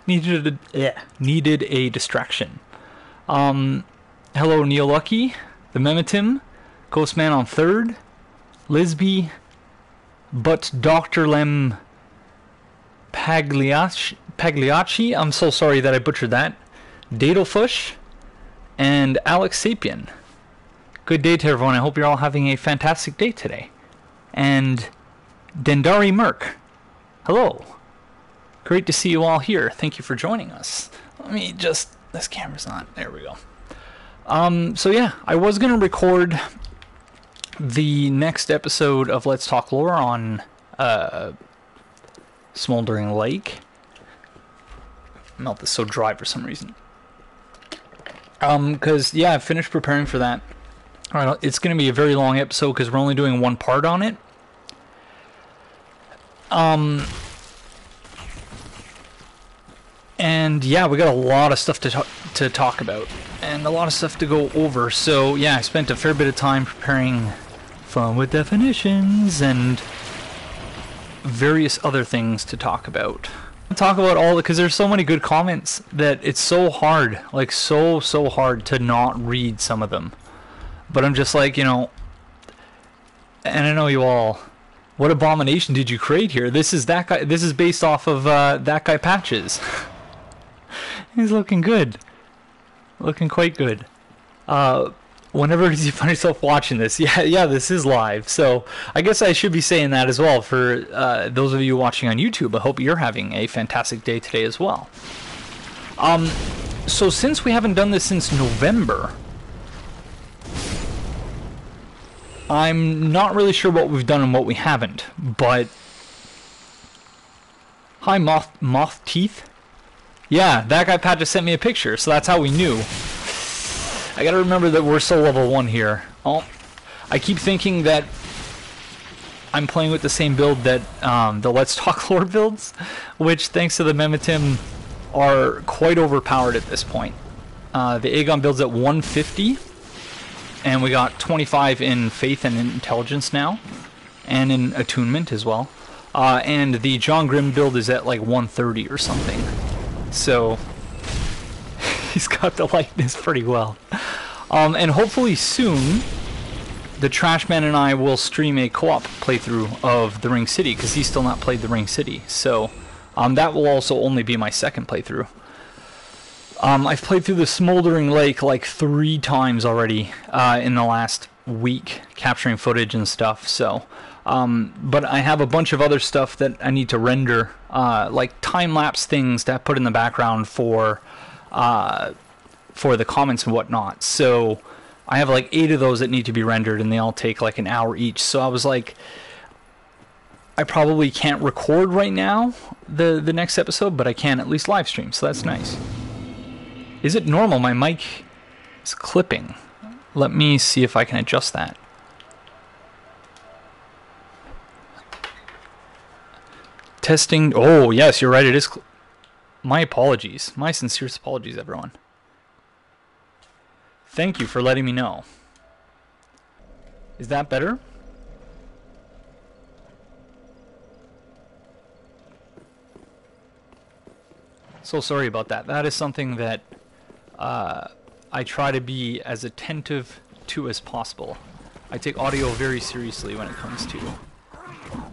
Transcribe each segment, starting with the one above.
needed a distraction. Hello, Neil Lucky, the Memitim, Ghostman on 3rd, Lisby, but Dr. Lem Pagliacci, I'm so sorry that I butchered that, Dadelfush, and Alex Sapien. Good day to everyone. I hope you're all having a fantastic day today. And Dendari Merc, hello. Great to see you all here. Thank you for joining us. Let me just... This camera's not... There we go. So yeah, I was going to record the next episode of Let's Talk Lore on Smoldering Lake. Mouth is so dry for some reason. Because, yeah, I finished preparing for that. Alright, it's going to be a very long episode because we're only doing one part on it. And yeah, we got a lot of stuff to talk about and a lot of stuff to go over. So yeah, I spent a fair bit of time preparing fun with definitions and various other things to talk about. Talk about all because there's so many good comments that it's so hard, like so hard to not read some of them. But I'm just like, you know, and I know you all. What abomination did you create here? This is that guy. This is based off of that guy Patches. He's looking good. Looking quite good. Whenever you find yourself watching this, yeah, this is live. So I guess I should be saying that as well for those of you watching on YouTube. I hope you're having a fantastic day today as well. So since we haven't done this since November, I'm not really sure what we've done and what we haven't. But hi, Moth Teeth. Yeah, that guy Pat just sent me a picture, so that's how we knew. I gotta remember that we're still level 1 here. Oh, I keep thinking that I'm playing with the same build that the Let's Talk Lore builds, which, thanks to the Memitim, are quite overpowered at this point. The Aegon build's at 150, and we got 25 in Faith and Intelligence now, and in Attunement as well. And the John Grimm build is at like 130 or something. So he's got the likeness pretty well. And hopefully soon the Trashman and I will stream a co-op playthrough of the Ring City, because he's still not played the Ring City. So that will also only be my second playthrough. I've played through the Smoldering Lake like 3 times already in the last week, capturing footage and stuff. So but I have a bunch of other stuff that I need to render, like time-lapse things to put in the background for the comments and whatnot. So I have like 8 of those that need to be rendered, and they all take like an hour each. So I was like, I probably can't record right now the next episode, but I can at least live stream, so that's nice. Is it normal? My mic is clipping. Let me see if I can adjust that. Testing. Oh, yes, you're right. It is. My apologies. My sincerest apologies, everyone. Thank you for letting me know. Is that better? So sorry about that. That is something that I try to be as attentive to as possible. I take audio very seriously when it comes to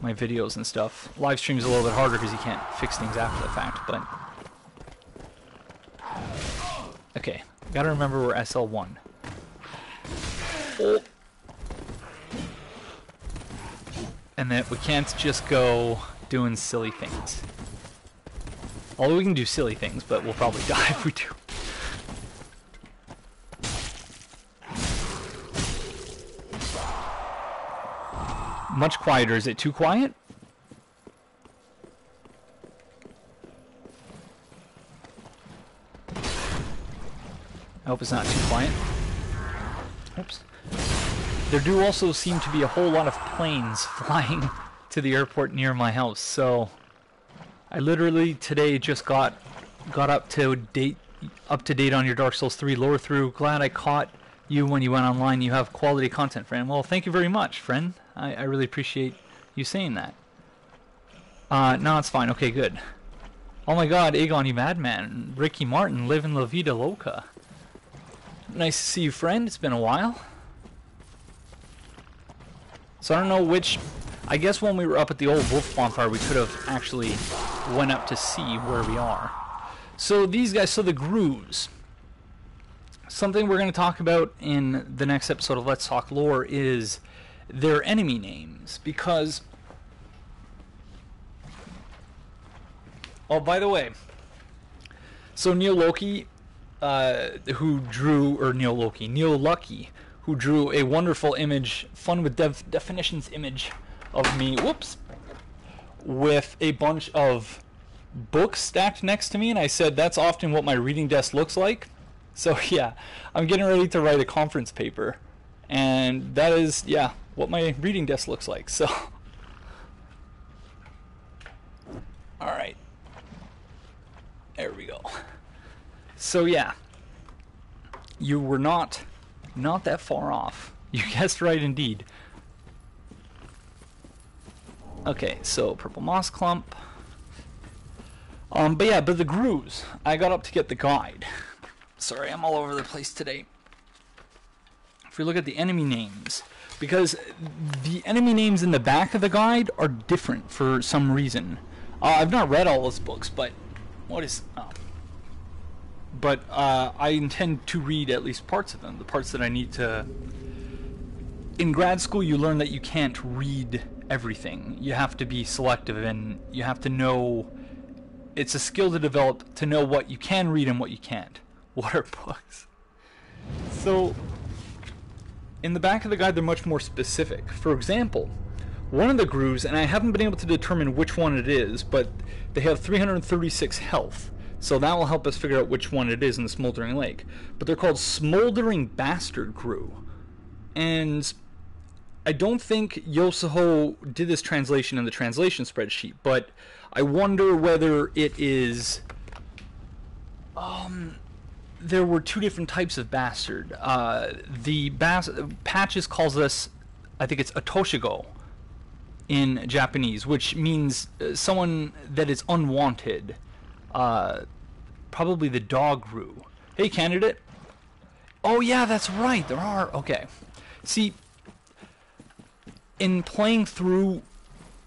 my videos and stuff. Live stream's a little bit harder because you can't fix things after the fact, but... Okay, gotta remember we're SL1. Oh. And that we can't just go doing silly things. Although we can do silly things, but we'll probably die if we do. Much quieter. Is it too quiet? I hope it's not too quiet. Oops. There do also seem to be a whole lot of planes flying to the airport near my house, so I literally today just got up to date on your Dark Souls 3 lore through. Glad I caught you when you went online. You have quality content, friend. Well, thank you very much, friend. I really appreciate you saying that. No, it's fine. Okay, good. Oh my god, Aegon, you madman. Ricky Martin, living La Vida Loca. Nice to see you, friend. It's been a while. So I don't know which... I guess when we were up at the old wolf bonfire, we could have actually went up to see where we are. So these guys, so the grooves. Something we're going to talk about in the next episode of Let's Talk Lore is their enemy names. Because... Oh, by the way, so Neil Lucky, who drew a wonderful image, fun with definitions image of me, whoops, with a bunch of books stacked next to me, and I said that's often what my reading desk looks like. So yeah, I'm getting ready to write a conference paper, and that is, yeah, what my reading desk looks like, so. Alright. There we go. So yeah, you were not that far off. You guessed right indeed. Okay, so purple moss clump. But yeah, but the grooves. I got up to get the guide. Sorry, I'm all over the place today. If we look at the enemy names, because the enemy names in the back of the guide are different for some reason. I've not read all those books, but what is... Oh. But I intend to read at least parts of them, the parts that I need to... In grad school, you learn that you can't read everything. You have to be selective, and you have to know... It's a skill to develop to know what you can read and what you can't. What are books? So, in the back of the guide, they're much more specific. For example, one of the grooves, and I haven't been able to determine which one it is, but they have 336 health. So that will help us figure out which one it is in the Smoldering Lake. But they're called Smoldering Bastard Grew. And I don't think Yosuho did this translation in the translation spreadsheet, but I wonder whether it is... there were two different types of bastard. Patches calls this, I think it's Atoshigo in Japanese, which means someone that is unwanted. Probably the dog grew. Hey, candidate. Oh yeah, that's right. There are. Okay. See, in playing through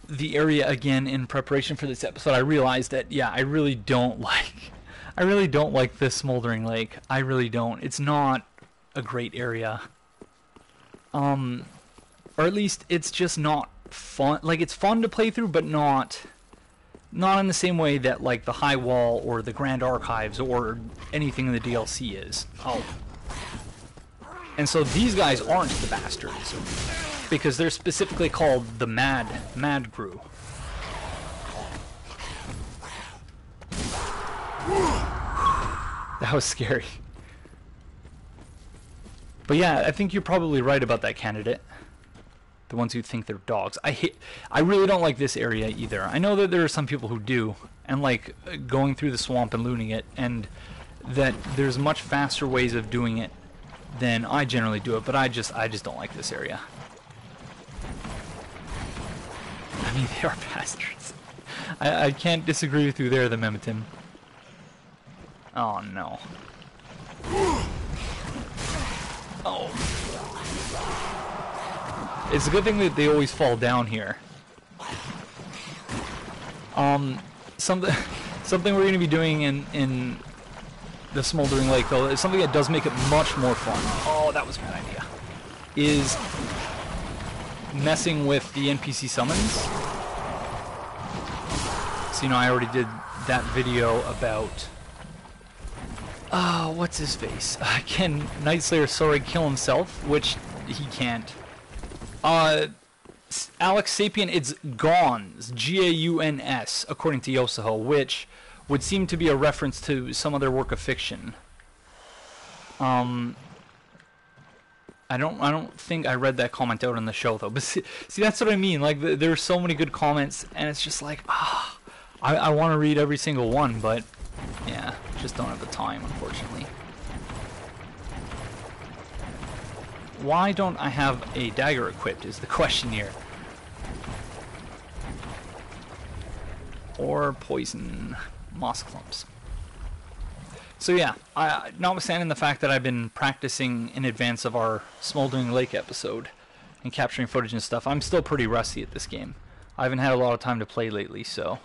the area again in preparation for this episode, I realized that yeah, I really don't like this Smoldering Lake. I really don't. It's not a great area. Or at least it's just not fun. Like, it's fun to play through, but not in the same way that like the High Wall or the Grand Archives or anything in the DLC is. Oh. And so these guys aren't the bastards, because they're specifically called the Mad Crew. That was scary. But yeah, I think you're probably right about that, candidate. The ones who think they're dogs. I really don't like this area either. I know that there are some people who do, and like going through the swamp and looting it, and that there's much faster ways of doing it than I generally do it, but I just don't like this area. I mean, they are bastards. I can't disagree with you there, the Memetim. Oh no. Oh. It's a good thing that they always fall down here. Something we're going to be doing in the Smoldering Lake, though, is something that does make it much more fun. Oh, that was a bad idea. Is messing with the NPC summons. So, you know, I already did that video about... what's his face? Can Nightslayer Soreg kill himself? Which he can't. Alex Sapien, it's Gauns, G-A-U-N-S, according to Yosuho, which would seem to be a reference to some other work of fiction. I don't think I read that comment out on the show, though. But see that's what I mean. Like, there are so many good comments, and it's just like, I want to read every single one, but yeah, just don't have the time, unfortunately. Why don't I have a dagger equipped is the question here. Or poison. moss clumps. So yeah, notwithstanding the fact that I've been practicing in advance of our Smoldering Lake episode and capturing footage and stuff, I'm still pretty rusty at this game. I haven't had a lot of time to play lately, so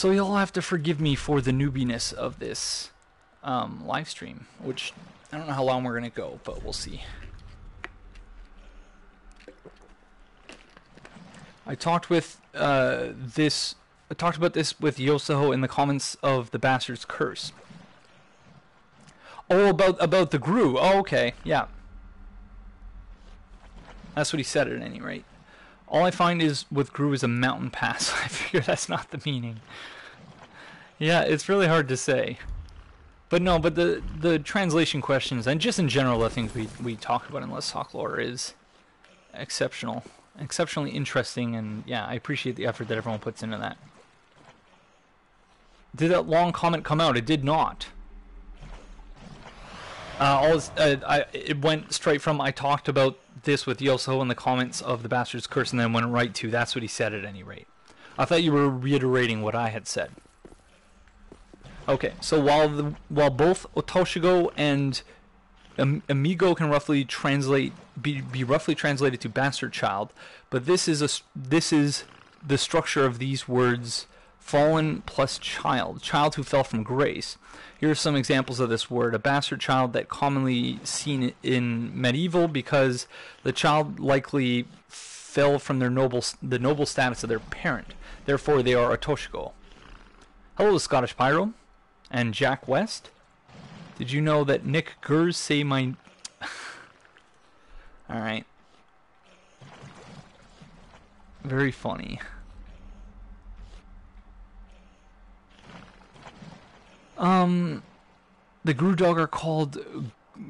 you'll have to forgive me for the newbiness of this live stream, which I don't know how long we're gonna go, but we'll see. I talked about this with Yosaho in the comments of the Bastard's Curse. Oh, about the Gru. Oh, okay, yeah. That's what he said at any rate. All I find is with Gru is a mountain pass. I figure that's not the meaning. Yeah, it's really hard to say. But no, but the translation questions, and just in general the things we talk about in Let's Talk Lore is exceptionally interesting, and yeah, I appreciate the effort that everyone puts into that. Did that long comment come out? It did not. It went straight from I talked about this with Yoso in the comments of the Bastard's Curse, and then went right to that's what he said at any rate. I thought you were reiterating what I had said. Okay, so while both Otoshigo and Amigo can roughly be roughly translated to bastard child, but this is the structure of these words: fallen plus child who fell from grace. Here are some examples of this word: a bastard child that commonly seen in medieval because the child likely fell from the noble status of their parent. Therefore, they are Otoshigo. Hello, Scottish Pyro and Jack West. Did you know that Nick Gers say my... Alright. Very funny. The Guru Dog are called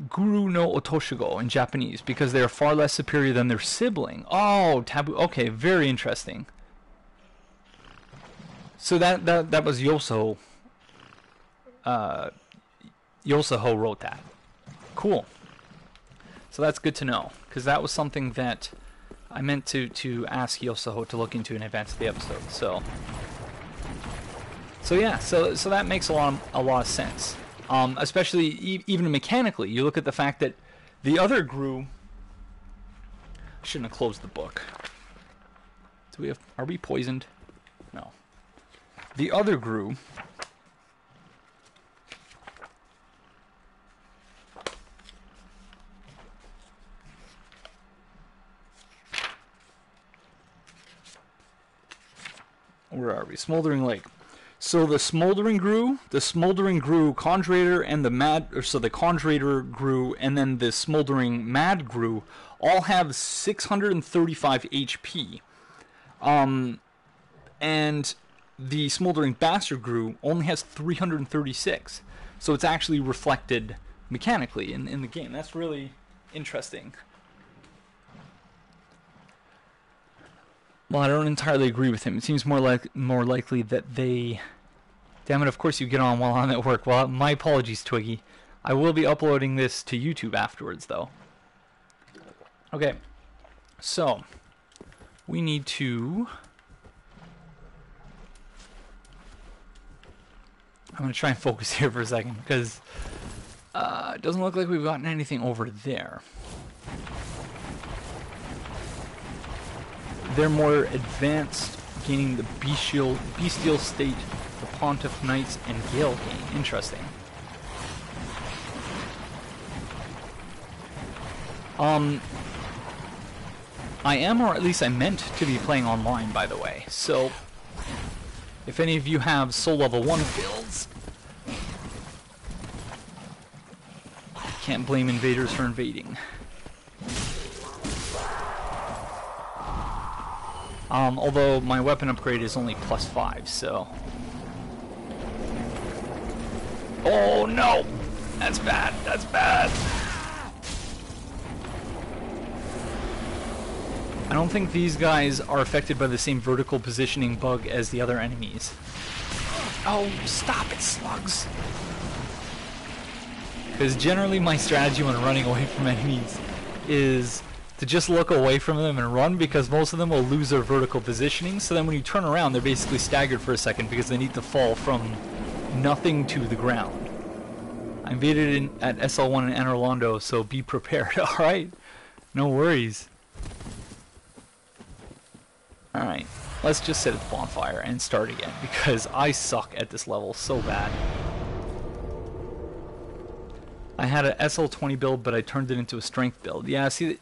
Guru no Otoshigo in Japanese because they are far less superior than their sibling. Oh, taboo. Okay, very interesting. So that was Yoso. Yosaho wrote that. Cool. So that's good to know, because that was something that I meant to ask Yosaho to look into in advance of the episode. So yeah, so that makes a lot of sense. Especially even mechanically, you look at the fact that the other Gru. I shouldn't have closed the book. Are we poisoned? No. The other Gru. Where are we? Smoldering Lake. So the Smoldering Gru, Conjurator, and the the Conjurator Gru, and then the Smoldering Mad Gru all have 635 HP. And the Smoldering Bastard Gru only has 336. So it's actually reflected mechanically in the game. That's really interesting. Well, I don't entirely agree with him. It seems more likely that they... Damn it, of course you get on while I'm at work. Well, my apologies, Twiggy. I will be uploading this to YouTube afterwards, though. Okay. So, we need to... I'm going to try and focus here for a second, because it doesn't look like we've gotten anything over there. They're more advanced, gaining the bestial state, the Pontiff Knights, and Gale gain. Interesting. I am, or at least I meant to be playing online, by the way. So, if any of you have Soul Level 1 builds, can't blame invaders for invading. Although my weapon upgrade is only +5, so... Oh no! That's bad, that's bad! I don't think these guys are affected by the same vertical positioning bug as the other enemies. Oh, stop it, slugs! Because generally my strategy when running away from enemies is to just look away from them and run, because most of them will lose their vertical positioning, so then when you turn around they're basically staggered for a second because they need to fall from nothing to the ground. I invaded at SL1 in Orlando, so be prepared. Alright, no worries. Alright, let's just sit at the bonfire and start again, because I suck at this level so bad. I had a SL20 build, but I turned it into a strength build. Yeah, see,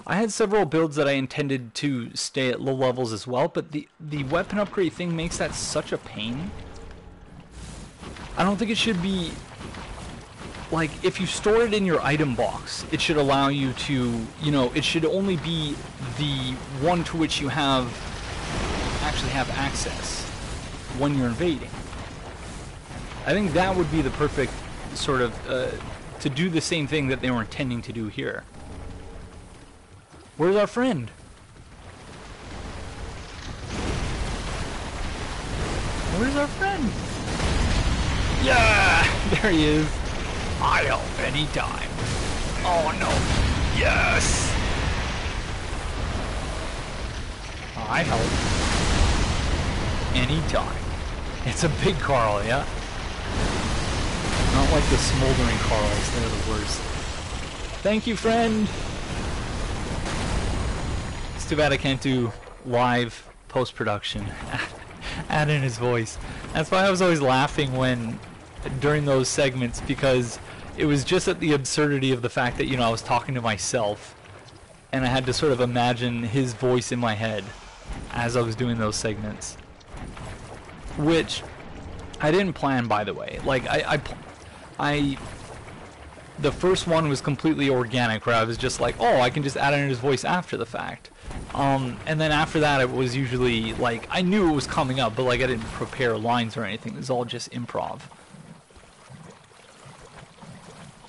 I had several builds that I intended to stay at low levels as well, but the weapon upgrade thing makes that such a pain. I don't think it should be... Like, if you store it in your item box, it should allow you to, you know, it should only be the one to which you actually have access when you're invading. I think that would be the perfect sort of, to do the same thing that they were intending to do here. Where's our friend? Where's our friend? Yeah! There he is. I help anytime. Oh no. Yes! I help anytime. It's a big Carl, yeah? Not like the smoldering Carls, they're the worst. Thank you, friend! It's too bad I can't do live post-production. Add in his voice. That's why I was always laughing during those segments, because it was just at the absurdity of the fact that, you know, I was talking to myself and I had to sort of imagine his voice in my head as I was doing those segments, which I didn't plan, by the way. Like, the first one was completely organic, where I was just like, oh, I can just add in his voice after the fact. And then after that, it was usually like, I knew it was coming up, but like I didn't prepare lines or anything. It was all just improv.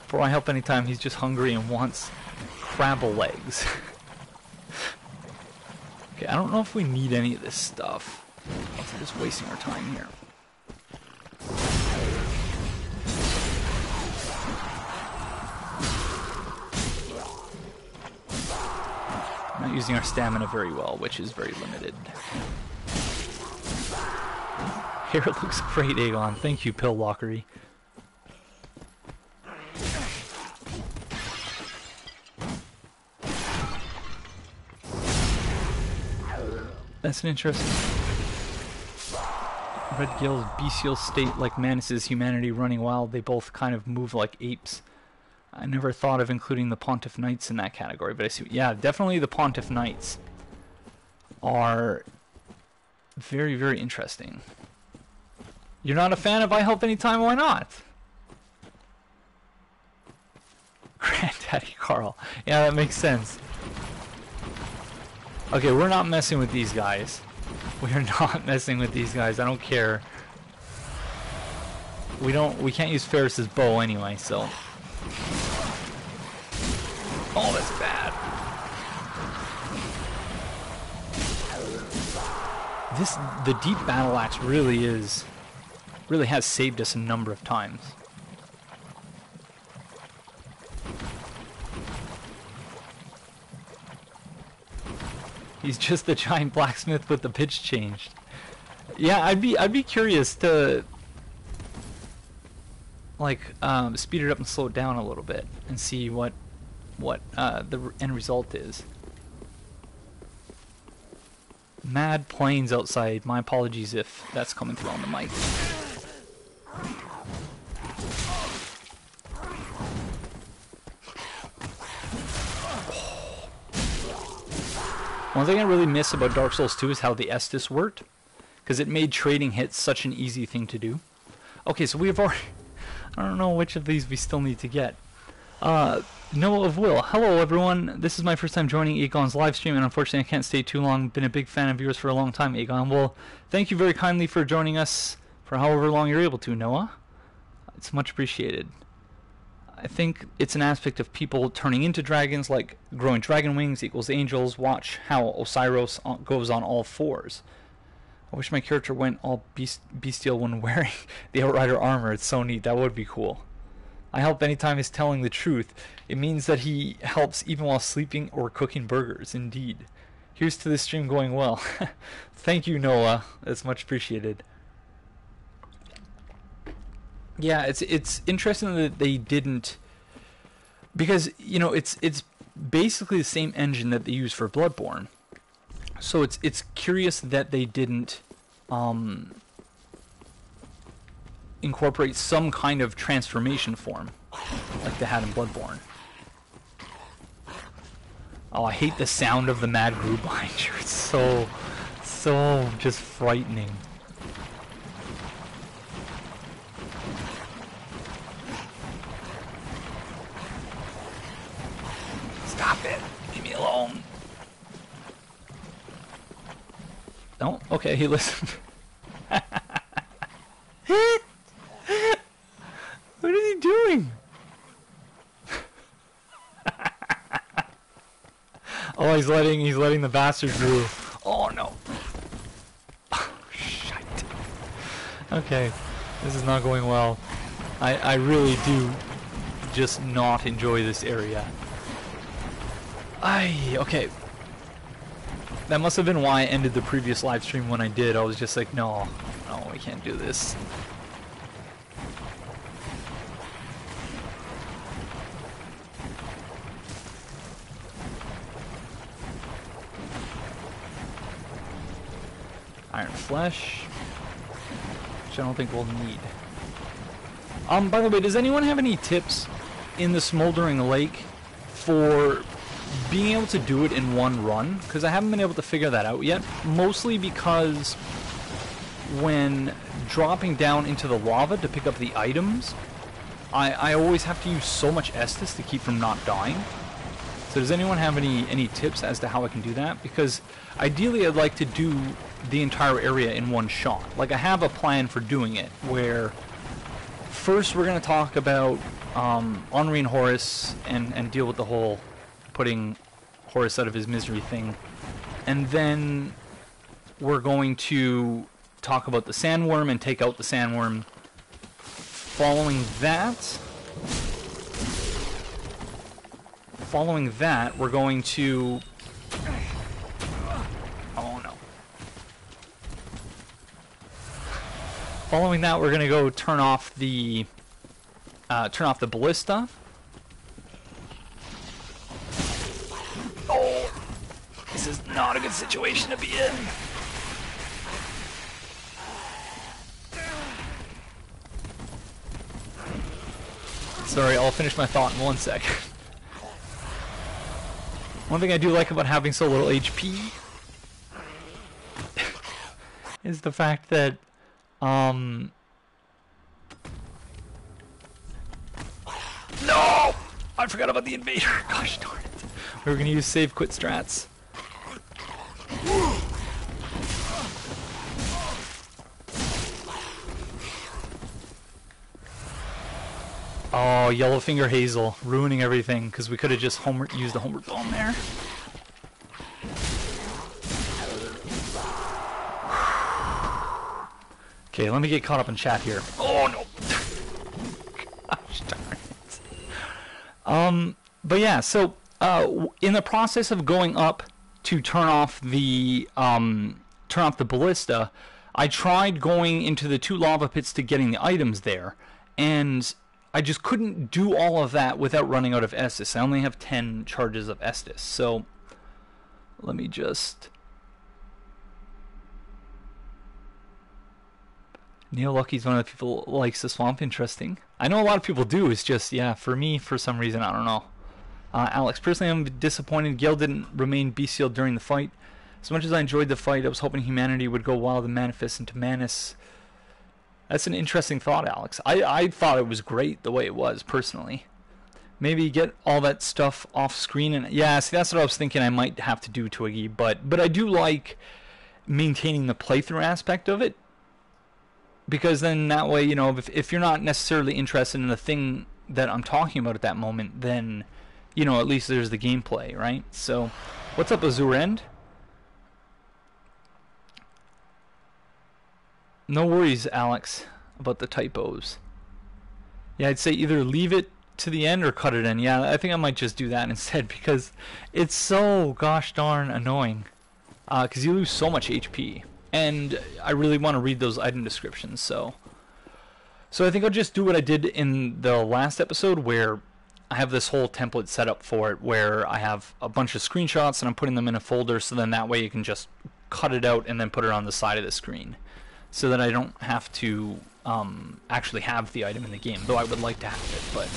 For I help anytime, he's just hungry and wants crabble legs. Okay, I don't know if we need any of this stuff. We're just wasting our time here. Not using our stamina very well, which is very limited. Hair looks great, Aegon. Thank you, Pill Lockery. That's an interesting... Red Gill's bestial state like Manus' humanity running wild. They both kind of move like apes. I never thought of including the Pontiff Knights in that category, but I see... Yeah, definitely the Pontiff Knights are very, very interesting. You're not a fan of I Help Anytime? Why not? Granddaddy Carl. Yeah, that makes sense. Okay, we're not messing with these guys. We are not messing with these guys. I don't care. We can't use Ferris's bow anyway, so... Oh, that's bad. The deep battle axe really has saved us a number of times. He's just the giant blacksmith with the pitch changed. Yeah, I'd be curious to like speed it up and slow it down a little bit and see what the end result is. Mad planes outside. My apologies if that's coming through on the mic. One thing I really miss about Dark Souls 2 is how the Estus worked, because it made trading hits such an easy thing to do. Okay, so we have already... I don't know which of these we still need to get. Noah of Will. Hello, everyone. This is my first time joining Aegon's live stream, and unfortunately I can't stay too long. Been a big fan of yours for a long time, Aegon. Well, thank you very kindly for joining us for however long you're able to, Noah. It's much appreciated. I think it's an aspect of people turning into dragons, like growing dragon wings equals angels. Watch how Osiris goes on all fours. I wish my character went all bestial when wearing the Outrider armor. It's so neat. That would be cool. I help anytime he's telling the truth. It means that he helps even while sleeping or cooking burgers. Indeed. Here's to this stream going well. Thank you, Noah. That's much appreciated. Yeah, it's interesting that they didn't, because you know it's basically the same engine that they use for Bloodborne. So it's curious that they didn't incorporate some kind of transformation form like they had in Bloodborne. Oh, I hate the sound of the Mad Gru behind you. It's so just frightening. Stop it! Leave me alone. No? Okay, he listened. What is he doing? Oh, he's letting the bastard Gru. Oh no. Oh, shite. Okay, this is not going well. I really do just not enjoy this area. Okay. That must have been why I ended the previous live stream when I did. I was just like, no, we can't do this. Iron Flesh, which I don't think we'll need. By the way, does anyone have any tips in the Smoldering Lake for being able to do it in one run? Because I haven't been able to figure that out yet. Mostly because when dropping down into the lava to pick up the items, I always have to use so much Estus to keep from not dying. So does anyone have any tips as to how I can do that? Because ideally I'd like to do the entire area in one shot. Like, I have a plan for doing it, where first we're going to talk about Henri and Horus and deal with the whole putting Horus out of his misery thing. And then we're going to talk about the sandworm and take out the sandworm. Following that, we're going to... Oh no. Following that, we're going to go turn off the ballista. Oh, this is not a good situation to be in. Sorry, I'll finish my thought in 1 second. One thing I do like about having so little HP is the fact that no! I forgot about the invader. Gosh darn it. We were going to use save quit strats. Oh, Yellowfinger Hazel, ruining everything, because we could have just used the Homeward Bomb there. Okay, let me get caught up in chat here. Oh no! Gosh darn it. But yeah, so in the process of going up to turn off the ballista, I tried going into the 2 lava pits to getting the items there, and I just couldn't do all of that without running out of Estus. I only have 10 charges of Estus, so let me just... Neil Lucky's one of the people who likes the swamp. Interesting. I know a lot of people do. It's just, yeah, for me, for some reason, I don't know. Alex, personally, I'm disappointed Gale didn't remain bestial during the fight. As much as I enjoyed the fight, I was hoping humanity would go wild and manifest into Manus. That's an interesting thought, Alex. I thought it was great the way it was, personally. Maybe get all that stuff off screen. And yeah, see, that's what I was thinking I might have to do, Twiggy. But I do like maintaining the playthrough aspect of it. Because then that way, you know, if you're not necessarily interested in the thing that I'm talking about at that moment, then, you know, at least there's the gameplay, right? So, what's up, Azure End? No worries, Alex, about the typos. Yeah, I'd say either leave it to the end or cut it in. Yeah, I think I might just do that instead because it's so gosh darn annoying. Because you lose so much HP. And I really want to read those item descriptions, so I think I'll just do what I did in the last episode where I have this whole template set up for it where I have a bunch of screenshots and I'm putting them in a folder, so then that way you can just cut it out and then put it on the side of the screen so that I don't have to actually have the item in the game, though I would like to have it, but...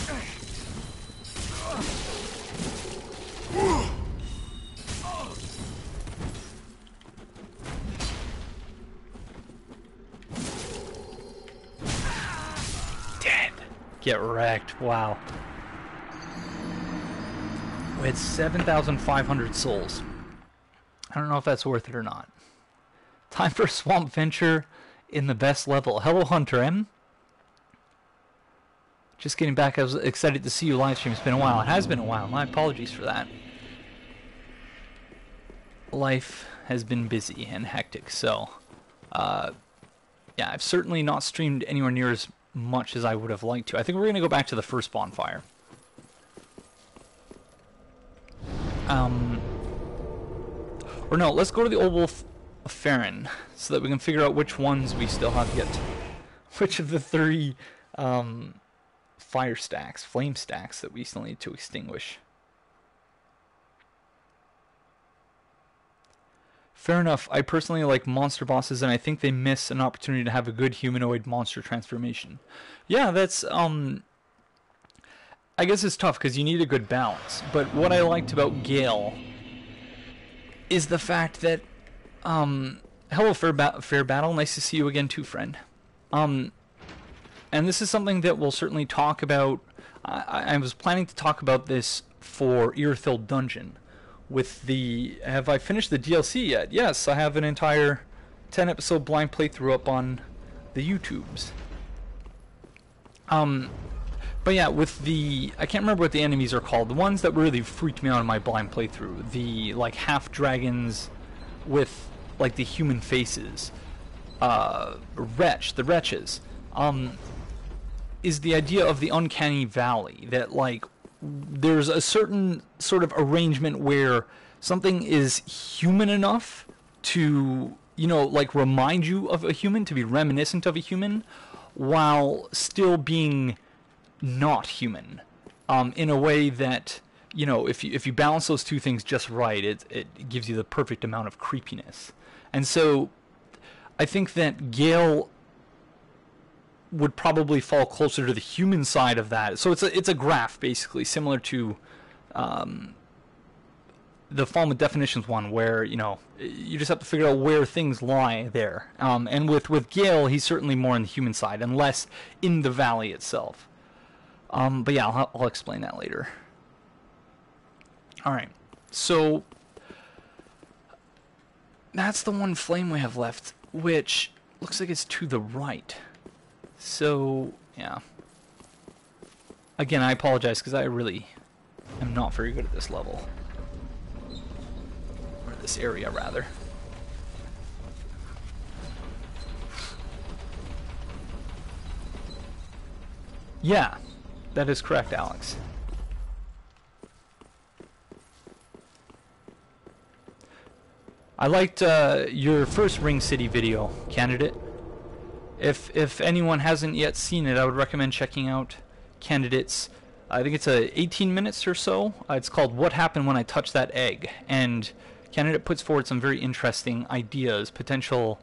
Dead. Get wrecked. Wow. We had 7,500 souls. I don't know if that's worth it or not. Time for a swamp venture in the best level. Hello, Hunter M. Just getting back. I was excited to see you live stream. It's been a while. It has been a while. My apologies for that. Life has been busy and hectic, so yeah, I've certainly not streamed anywhere near as much as I would have liked to. I think we're going to go back to the first bonfire. Or no, let's go to the Old Wolf of Farron so that we can figure out which ones we still have yet. Which of the 3 fire stacks, flame stacks that we still need to extinguish. Fair enough. I personally like monster bosses, and I think they miss an opportunity to have a good humanoid monster transformation. Yeah, that's, I guess it's tough because you need a good balance. But what I liked about Gale is the fact that, hello, Fair Battle. Nice to see you again too, friend. And this is something that we'll certainly talk about. I was planning to talk about this for Irithyll Dungeon. With the... Have I finished the DLC yet? Yes, I have an entire 10-episode blind playthrough up on the YouTubes. But yeah, with the... I can't remember what the enemies are called. The ones that really freaked me out in my blind playthrough. The, like, half-dragons with, like, the human faces. The Wretches. Is the idea of the Uncanny Valley. That, like... There's a certain sort of arrangement where something is human enough to, you know, like remind you of a human, to be reminiscent of a human, while still being not human, in a way that, you know, if you balance those two things just right, it gives you the perfect amount of creepiness. And so, I think that Gale would probably fall closer to the human side of that. So it's a graph, basically, similar to the Fallen with Definitions one, where, you know, you just have to figure out where things lie there. And with Gale, he's certainly more on the human side, and less in the valley itself. But yeah, I'll explain that later. Alright, so that's the one flame we have left, which looks like it's to the right. So, yeah. Again, I apologize because I really am not very good at this level. Or this area, rather. Yeah, that is correct, Alex. I liked your first Ring City video, Candidate. If anyone hasn't yet seen it, I would recommend checking out Candidate's. I think it's 18 minutes or so. It's called What Happened When I Touched That Egg. And Candidate puts forward some very interesting ideas, potential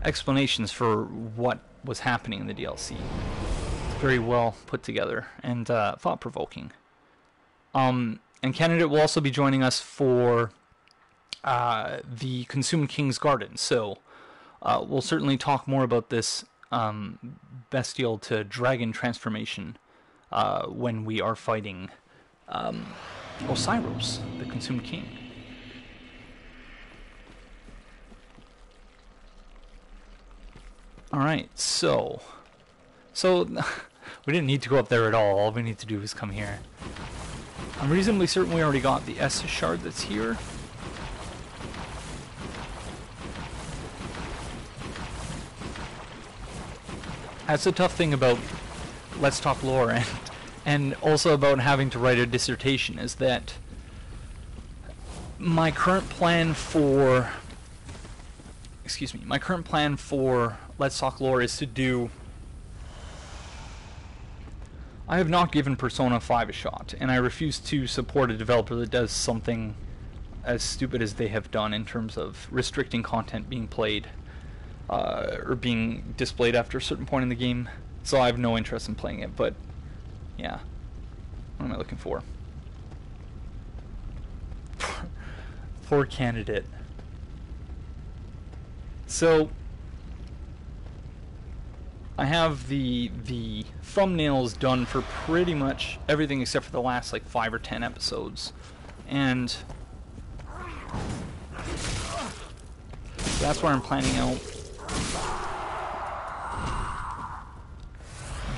explanations for what was happening in the DLC. It's very well put together and thought-provoking. And Candidate will also be joining us for the Consumed King's Garden. So we'll certainly talk more about this bestial to dragon transformation when we are fighting Osiris, the Consumed King. Alright, so we didn't need to go up there at all we need to do is come here. I'm reasonably certain we already got the S shard that's here. That's the tough thing about Let's Talk Lore and also about having to write a dissertation is that my current plan for Let's Talk Lore is to do... I have not given Persona 5 a shot, and I refuse to support a developer that does something as stupid as they have done in terms of restricting content being played or being displayed after a certain point in the game. So I have no interest in playing it, but yeah. What am I looking for? For candidate. So I have the thumbnails done for pretty much everything except for the last like 5 or 10 episodes, and that's where I'm planning out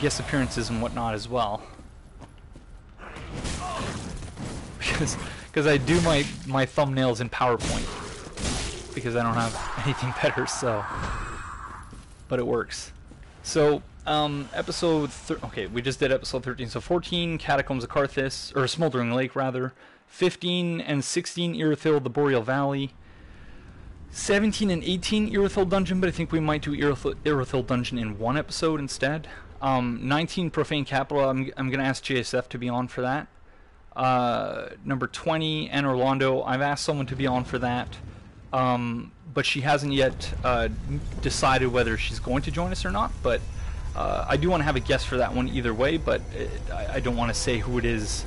guest appearances and whatnot as well, because I do my thumbnails in PowerPoint because I don't have anything better, so, but it works. So okay, we just did episode 13. So 14, Catacombs of Karthus, or Smoldering Lake rather. 15 and 16, Irithyll, the Boreal Valley. 17 and 18, Irithyll Dungeon, but I think we might do Irithyll Dungeon in one episode instead. 19, Profane Capital, I'm going to ask JSF to be on for that. Number 20, Anne Orlando, I've asked someone to be on for that. But she hasn't yet decided whether she's going to join us or not. But I do want to have a guest for that one either way, but I don't want to say who it is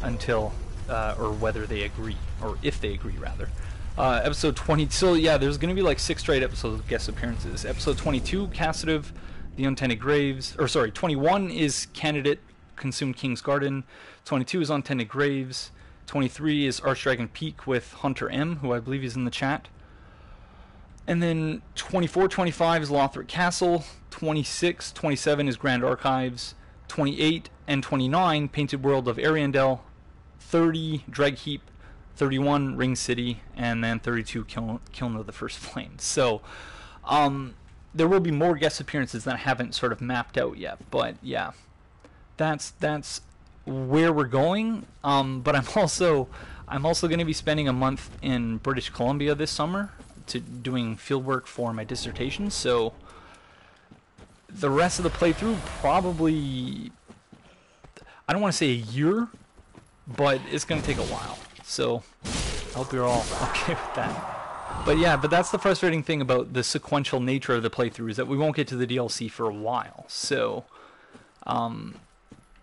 until, or whether they agree, or if they agree rather. Episode 20, so yeah, there's going to be like 6 straight episodes of guest appearances. Episode 22, Cassitive, The Untended Graves, or sorry, 21 is Candidate, Consumed King's Garden. 22 is Untended Graves. 23 is Archdragon Peak with Hunter M, who I believe is in the chat. And then 24, 25 is Lothric Castle. 26, 27 is Grand Archives. 28 and 29, Painted World of Ariandel. 30, Dragheap. 31, Ring City. And then 32, Kiln of the First Flame. So, there will be more guest appearances that I haven't sort of mapped out yet. But, yeah. That's where we're going. But I'm also going to be spending a month in British Columbia this summer doing fieldwork for my dissertation, so the rest of the playthrough probably, I don't want to say a year, but it's going to take a while, so I hope you're all okay with that. But yeah, but that's the frustrating thing about the sequential nature of the playthrough, is that we won't get to the DLC for a while, so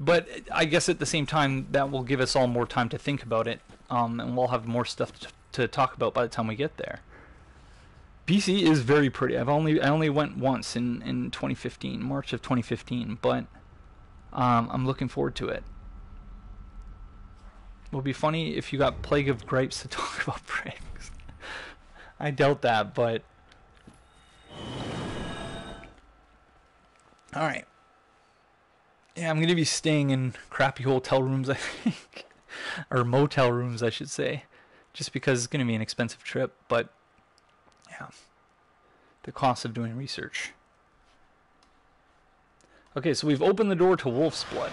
but I guess at the same time that will give us all more time to think about it, and we'll have more stuff to talk about by the time we get there. BC is very pretty. I only went once in 2015, March of 2015, but I'm looking forward to it. It would be funny if you got Plague of Gripes to talk about Briggs. I doubt that, but alright. Yeah, I'm going to be staying in crappy hotel rooms, I think. Or motel rooms, I should say. Just because it's going to be an expensive trip, but yeah, the cost of doing research. Okay, so we've opened the door to Wolf's Blood.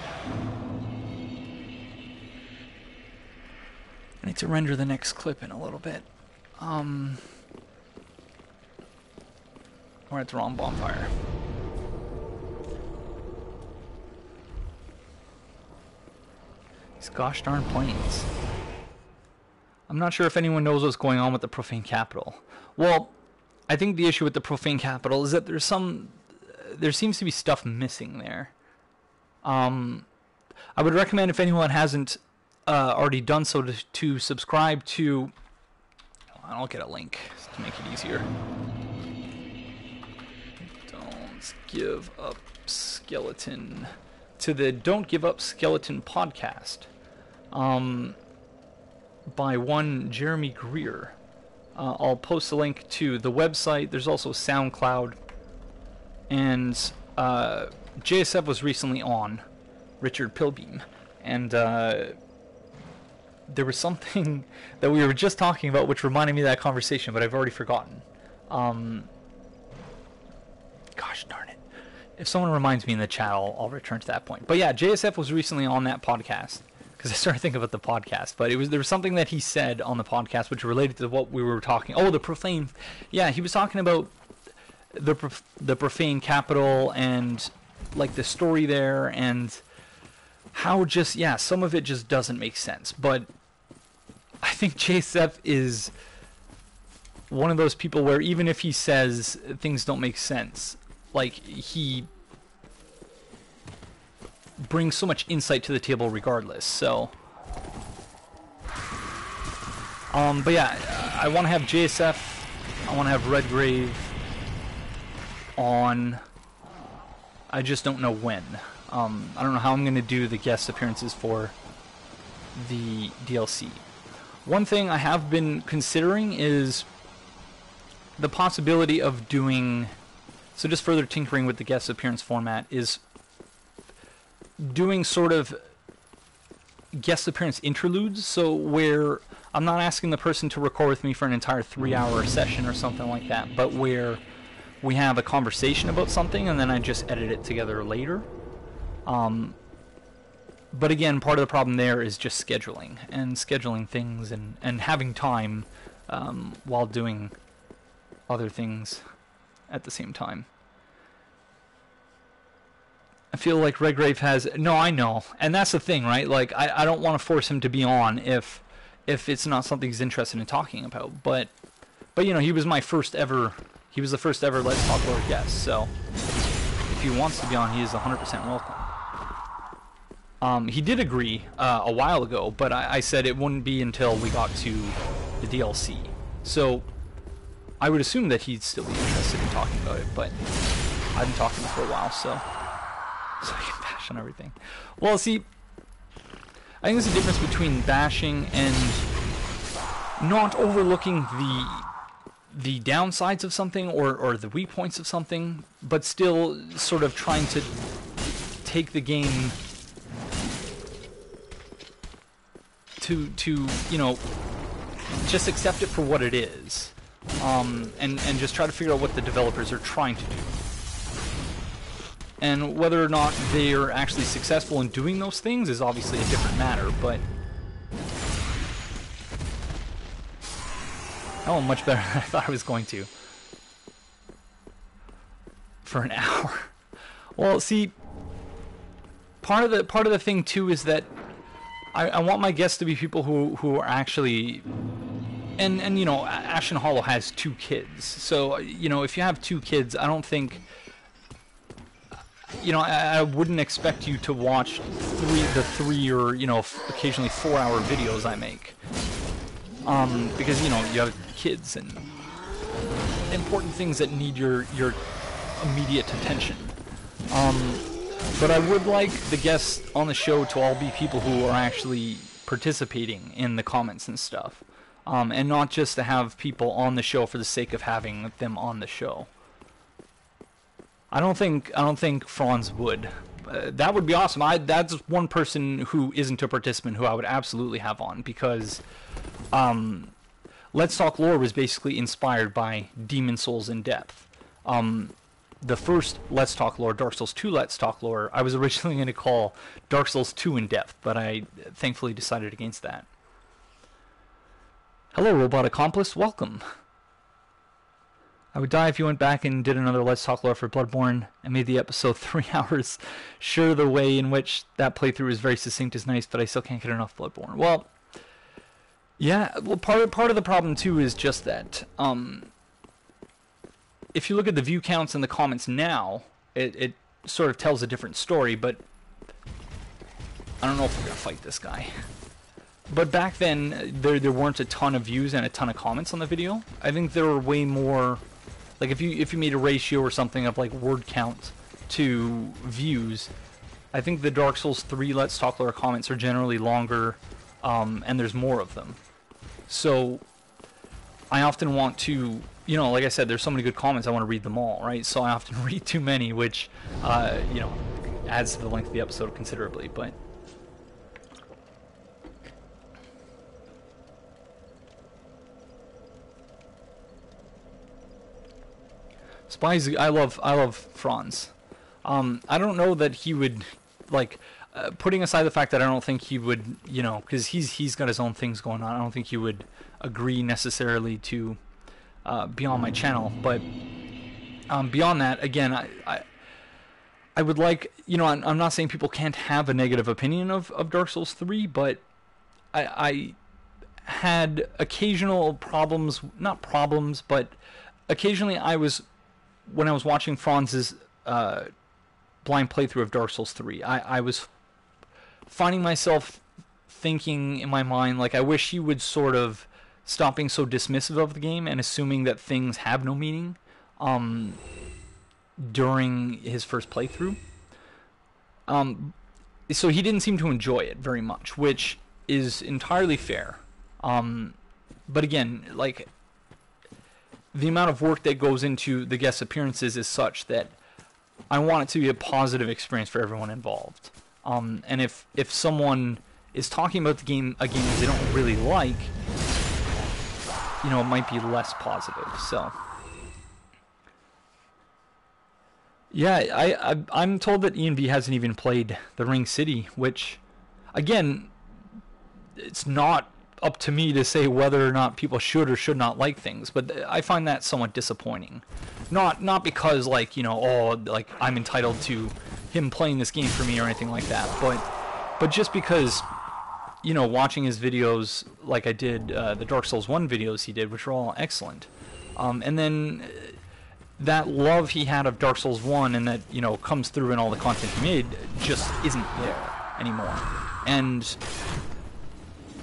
I need to render the next clip in a little bit. We're at the wrong bonfire. These gosh darn planes. I'm not sure if anyone knows what's going on with the Profane Capital. Well, I think the issue with the Profane Capital is that there seems to be stuff missing there. I would recommend, if anyone hasn't already done so, to subscribe to... I'll get a link to make it easier. Don't Give Up Skeleton. To the Don't Give Up Skeleton podcast. By one Jeremy Greer. I'll post a link to the website. There's also SoundCloud. And JSF was recently on, Richard Pilbeam. And there was something that we were just talking about which reminded me of that conversation, but I've already forgotten. Gosh darn it. If someone reminds me in the chat, I'll return to that point. But yeah, JSF was recently on that podcast, because I started thinking about the podcast. But there was something that he said on the podcast which related to what we were talking. Oh, the profane. Yeah, he was talking about the profane capital and like the story there, and how just, yeah, some of it just doesn't make sense. But I think JSF is one of those people where even if he says things don't make sense, like, he brings so much insight to the table regardless. So but yeah, I want to have JSF, I want to have Redgrave on. I just don't know when. I don't know how I'm going to do the guest appearances for the DLC. One thing I have been considering is the possibility of doing, so just further tinkering with the guest appearance format, is doing sort of guest appearance interludes, so where I'm not asking the person to record with me for an entire 3-hour session or something like that, but where we have a conversation about something and then I just edit it together later. But again, part of the problem there is just scheduling things and having time while doing other things at the same time. I feel like Redgrave has... No, I know. And that's the thing, right? Like, I don't want to force him to be on if it's not something he's interested in talking about. But you know, he was my first ever... He was the first ever Let's Talk Lore guest, so if he wants to be on, he is 100% welcome. He did agree a while ago, but I said it wouldn't be until we got to the DLC. So I would assume that he'd still be interested in talking about it, but I've been talking for a while, so I can bash on everything. Well, see, I think there's a difference between bashing and not overlooking the downsides of something or the weak points of something, but still sort of trying to take the game to you know, just accept it for what it is, and just try to figure out what the developers are trying to do. And whether or not they are actually successful in doing those things is obviously a different matter, but... Oh, much better than I thought I was going to. For an hour. Well, see, part of the thing too is that I want my guests to be people who are actually... And you know, Ashen Hollow has 2 kids. So, you know, if you have 2 kids, I don't think... You know, I wouldn't expect you to watch the 3 or, you know, occasionally 4-hour videos I make. Because, you know, you have kids and important things that need your immediate attention. But I would like the guests on the show to all be people who are actually participating in the comments and stuff. And not just to have people on the show for the sake of having them on the show. I don't think Franz would. That would be awesome. That's one person who isn't a participant who I would absolutely have on, because Let's Talk Lore was basically inspired by Demon Souls in Depth. The first Let's Talk Lore, Dark Souls 2 Let's Talk Lore, I was originally going to call Dark Souls 2 in Depth, but I thankfully decided against that. Hello, Robot Accomplice. Welcome. I would die if you went back and did another Let's Talk Lore for Bloodborne and made the episode 3 hours. Sure, the way in which that playthrough is very succinct is nice, but I still can't get enough Bloodborne. Well, yeah, well, part of the problem too is just that if you look at the view counts and the comments now, it sort of tells a different story, but I don't know if we're going to fight this guy. But back then, there weren't a ton of views and a ton of comments on the video. I think there were way more... Like, if you made a ratio or something of, like, word count to views, I think the Dark Souls 3 Let's Talk Lore comments are generally longer, and there's more of them. So, I often want to... You know, like I said, there's so many good comments, I want to read them all, right? So I often read too many, which, you know, adds to the length of the episode considerably, but... Spies, I love Franz. I don't know that he would, like, putting aside the fact that I don't think he would, you know, because he's got his own things going on. I don't think he would agree necessarily to be on my channel. But beyond that, again, I would like, you know, I'm not saying people can't have a negative opinion of Dark Souls 3, but I had occasional problems, not problems, but occasionally when I was watching Franz's blind playthrough of Dark Souls 3, I was finding myself thinking in my mind, like, I wish he would sort of stop being so dismissive of the game and assuming that things have no meaning during his first playthrough. So he didn't seem to enjoy it very much, which is entirely fair. But again, like, the amount of work that goes into the guest appearances is such that I want it to be a positive experience for everyone involved. And if someone is talking about a game that they don't really like, you know, it might be less positive. So, yeah, I'm told that Ian V hasn't even played the Ring City, which, again, it's not up to me to say whether or not people should or should not like things, but I find that somewhat disappointing. Not because, like, you know, oh, like, I'm entitled to him playing this game for me or anything like that, but just because, you know, watching his videos like I did, the Dark Souls 1 videos he did, which were all excellent, and then that love he had of Dark Souls 1 and that, you know, comes through in all the content he made just isn't there anymore. And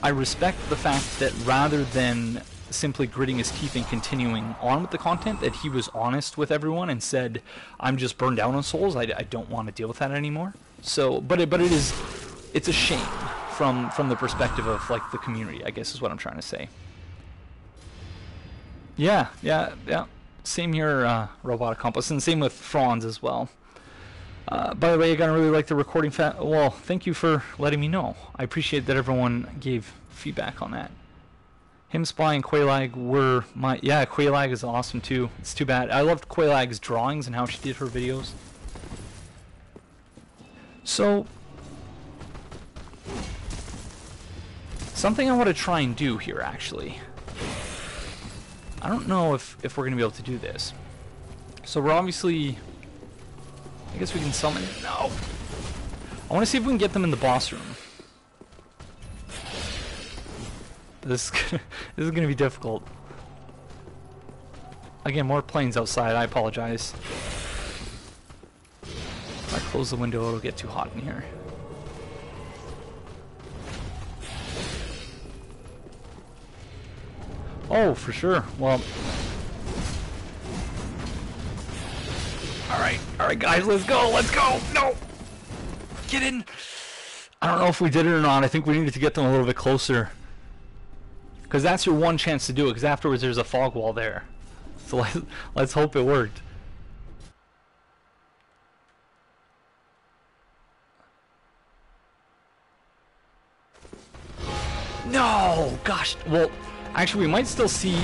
I respect the fact that rather than simply gritting his teeth and continuing on with the content, that he was honest with everyone and said, I'm just burned down on Souls, I don't want to deal with that anymore. So, but it's a shame from the perspective of, like, the community, I guess is what I'm trying to say. Yeah. Same here, Robot Accomplice, and same with Franz as well. By the way, I really like the recording. Well, thank you for letting me know. I appreciate that everyone gave feedback on that. Him, Spy, and Quaylag were my... Yeah, Quaylag is awesome too. It's too bad. I loved Quaylag's drawings and how she did her videos. So, something I want to try and do here, actually. I don't know if we're going to be able to do this. So we're obviously... I guess we can summon... No! I want to see if we can get them in the boss room. This is going to be difficult. Again, more planes outside. I apologize. If I close the window, it'll get too hot in here. Oh, for sure. Well... Alright guys, let's go! No! Get in! I don't know if we did it or not. I think we needed to get them a little bit closer. Because that's your one chance to do it, because afterwards there's a fog wall there. So let's hope it worked. No! Gosh, well, actually we might still see...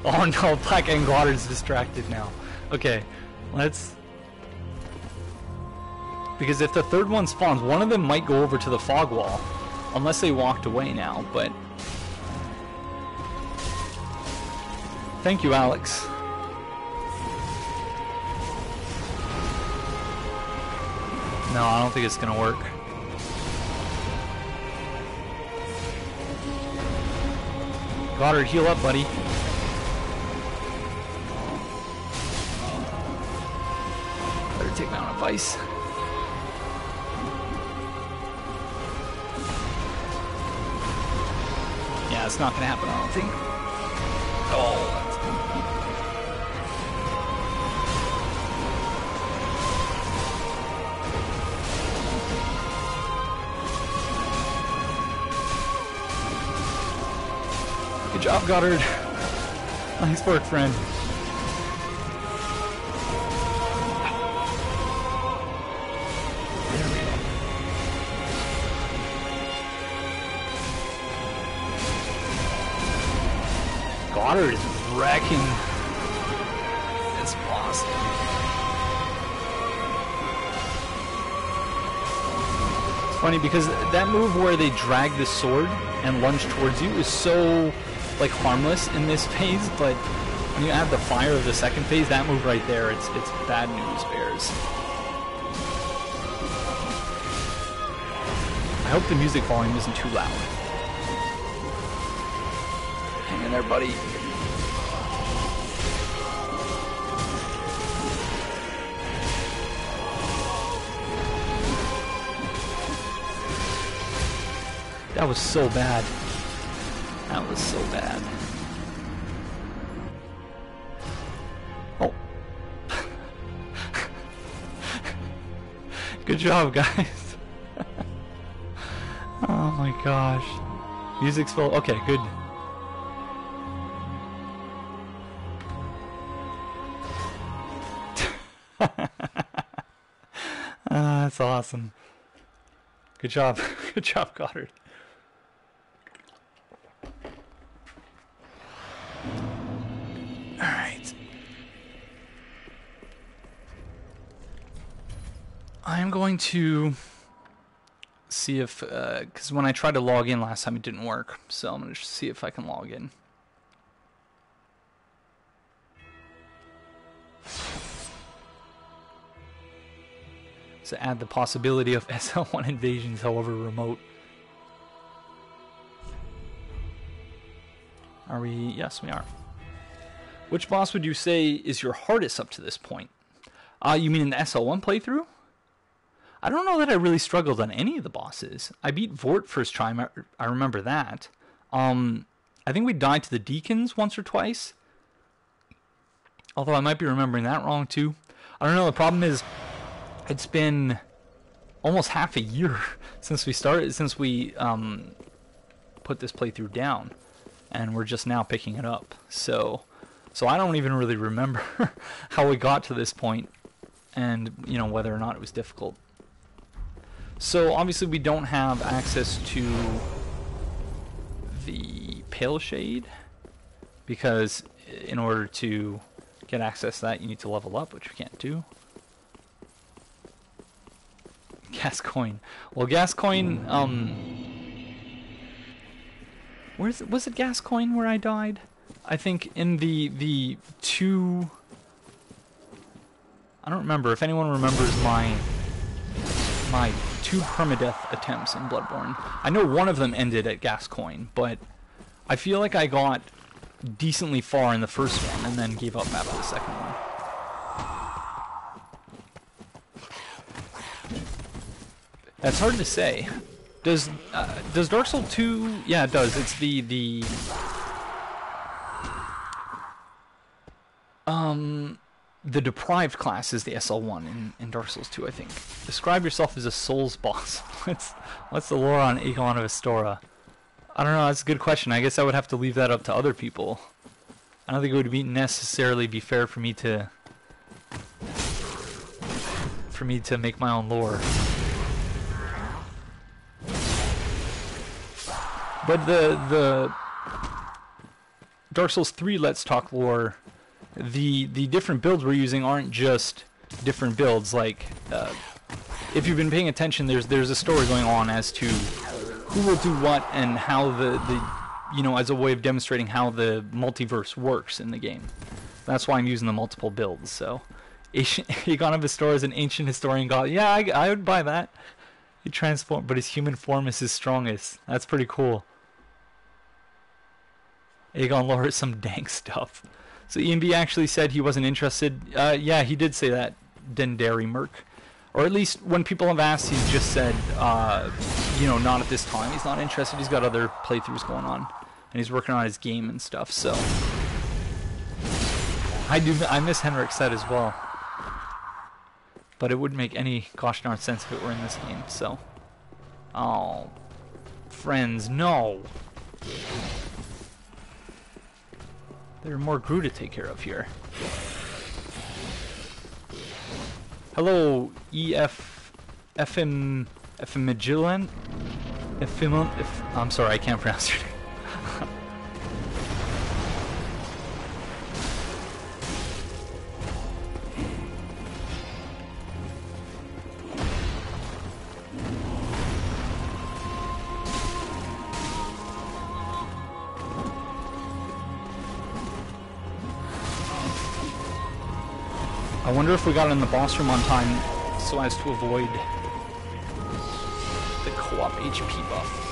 Oh no, Black and Goddard's distracted now. Okay, let's... Because if the third one spawns, one of them might go over to the fog wall. Unless they walked away now, but... Thank you, Alex. No, I don't think it's gonna work. Goddard, heal up, buddy. Better take my own advice. Yeah, it's not gonna happen, I don't think. Oh, good job, Goddard. Nice work, friend. There we go. Goddard is wrecking funny because that move where they drag the sword and lunge towards you is so like harmless in this phase, but when you add the fire of the second phase, that move right there, it's bad news bears. I hope the music volume isn't too loud. Hang in there, buddy. That was so bad. That was so bad. Oh. Good job, guys. Oh my gosh. Music's full. Okay, good. That's awesome. Good job. Good job, Goddard. Alright. I'm going to see if, because when I tried to log in last time it didn't work, so I'm going to see if I can log in. So add the possibility of SL1 invasions, however remote. Are we? Yes, we are. Which boss would you say is your hardest up to this point? You mean in the SL1 playthrough? I don't know that I really struggled on any of the bosses. I beat Vort first try, I remember that. I think we died to the Deacons once or twice. Although I might be remembering that wrong too. I don't know, the problem is, it's been almost half a year since we started, since we put this playthrough down. And we're just now picking it up. So I don't even really remember how we got to this point and, you know, whether or not it was difficult. So obviously we don't have access to the Pale Shade because in order to get access to that you need to level up, which we can't do. Gascoigne. Well, Gascoigne, was it Gascoigne where I died? I think in the two... I don't remember. If anyone remembers my two permadeath attempts in Bloodborne. I know one of them ended at Gascoigne, but I feel like I got decently far in the first one and then gave up after the second one. That's hard to say. Does Dark Souls 2? Yeah, it does. It's the deprived class is the SL1 in Dark Souls 2, I think. Describe yourself as a Souls boss. What's the lore on Aegon of Astora? I don't know. That's a good question. I guess I would have to leave that up to other people. I don't think it would necessarily be fair for me to make my own lore. But the Dark Souls 3 Let's Talk lore, the different builds we're using aren't just different builds. Like, if you've been paying attention, there's a story going on as to who will do what and how the you know, as a way of demonstrating how the multiverse works in the game. That's why I'm using the multiple builds. So, Aegon of Astora is an ancient historian god. Yeah, I would buy that. He transformed, but his human form is his strongest. That's pretty cool. Aegon lore is some dank stuff. So EMB actually said he wasn't interested. Yeah, he did say that, Dendary Merc. Or at least when people have asked, he's just said, you know, not at this time. He's not interested. He's got other playthroughs going on. And he's working on his game and stuff, so. I miss Henrik's set as well. But it wouldn't make any gosh darn sense if it were in this game, so. Oh. Friends, no. There are more Gru to take care of here. Hello, Ephemigilan? I'm sorry, I can't pronounce your name. wonder if we got in the boss room on time so as to avoid the co-op HP buff.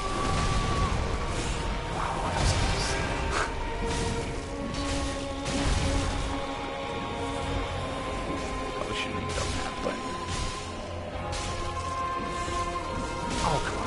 Probably shouldn't have done that, but... Oh, come on.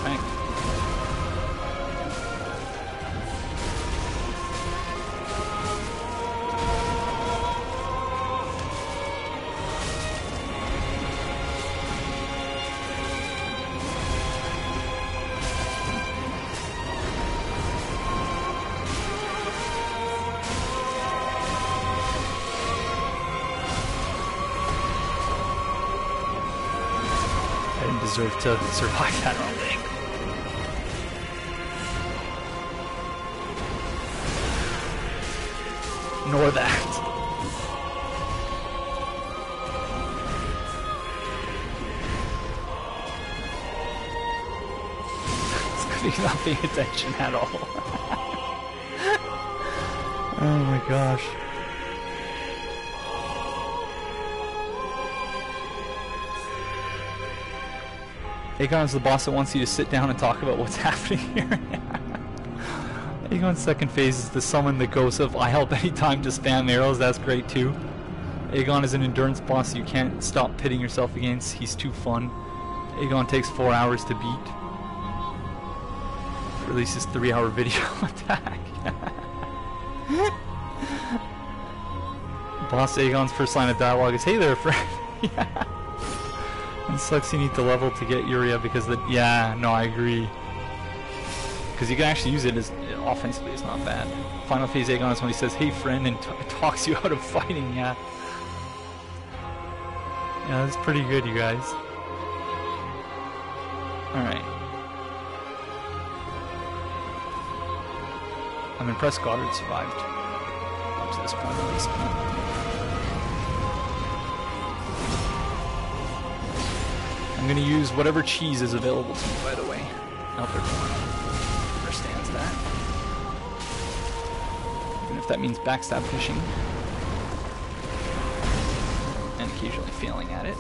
Thanks. I didn't deserve to survive that all day. Nor that. It's because he's not paying attention at all. Oh my gosh. Aegon's the boss that wants you to sit down and talk about what's happening here. Aegon's second phase is the summon the ghost of I help anytime to spam arrows. That's great too. Aegon is an endurance boss you can't stop pitting yourself against. He's too fun. Aegon takes 4 hours to beat. Releases 3-hour video attack. Boss Aegon's first line of dialogue is, "Hey there, friend." Yeah. It sucks you need to level to get Uria because the... Yeah, no, I agree. Because you can actually use it as... Offensively, it's not bad. Final phase Aegon is when he says, "Hey friend," and talks you out of fighting, yeah. Yeah, that's pretty good, you guys. Alright. I'm impressed Goddard survived. Up to this point, at least. I'm gonna use whatever cheese is available to me, by the way. Out there. Understands that. Even if that means backstab fishing. And occasionally failing at it.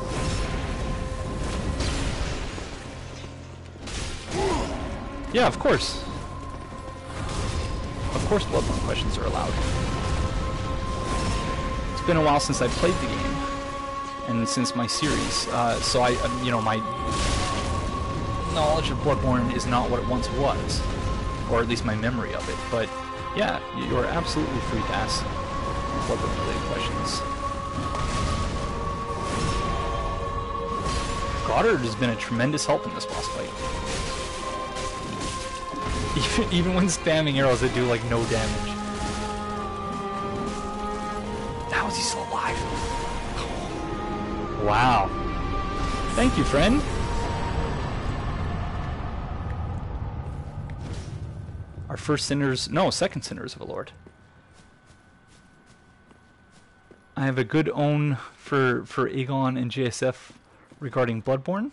Yeah, of course. Of course Bloodborne questions are allowed. It's been a while since I played the game. And since my series, so I, you know, my knowledge of Bloodborne is not what it once was. Or at least my memory of it. But, yeah, you are absolutely free to ask Bloodborne-related questions. Goddard has been a tremendous help in this boss fight. Even when spamming arrows that do, like, no damage. How is he still alive? Wow. Thank you, friend. Our first sinners... No, second sinners of a lord. I have a good own for Aegon and JSF regarding Bloodborne.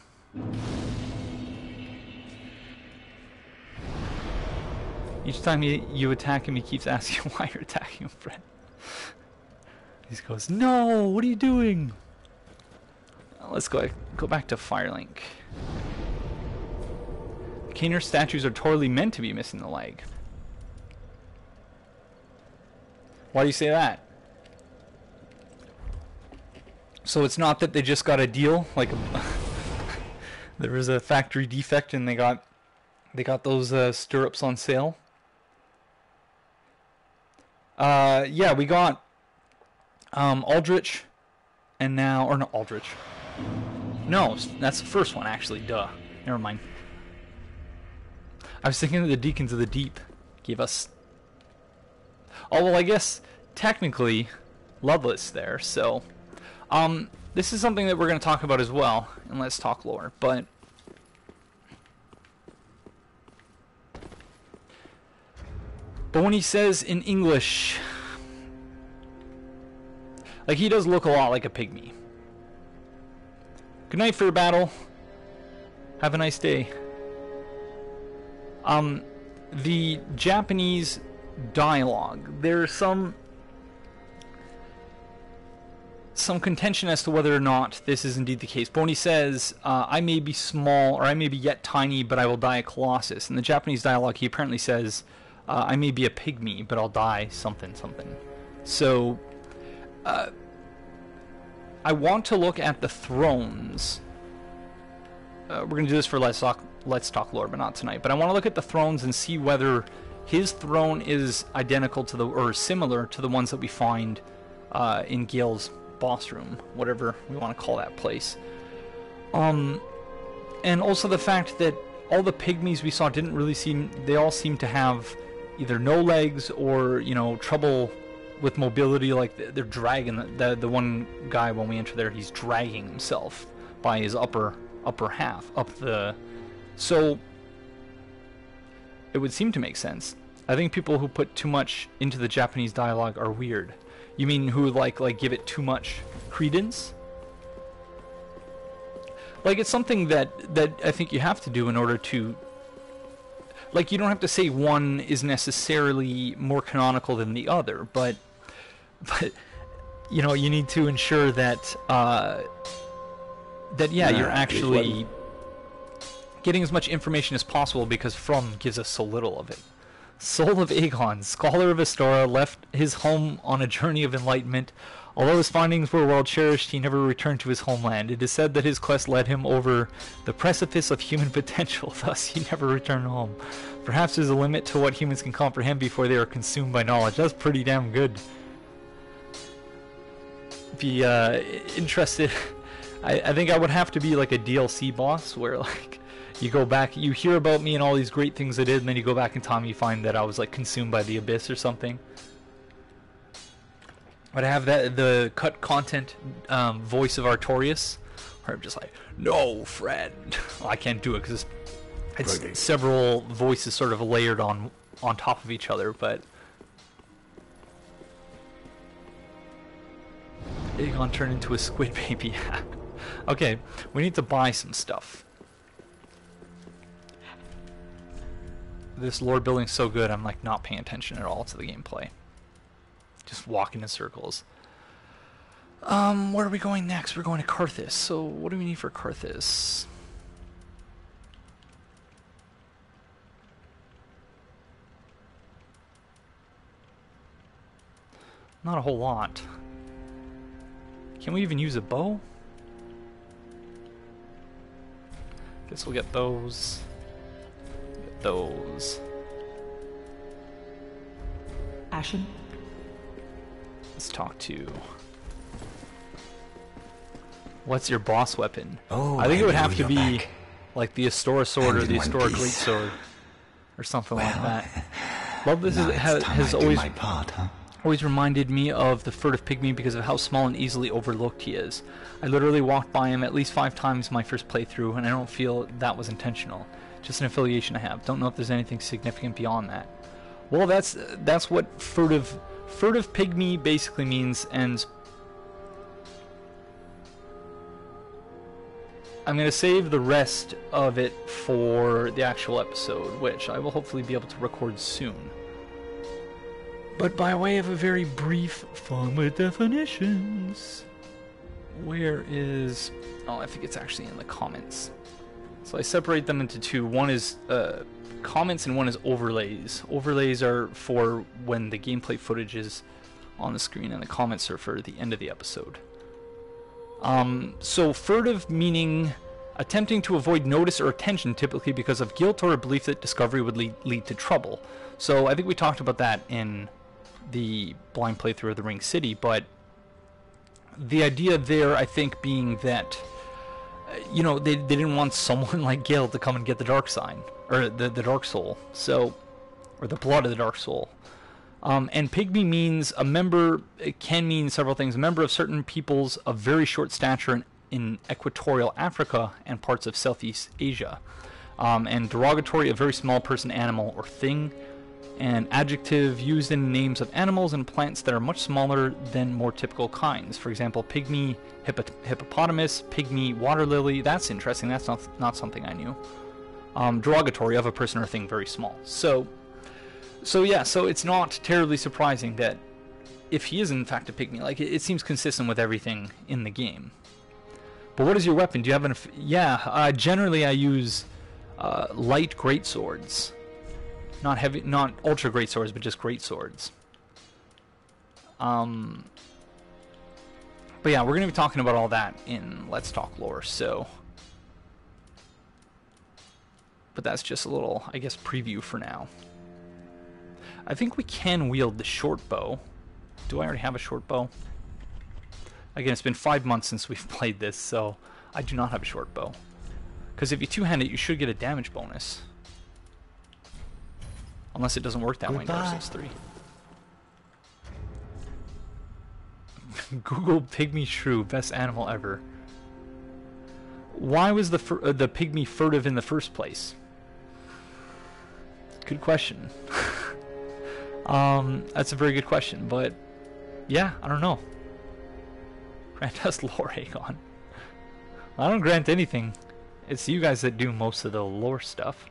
Each time you attack him, he keeps asking why you're attacking him, friend. He goes, "No, what are you doing?" Let's go back to Firelink. Kaner statues are totally meant to be missing the leg. Why do you say that? So it's not that they just got a deal, like there was a factory defect and they got those stirrups on sale. Yeah, we got Aldrich, and now, or not Aldrich. No, that's the first one actually. Duh. Never mind. I was thinking that the Deacons of the Deep gave us. Oh well, I guess technically, Loveless there. So, this is something that we're going to talk about as well, and Let's Talk Lore. But But when he says in English, like, he does look a lot like a pygmy. Good night, Fair Battle. Have a nice day. The Japanese dialogue, there's some contention as to whether or not this is indeed the case. Boney says, I may be small, or I may be yet tiny, but I will die a colossus. In the Japanese dialogue, he apparently says, I may be a pygmy, but I'll die something, something. So, I want to look at the thrones. We're going to do this for Let's Talk Lore, but not tonight. But I want to look at the thrones and see whether his throne is identical to or similar to the ones that we find in Gale's boss room, whatever we want to call that place. And also the fact that all the pygmies we saw didn't really they all seem to have either no legs or, you know, trouble with mobility. Like, they're dragging the one guy when we enter there, he's dragging himself by his upper half up the. So it would seem to make sense. I think people who put too much into the Japanese dialogue are weird. You mean who like give it too much credence? Like, it's something that I think you have to do in order to, like, you don't have to say one is necessarily more canonical than the other, but you know, you need to ensure that you're actually getting as much information as possible, because From gives us so little of it. Soul of Aegon, scholar of Astora, left his home on a journey of enlightenment. Although his findings were well cherished, he never returned to his homeland. It is said that his quest led him over the precipice of human potential, thus he never returned home. Perhaps there's a limit to what humans can comprehend before they are consumed by knowledge. That's pretty damn good. Be interested. I think I would have to be like a DLC boss where, like, you go back, you hear about me and all these great things I did, and then you go back in time and you find that I was like consumed by the abyss or something. But I have the cut content voice of Artorias, where I'm just like, no, friend. Well, I can't do it because it's several voices sort of layered on top of each other, but Aegon turned into a squid baby. Okay, we need to buy some stuff. This lore building's so good, I'm like not paying attention at all to the gameplay. Just walking in circles. Where are we going next? We're going to Karthus. So what do we need for Karthus? Not a whole lot. Can we even use a bow? Guess we'll get those. Get those. Ashen? Let's talk to... What's your boss weapon? Oh, I think it would have to be back. like the Astora sword or the Astora great sword or something like that. Love this has always my part, huh? always reminded me of the furtive pygmy because of how small and easily overlooked he is. I literally walked by him at least 5 times my first playthrough, and I don't feel that was intentional. Just an affiliation I have. Don't know if there's anything significant beyond that. Well, that's what furtive pygmy basically means, and I'm going to save the rest of it for the actual episode, which I will hopefully be able to record soon. But by way of a very brief fun with definitions, where is... Oh, I think it's actually in the comments. So I separate them into 2. One is comments and one is overlays. Overlays are for when the gameplay footage is on the screen, and the comments are for the end of the episode. So furtive meaning attempting to avoid notice or attention, typically because of guilt or a belief that discovery would lead to trouble. So I think we talked about that in the blind playthrough of the Ring City, but the idea there, I think, being that you know, they didn't want someone like Gale to come and get the dark sign, or the dark soul, so, or the blood of the dark soul. And pygmy means a member. It can mean several things. A member of certain peoples of very short stature in equatorial Africa and parts of Southeast Asia. And derogatory, a very small person, animal, or thing. An adjective used in names of animals and plants that are much smaller than more typical kinds. For example, pygmy hippopotamus, pygmy water lily. That's interesting. That's not something I knew. Derogatory of a person or thing very small. So yeah, so it's not terribly surprising that if he is in fact a pygmy, like it seems consistent with everything in the game. But what is your weapon? Do you have an... generally I use light greatswords. Not heavy, not ultra great swords, but just great swords. But yeah, we're going to be talking about all that in Let's Talk Lore, so... But that's just a little, I guess, preview for now. I think we can wield the short bow. Do I already have a short bow? Again, it's been 5 months since we've played this, so I do not have a short bow. Because if you two-hand it, you should get a damage bonus. Unless it doesn't work that way in Dark Souls 3. Google pygmy shrew, best animal ever. Why was the pygmy furtive in the first place? Good question. That's a very good question, but yeah, I don't know. Grant us lore, Aegon. I don't grant anything. It's you guys that do most of the lore stuff.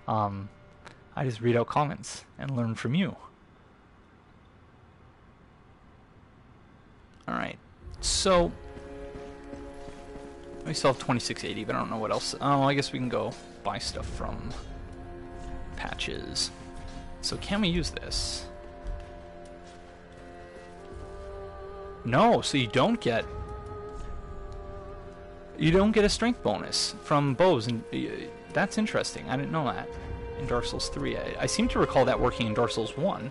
I just read out comments and learn from you. Alright, so we still have 2680, but I don't know what else. Oh, I guess we can go buy stuff from patches. So can we use this? No, so you don't get a strength bonus from bows, and that's interesting. I didn't know that. In Dark Souls 3. I seem to recall that working in Dark Souls 1.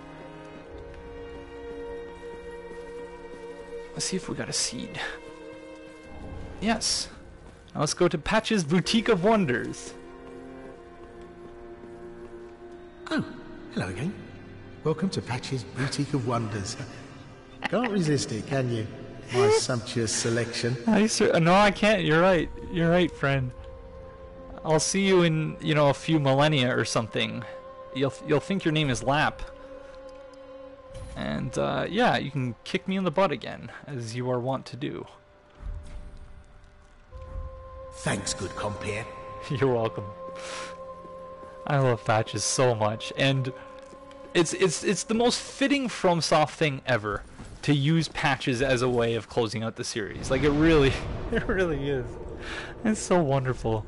Let's see if we got a seed. Yes. Now let's go to Patch's Boutique of Wonders. Oh, hello again. Welcome to Patch's Boutique of Wonders. Can't resist it, can you? My sumptuous selection. No, I can't. You're right. You're right, friend. I'll see you in, a few millennia or something. You'll think your name is Lap. And, yeah, you can kick me in the butt again, as you are wont to do. Thanks, good compere. You're welcome. I love Patches so much, and it's the most fitting FromSoft thing ever to use Patches as a way of closing out the series. Like, it really is. It's so wonderful.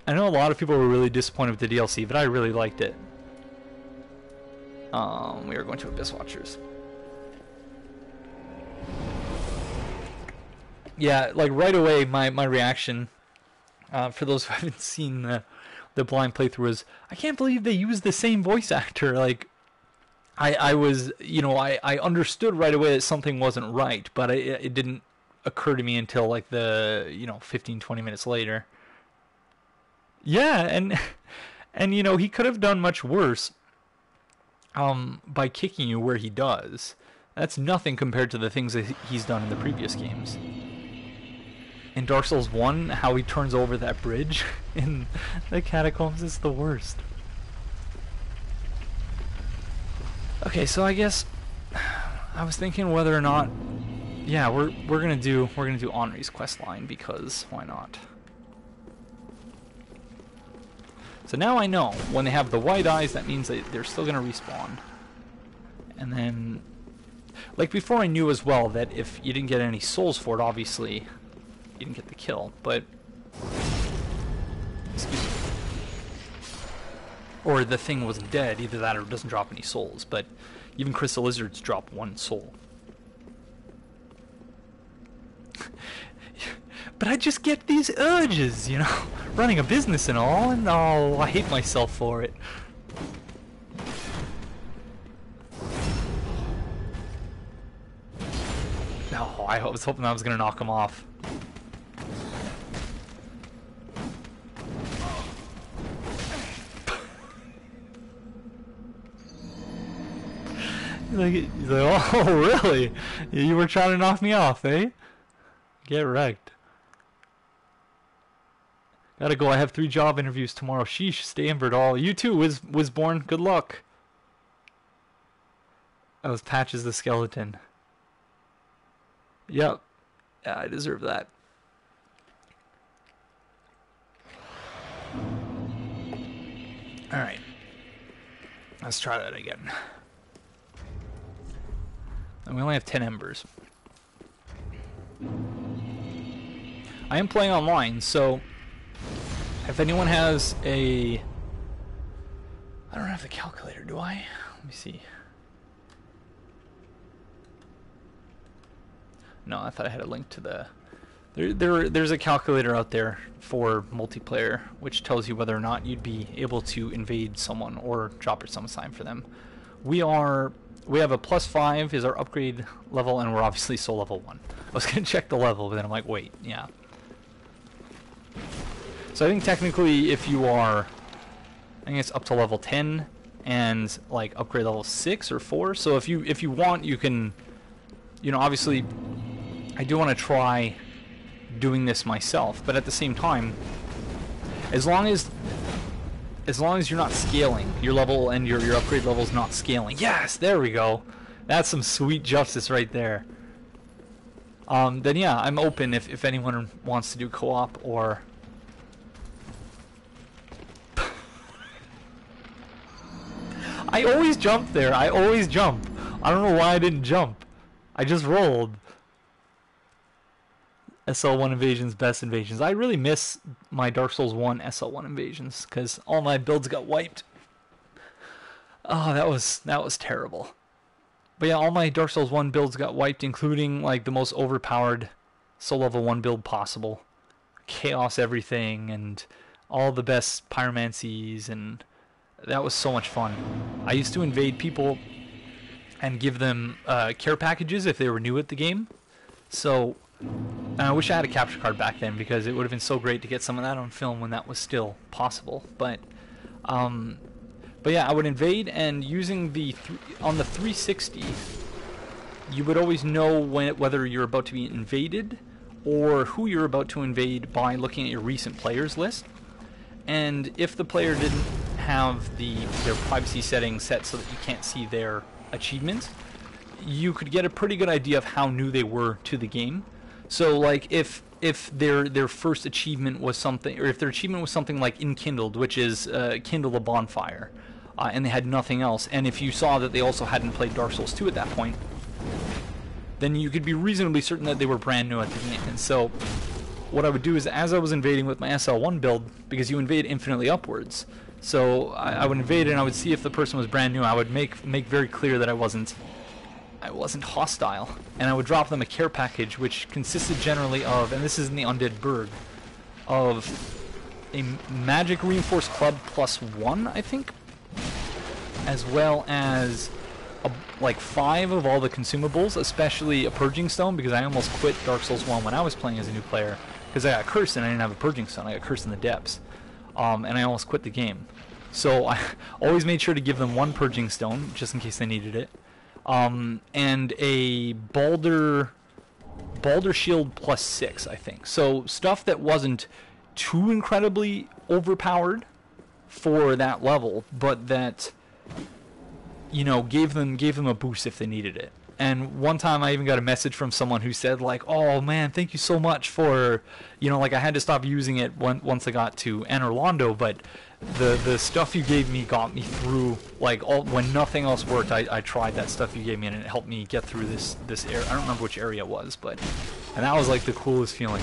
I know a lot of people were really disappointed with the DLC, but I really liked it. We are going to Abyss Watchers. Yeah, like right away, my reaction, for those who haven't seen the blind playthrough, was, I can't believe they used the same voice actor. Like, I was, I understood right away that something wasn't right, but it didn't occur to me until like the 15-20 minutes later. Yeah, and he could have done much worse by kicking you where he does. That's nothing compared to the things that he's done in the previous games. In Dark Souls 1, how he turns over that bridge in the catacombs is the worst. Okay, so I guess I was thinking whether or not, yeah, we're gonna do Henri's quest line, because why not? So now I know when they have the white eyes, that means that they're still gonna respawn. And then, like before, I knew as well that if you didn't get any souls for it, obviously you didn't get the kill. But excuse me. Or the thing was dead, either that or it doesn't drop any souls. But even crystal lizards drop 1 soul. But I just get these urges, running a business and all, and oh, I hate myself for it. No, I was hoping I was going to knock him off. He's like, oh, really? You were trying to knock me off, eh? Get wrecked. Gotta go. I have 3 job interviews tomorrow. Sheesh, stay inward all. You too, Wisborn. Good luck. That was Patches the Skeleton. Yep. Yeah, I deserve that. Alright. Let's try that again. And we only have 10 embers. I am playing online, so if anyone has a... I don't have the calculator, do I? Let me see. No, I thought I had a link to the... There's a calculator out there for multiplayer, which tells you whether or not you'd be able to invade someone or drop your summon sign for them. We have a +5 is our upgrade level, and we're obviously soul level 1. I was going to check the level, but then I'm like, wait, yeah. So I think technically if you are, I think it's up to level 10 and like upgrade level 6 or 4. So if you want, you can, you know, obviously I do want to try doing this myself, but at the same time, as long as you're not scaling your level and your upgrade level is not scaling. Yes, there we go. That's some sweet justice right there. Then yeah, I'm open if anyone wants to do co-op or... I always jump there. I always jump. I don't know why I didn't jump. I just rolled. SL1 invasions, best invasions. I really miss my Dark Souls 1 SL1 invasions because all my builds got wiped. Oh, that was terrible. But yeah, all my Dark Souls 1 builds got wiped, including like the most overpowered soul level 1 build possible. Chaos everything and all the best pyromancies, and that was so much fun. I used to invade people and give them care packages if they were new at the game. So I wish I had a capture card back then because it would have been so great to get some of that on film when that was still possible. But yeah, I would invade, and using on the 360, you would always know whether you're about to be invaded or who you're about to invade by looking at your recent players list. And if the player didn't have their privacy settings set so that you can't see their achievements, you could get a pretty good idea of how new they were to the game. So like if their first achievement was something, or if their achievement was something like Enkindled, which is kindle a bonfire, and they had nothing else, and if you saw that they also hadn't played Dark Souls 2 at that point, then you could be reasonably certain that they were brand new at the game. And so what I would do is, as I was invading with my SL1 build, because you invade infinitely upwards, so I would invade and I would see if the person was brand new. I would make very clear that I wasn't hostile, and I would drop them a care package, which consisted generally of, and this is in the Undead Burg, of a magic reinforced club +1, I think, as well as like 5 of all the consumables, especially a purging stone, because I almost quit Dark Souls 1 when I was playing as a new player because I got cursed and I didn't have a purging stone. I got cursed in the depths, and I almost quit the game. So I always made sure to give them 1 purging stone just in case they needed it. And a Balder Shield +6, I think. So stuff that wasn't too incredibly overpowered for that level, but that, you know, gave them a boost if they needed it. And one time I even got a message from someone who said like, "Oh man, thank you so much for, you know, like I had to stop using it once I got to Anor Londo, but the stuff you gave me got me through, like, when nothing else worked, I tried that stuff you gave me and it helped me get through this area." I don't remember which area it was, and that was like the coolest feeling.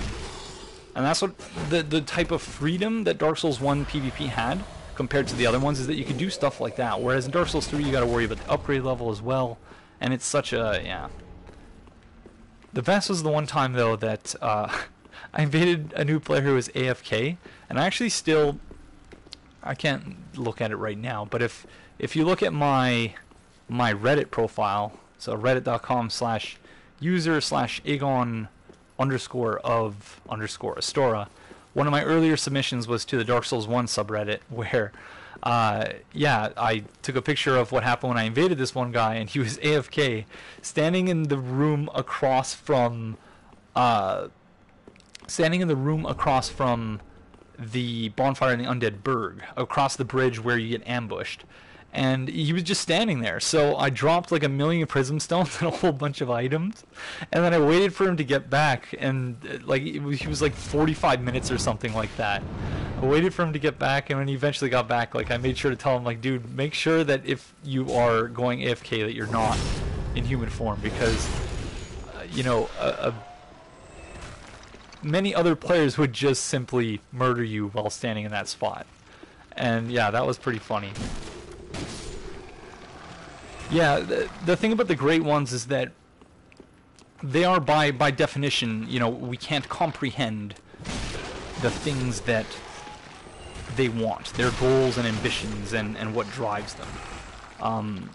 And that's what the type of freedom that Dark Souls 1 PvP had compared to the other ones, is that you could do stuff like that, whereas in Dark Souls 3 you got to worry about the upgrade level as well, and it's such a, yeah. The best was the one time though that I invaded a new player who was AFK, and I actually still, I can't look at it right now, but if you look at my Reddit profile, so reddit.com/Aegon_of_Astora, one of my earlier submissions was to the Dark Souls 1 subreddit, where yeah, I took a picture of what happened when I invaded this one guy, and he was AFK, standing in the room across from the bonfire in the Undead Burg, across the bridge where you get ambushed. And he was just standing there. So I dropped like 1,000,000 prism stones and a whole bunch of items. And then I waited for him to get back. And like he was like 45 minutes or something like that. I waited for him to get back. And when he eventually got back, like I made sure to tell him, like, dude, make sure that if you are going AFK that you're not in human form. Because, you know, many other players would just simply murder you while standing in that spot. And yeah, that was pretty funny. Yeah, the thing about the Great Ones is that they are, by definition, you know, we can't comprehend the things that they want, their goals and ambitions, and what drives them.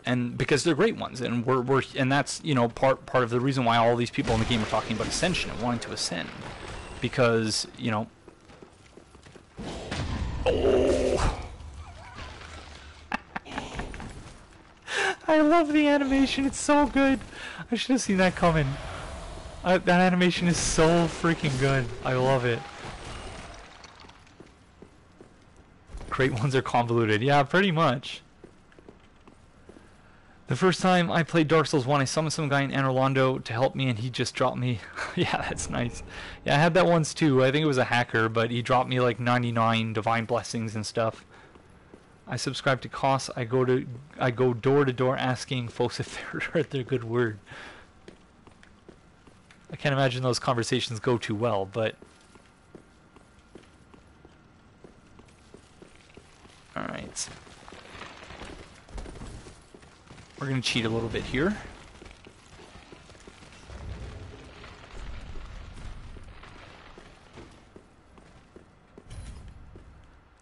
And because they're Great Ones, and and that's, you know, part of the reason why all these people in the game are talking about ascension and wanting to ascend, because, you know. Oh. I love the animation, it's so good. I should have seen that coming. That animation is so freaking good. I love it. Great Ones are convoluted. Yeah, pretty much. The first time I played Dark Souls 1, I summoned some guy in Anor Londo to help me, and he just dropped me. Yeah, that's nice. Yeah, I had that once too. I think it was a hacker, but he dropped me like 99 divine blessings and stuff. I subscribe to Koss. I go door to door asking folks if they're heard their good word. I can't imagine those conversations go too well, but all right. We're gonna cheat a little bit here.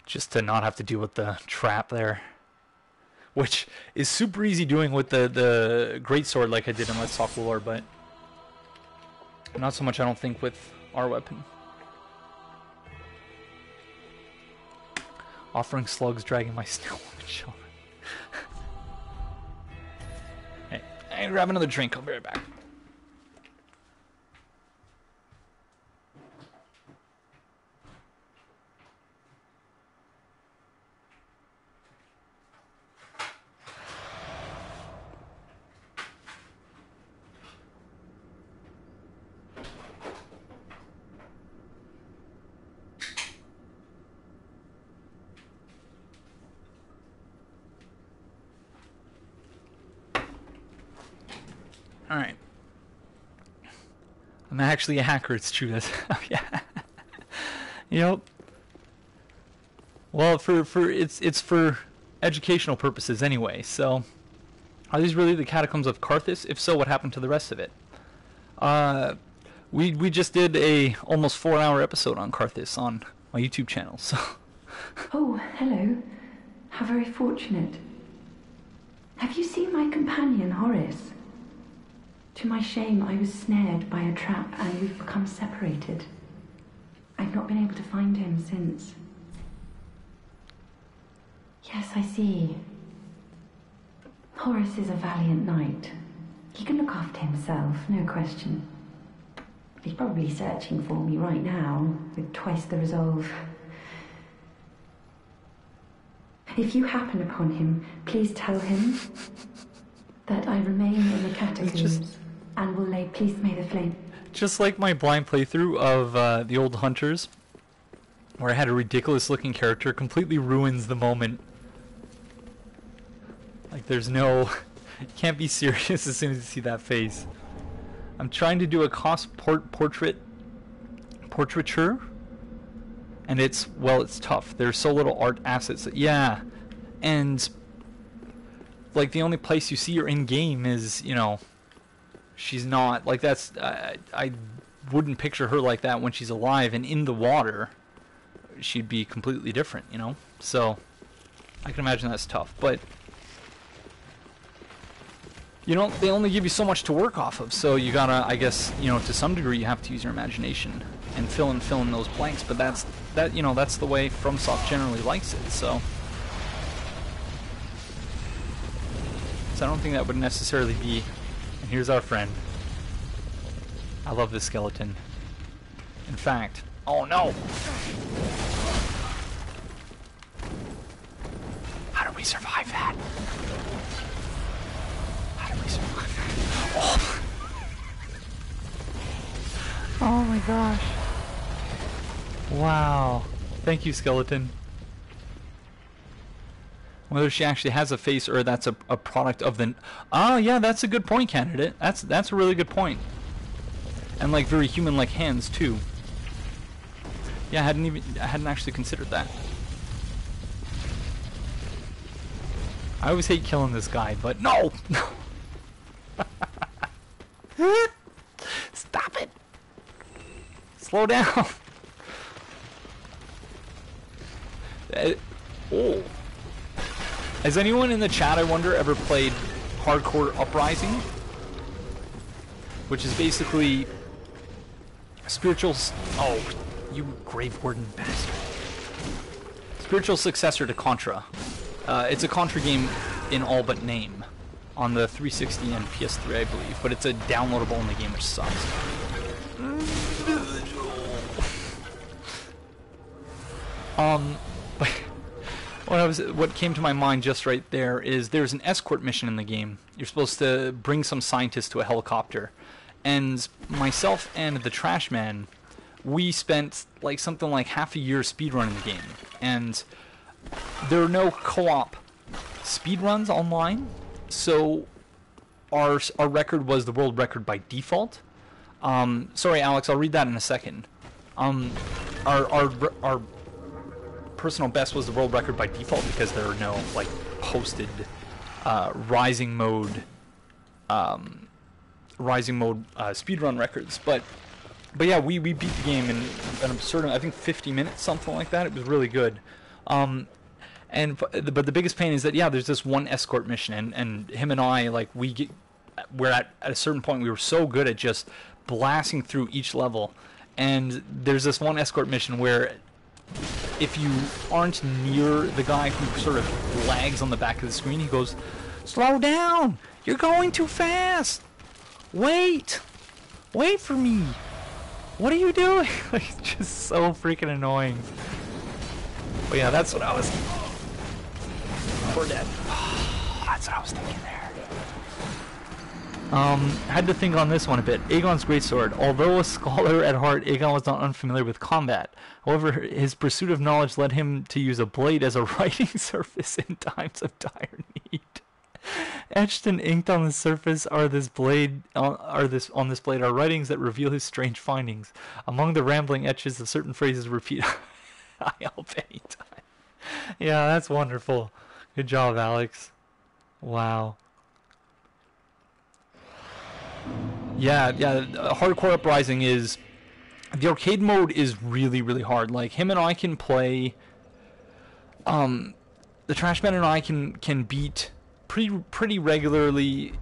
Just to not have to deal with the trap there, which is super easy doing with the greatsword like I did in Let's Talk Lore, but not so much, I don't think, with our weapon. Offering slugs, dragging my snow woman shoulder. Hey, I'm gonna grab another drink. I'll be right back. Alright. I'm actually a hacker, it's true. That's yeah. Yep. Well, it's for educational purposes anyway, so are these really the catacombs of Carthus? If so, what happened to the rest of it? We just did a almost 4-hour episode on Carthus on my YouTube channel, so Oh, hello. How very fortunate. Have you seen my companion, Horace? To my shame, I was snared by a trap and we've become separated. I've not been able to find him since. Yes, I see. Horace is a valiant knight. He can look after himself, no question. He's probably searching for me right now, with twice the resolve. If you happen upon him, please tell him that I remain in the catacombs and will lay please may the flame. Just like my blind playthrough of the old Hunters, where I had a ridiculous looking character, completely ruins the moment. Like there's no, you can't be serious as soon as you see that face. I'm trying to do a cost portraiture, and it's tough. There's so little art assets. Yeah, and like the only place you see her in game is, you know, she's not like that's. I wouldn't picture her like that when she's alive, and in the water, she'd be completely different, you know. So I can imagine that's tough, but. You know, they only give you so much to work off of, so you gotta, I guess, you know, to some degree you have to use your imagination and fill in those blanks, but that's the way FromSoft generally likes it, so I don't think that would necessarily be, and here's our friend. I love this skeleton. In fact, Oh no! How do we survive that? How do we survive that? Oh! Oh my gosh. Wow. Thank you, skeleton. Whether she actually has a face or that's a product of the... Oh, yeah, that's a good point, candidate. That's a really good point. And, like, very human-like hands, too. Yeah, I hadn't actually considered that. I always hate killing this guy, but no! Stop it! Slow down! Oh. Has anyone in the chat, I wonder, ever played Hardcore Uprising? Which is basically spiritual... Oh, you Grave Warden bastard. Spiritual successor to Contra. It's a Contra game in all but name. On the 360 and PS3, I believe. But it's a downloadable only game, which sucks. What came to my mind just right there is there's an escort mission in the game. You're supposed to bring some scientists to a helicopter. And myself and the trash man, we spent like something like half a year speedrunning the game. And there are no co-op speedruns online, so our record was the world record by default. Sorry, Alex, I'll read that in a second. Our personal best was the world record by default because there are no like posted rising mode speedrun records. But yeah, we beat the game in an absurd, I think 50 minutes, something like that. It was really good. But the biggest pain is that, yeah, there's this one escort mission, and him and I, like, we're at a certain point, we were so good at just blasting through each level, and there's this one escort mission where if you aren't near the guy who sort of lags on the back of the screen, he goes, "Slow down! You're going too fast! Wait! Wait for me! What are you doing?" Like, it's just so freaking annoying. But yeah, that's what I was... We're dead. That's what I was thinking there. Had to think on this one a bit. Aegon's greatsword. Although a scholar at heart, Aegon was not unfamiliar with combat. However, his pursuit of knowledge led him to use a blade as a writing surface in times of dire need. Etched and inked on the surface on this blade are writings that reveal his strange findings. Among the rambling etches of certain phrases repeat. I help anytime. Yeah, that's wonderful. Good job, Alex. Wow. Yeah, Hardcore Uprising is... The arcade mode is really, really hard. Like, him and I can play... the Trashman and I can beat pretty regularly,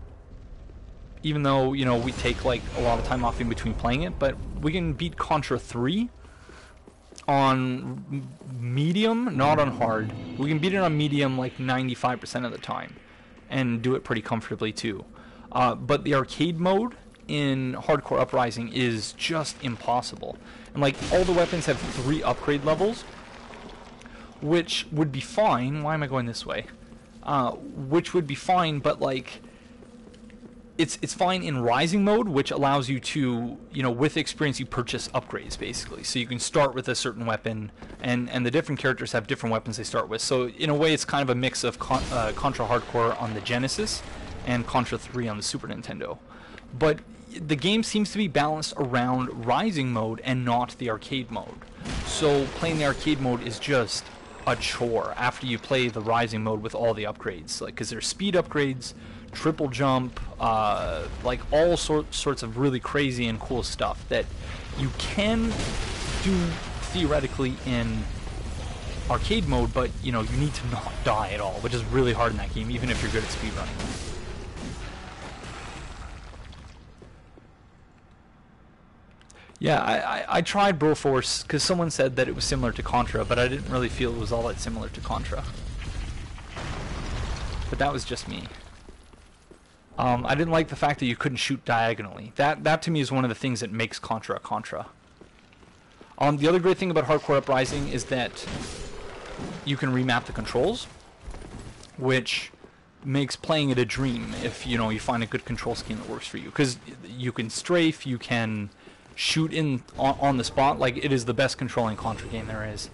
even though, you know, we take, like, a lot of time off in between playing it, but we can beat Contra 3 on medium, not on hard. We can beat it on medium like 95% of the time and do it pretty comfortably too. But the arcade mode in Hardcore Uprising is just impossible. And like, all the weapons have 3 upgrade levels, which would be fine. Why am I going this way? Which would be fine, but like, it's fine in Rising mode, which allows you to, you know, with experience you purchase upgrades, basically. So you can start with a certain weapon, and the different characters have different weapons they start with. So in a way it's kind of a mix of Contra Hardcore on the Genesis and Contra 3 on the Super Nintendo. But the game seems to be balanced around Rising mode and not the arcade mode. So playing the arcade mode is just a chore after you play the Rising mode with all the upgrades. Like, because there's speed upgrades, triple jump, like all sorts of really crazy and cool stuff that you can do theoretically in arcade mode, but you know, you need to not die at all, which is really hard in that game, even if you're good at speedrunning. Yeah, I tried Broforce because someone said that it was similar to Contra, but I didn't really feel it was all that similar to Contra. But that was just me. I didn't like the fact that you couldn't shoot diagonally. That to me is one of the things that makes Contra a Contra. The other great thing about Hardcore Uprising is that you can remap the controls, which makes playing it a dream if you find a good control scheme that works for you. Because you can strafe, you can shoot in on the spot. Like, it is the best controlling Contra game there is.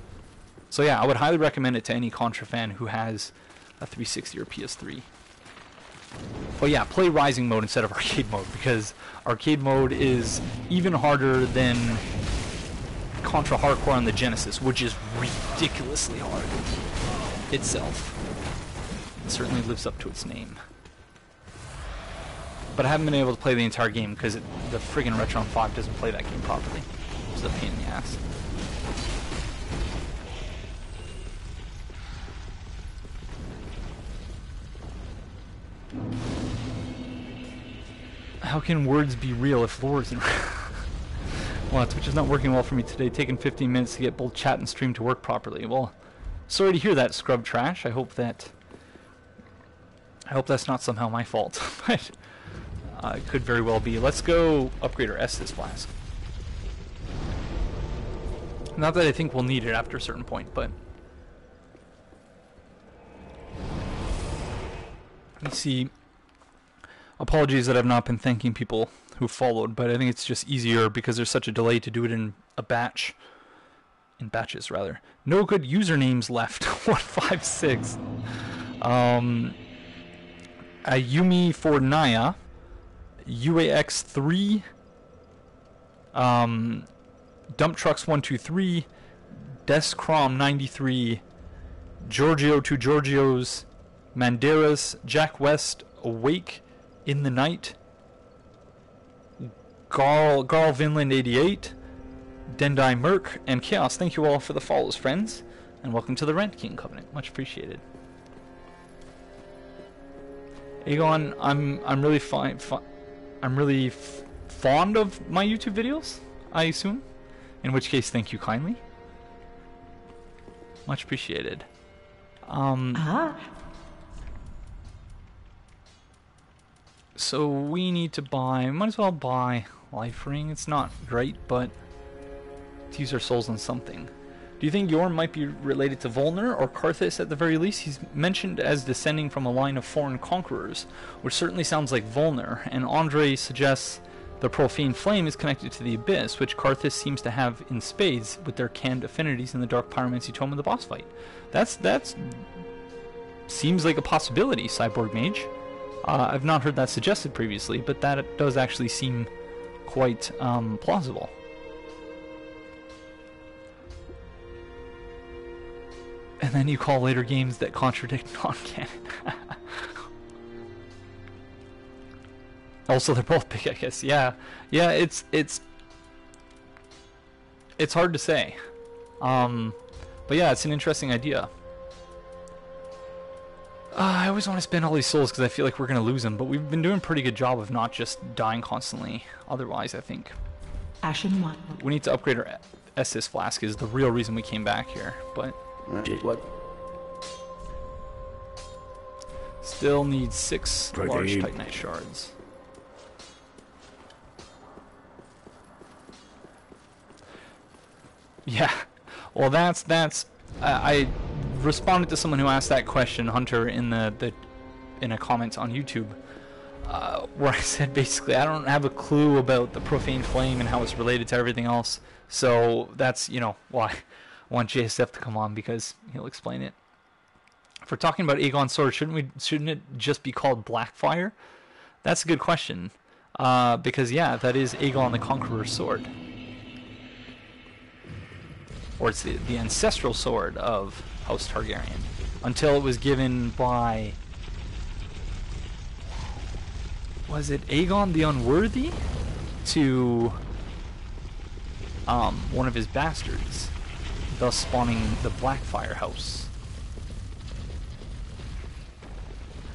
So yeah, I would highly recommend it to any Contra fan who has a 360 or PS3. But yeah, play Rising mode instead of Arcade mode, because Arcade mode is even harder than Contra Hardcore on the Genesis, which is ridiculously hard itself. It certainly lives up to its name. But I haven't been able to play the entire game because the friggin' Retron 5 doesn't play that game properly. It's a pain in the ass. How can words be real if lore isn't real? Well, Twitch is not working well for me today. Taking 15 minutes to get both chat and stream to work properly. Well, sorry to hear that, Scrub Trash. I hope that's not somehow my fault. But it could very well be. Let's go upgrade our Estus Flask. Not that I think we'll need it after a certain point, but let me see. Apologies that I've not been thanking people who followed, but I think it's just easier because there's such a delay to do it in a batch. In batches, rather. No good usernames left. 156. Ayumi for Naya. UAX3. Dump Trucks 123. Descrom 93. Giorgio to Giorgio's. Manderas. Jack West. Awake in the Night. Garl Vinland 88. Dendai Merc and Chaos. Thank you all for the follows, friends, and welcome to the Rent King Covenant. Much appreciated. Aegon, I'm really fond of my YouTube videos, I assume. In which case, thank you kindly. Much appreciated. So we need to buy. Might as well buy Life Ring. It's not great, but to use our souls on something. Do you think Yorm might be related to Volnir or Karthus at the very least? He's mentioned as descending from a line of foreign conquerors, which certainly sounds like Volnir, and Andre suggests the Profane Flame is connected to the Abyss, which Karthus seems to have in spades with their canned affinities in the Dark Pyromancy Tome in the boss fight. That's seems like a possibility, Cyborg Mage. I've not heard that suggested previously, but that does actually seem quite plausible. And then you call later games that contradict non-canon. Also, they're both big, I guess. Yeah, it's hard to say. But yeah, it's an interesting idea. I always want to spend all these souls because I feel like we're going to lose them, but we've been doing a pretty good job of not just dying constantly. Otherwise, I think Ashen One. we need to upgrade our Estus Flask is the real reason we came back here, but What? still need 6 large Protein. Titanite shards. Yeah, well that's I responded to someone who asked that question, Hunter, in in a comment on YouTube, where I said basically I don't have a clue about the Profane Flame and how it's related to everything else. So that's why I want JSF to come on, because he'll explain it. If we're talking about Aegon Sword, shouldn't it just be called Blackfire? That's a good question, because yeah, that is Aegon the Conqueror's sword. Or it's the ancestral sword of House Targaryen, until it was given by, was it Aegon the Unworthy, to one of his bastards, thus spawning the Blackfire House.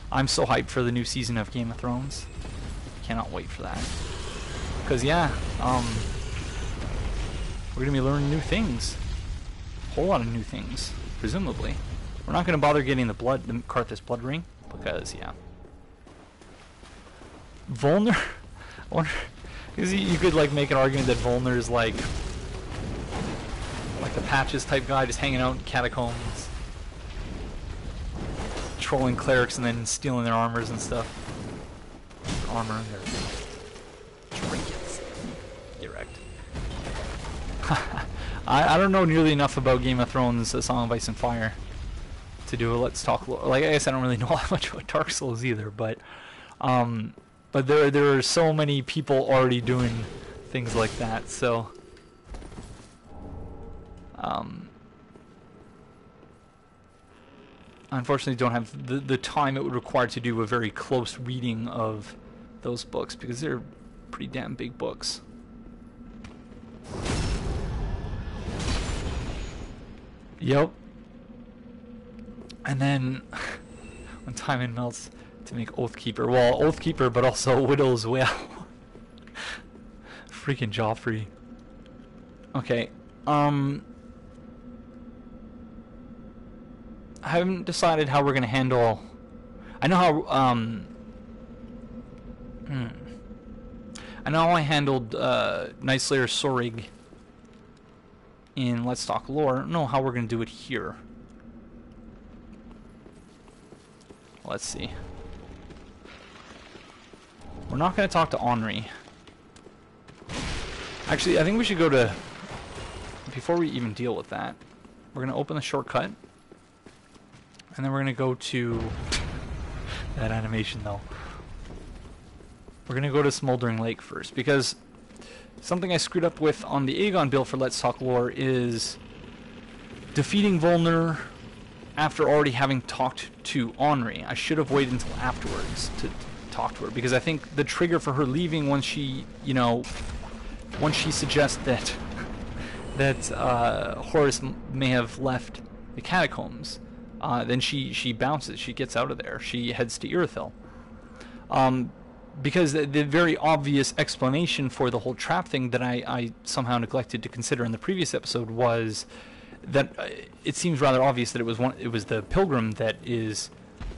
I'm so hyped for the new season of Game of Thrones. Cannot wait for that. Because yeah, we're gonna be learning new things. Whole lot of new things, presumably. We're not going to bother getting the Karthus blood ring, because yeah. Volnir, I wonder, because you could like make an argument that Volnir is like the Patches type guy just hanging out in catacombs, trolling clerics and then stealing their armors and stuff. Armor and their trinkets. Direct. I don't know nearly enough about Game of Thrones, A Song of Ice and Fire to do a Let's Talk. Like I guess I don't really know that much about Dark Souls either, but there are so many people already doing things like that, so unfortunately don't have the time it would require to do a very close reading of those books, because they're pretty damn big books. Yep. And then when Timon melts to make Oathkeeper. Well, Oathkeeper, but also Widow as well. Freaking Joffrey. Okay. I haven't decided how we're gonna handle. I know how. I know how I handled Night Slayer Sorig in Let's Talk Lore. I don't know how we're gonna do it here. Let's see. We're not going to talk to Henri. Actually, I think we should go to... Before we even deal with that, we're going to open the shortcut. And then we're going to go to... That animation, though. We're going to go to Smoldering Lake first, because something I screwed up with on the Aegon build for Let's Talk Lore is defeating Volnir after already having talked to Henri. I should have waited until afterwards to talk to her, because I think the trigger for her leaving once she, you know, once she suggests that Horus may have left the catacombs, then she bounces. She gets out of there. She heads to Irithyll. Because the very obvious explanation for the whole trap thing that I somehow neglected to consider in the previous episode was that it seems rather obvious that it was the pilgrim that is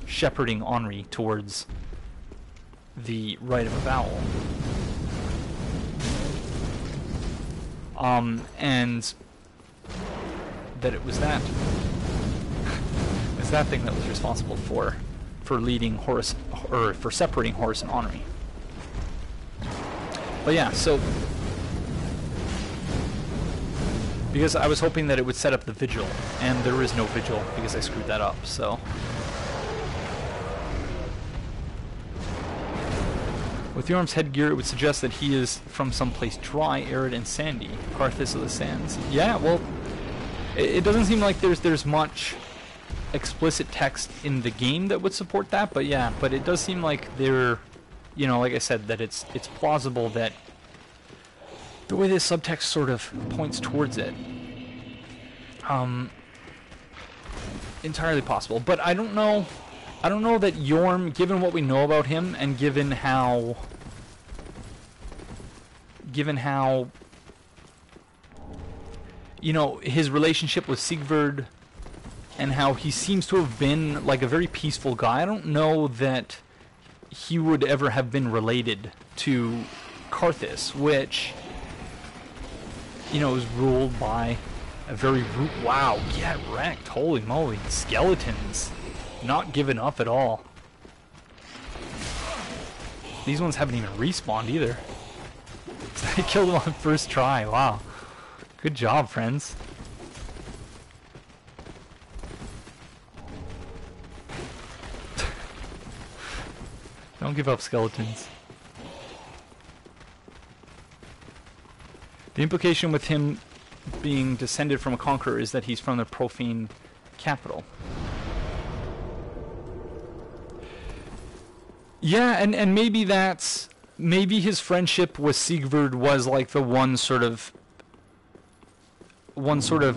shepherding Henri towards the rite of avowal. And that it was that thing that was responsible for leading Horus, or for separating Horus and Henri. But yeah, so because I was hoping that it would set up the vigil, and there is no vigil because I screwed that up, so. With Yorm's headgear, it would suggest that he is from someplace dry, arid, and sandy. Karthus of the Sands. Yeah, well, it doesn't seem like there's much explicit text in the game that would support that, but yeah, but it does seem like they're, you know, like I said, that it's plausible that the way this subtext sort of points towards it. Entirely possible, but I don't know that Yorm, given what we know about him, and given how you know, his relationship with Sigurd, and how he seems to have been like a very peaceful guy, I don't know that he would ever have been related to Karthus, which, you know, is ruled by a very wow, get wrecked, holy moly, skeletons, not giving up at all. These ones haven't even respawned either. I killed them on first try, wow. Good job, friends. Don't give up, skeletons. The implication with him being descended from a conqueror is that he's from the profane capital. Yeah, and maybe maybe his friendship with Sigurd was like the one sort of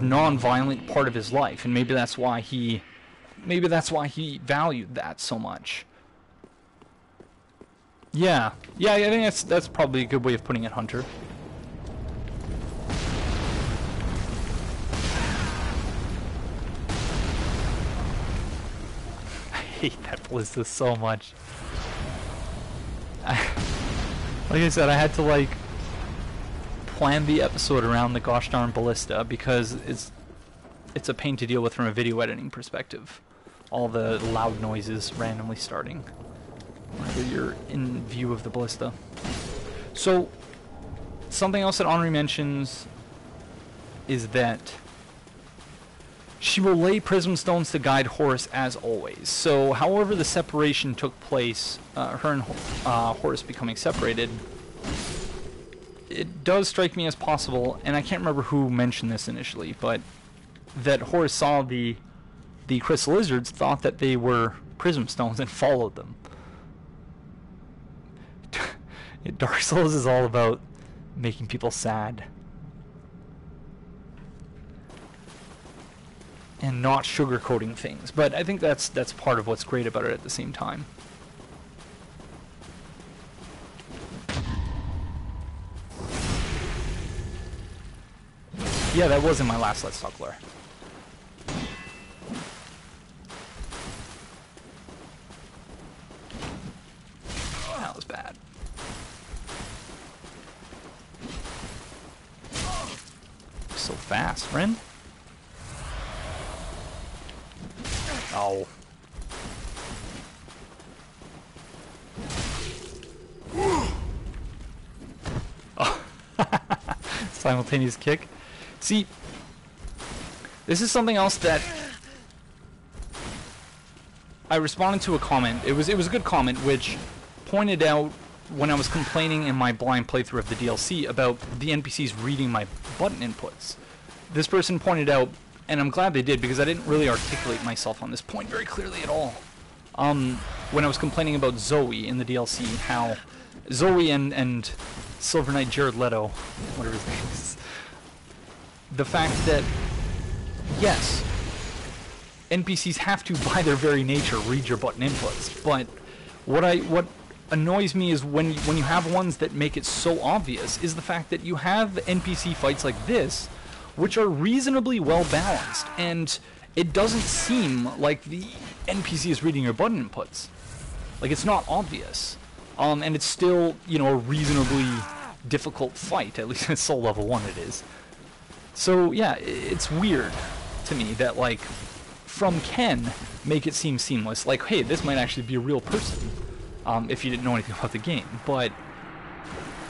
non-violent part of his life, and maybe that's why he valued that so much. Yeah, I think that's probably a good way of putting it, Hunter. I hate that ballista so much. Like I said, I had to like planned the episode around the gosh darn ballista because it's a pain to deal with from a video editing perspective. All the loud noises randomly starting whenever you're in view of the ballista. So, something else that Henri mentions is that she will lay prism stones to guide Horus as always. So, however the separation took place, her and Horus becoming separated, it does strike me as possible, and I can't remember who mentioned this initially, but that Horus saw the crystal lizards, thought that they were prism stones, and followed them. Dark Souls is all about making people sad. And not sugarcoating things. But I think that's part of what's great about it at the same time. Yeah, that was in my last Let's Talk Lore. That was bad. So fast, friend. Oh. Oh. Simultaneous kick. See, this is something else that I responded to a comment. It was a good comment which pointed out when I was complaining in my blind playthrough of the DLC about the NPCs reading my button inputs. This person pointed out, and I'm glad they did because I didn't really articulate myself on this point very clearly at all. When I was complaining about Zoe in the DLC, how Zoe and Silver Knight Jared Leto, whatever his name is, the fact that, yes, NPCs have to, by their very nature, read your button inputs, but what annoys me is when you have ones that make it so obvious is the fact that you have NPC fights like this, which are reasonably well balanced, and it doesn't seem like the NPC is reading your button inputs. Like, it's not obvious. And it's still, you know, a reasonably difficult fight, at least at Soul Level 1 it is. So, yeah, it's weird to me that, like, from Ken, make it seem seamless. Like, hey, this might actually be a real person, if you didn't know anything about the game. But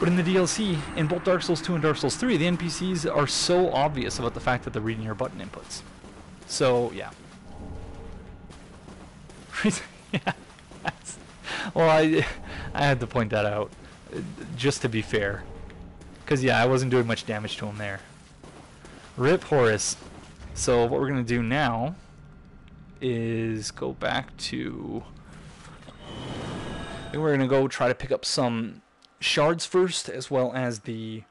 in the DLC, in both Dark Souls 2 and Dark Souls 3, the NPCs are so obvious about the fact that they're reading your button inputs. So, yeah. Yeah. Well, I had to point that out, just to be fair. Because, yeah, I wasn't doing much damage to him there. Rip Horus. So, what we're going to do now is go back to... I think we're going to go try to pick up some shards first, as well as the...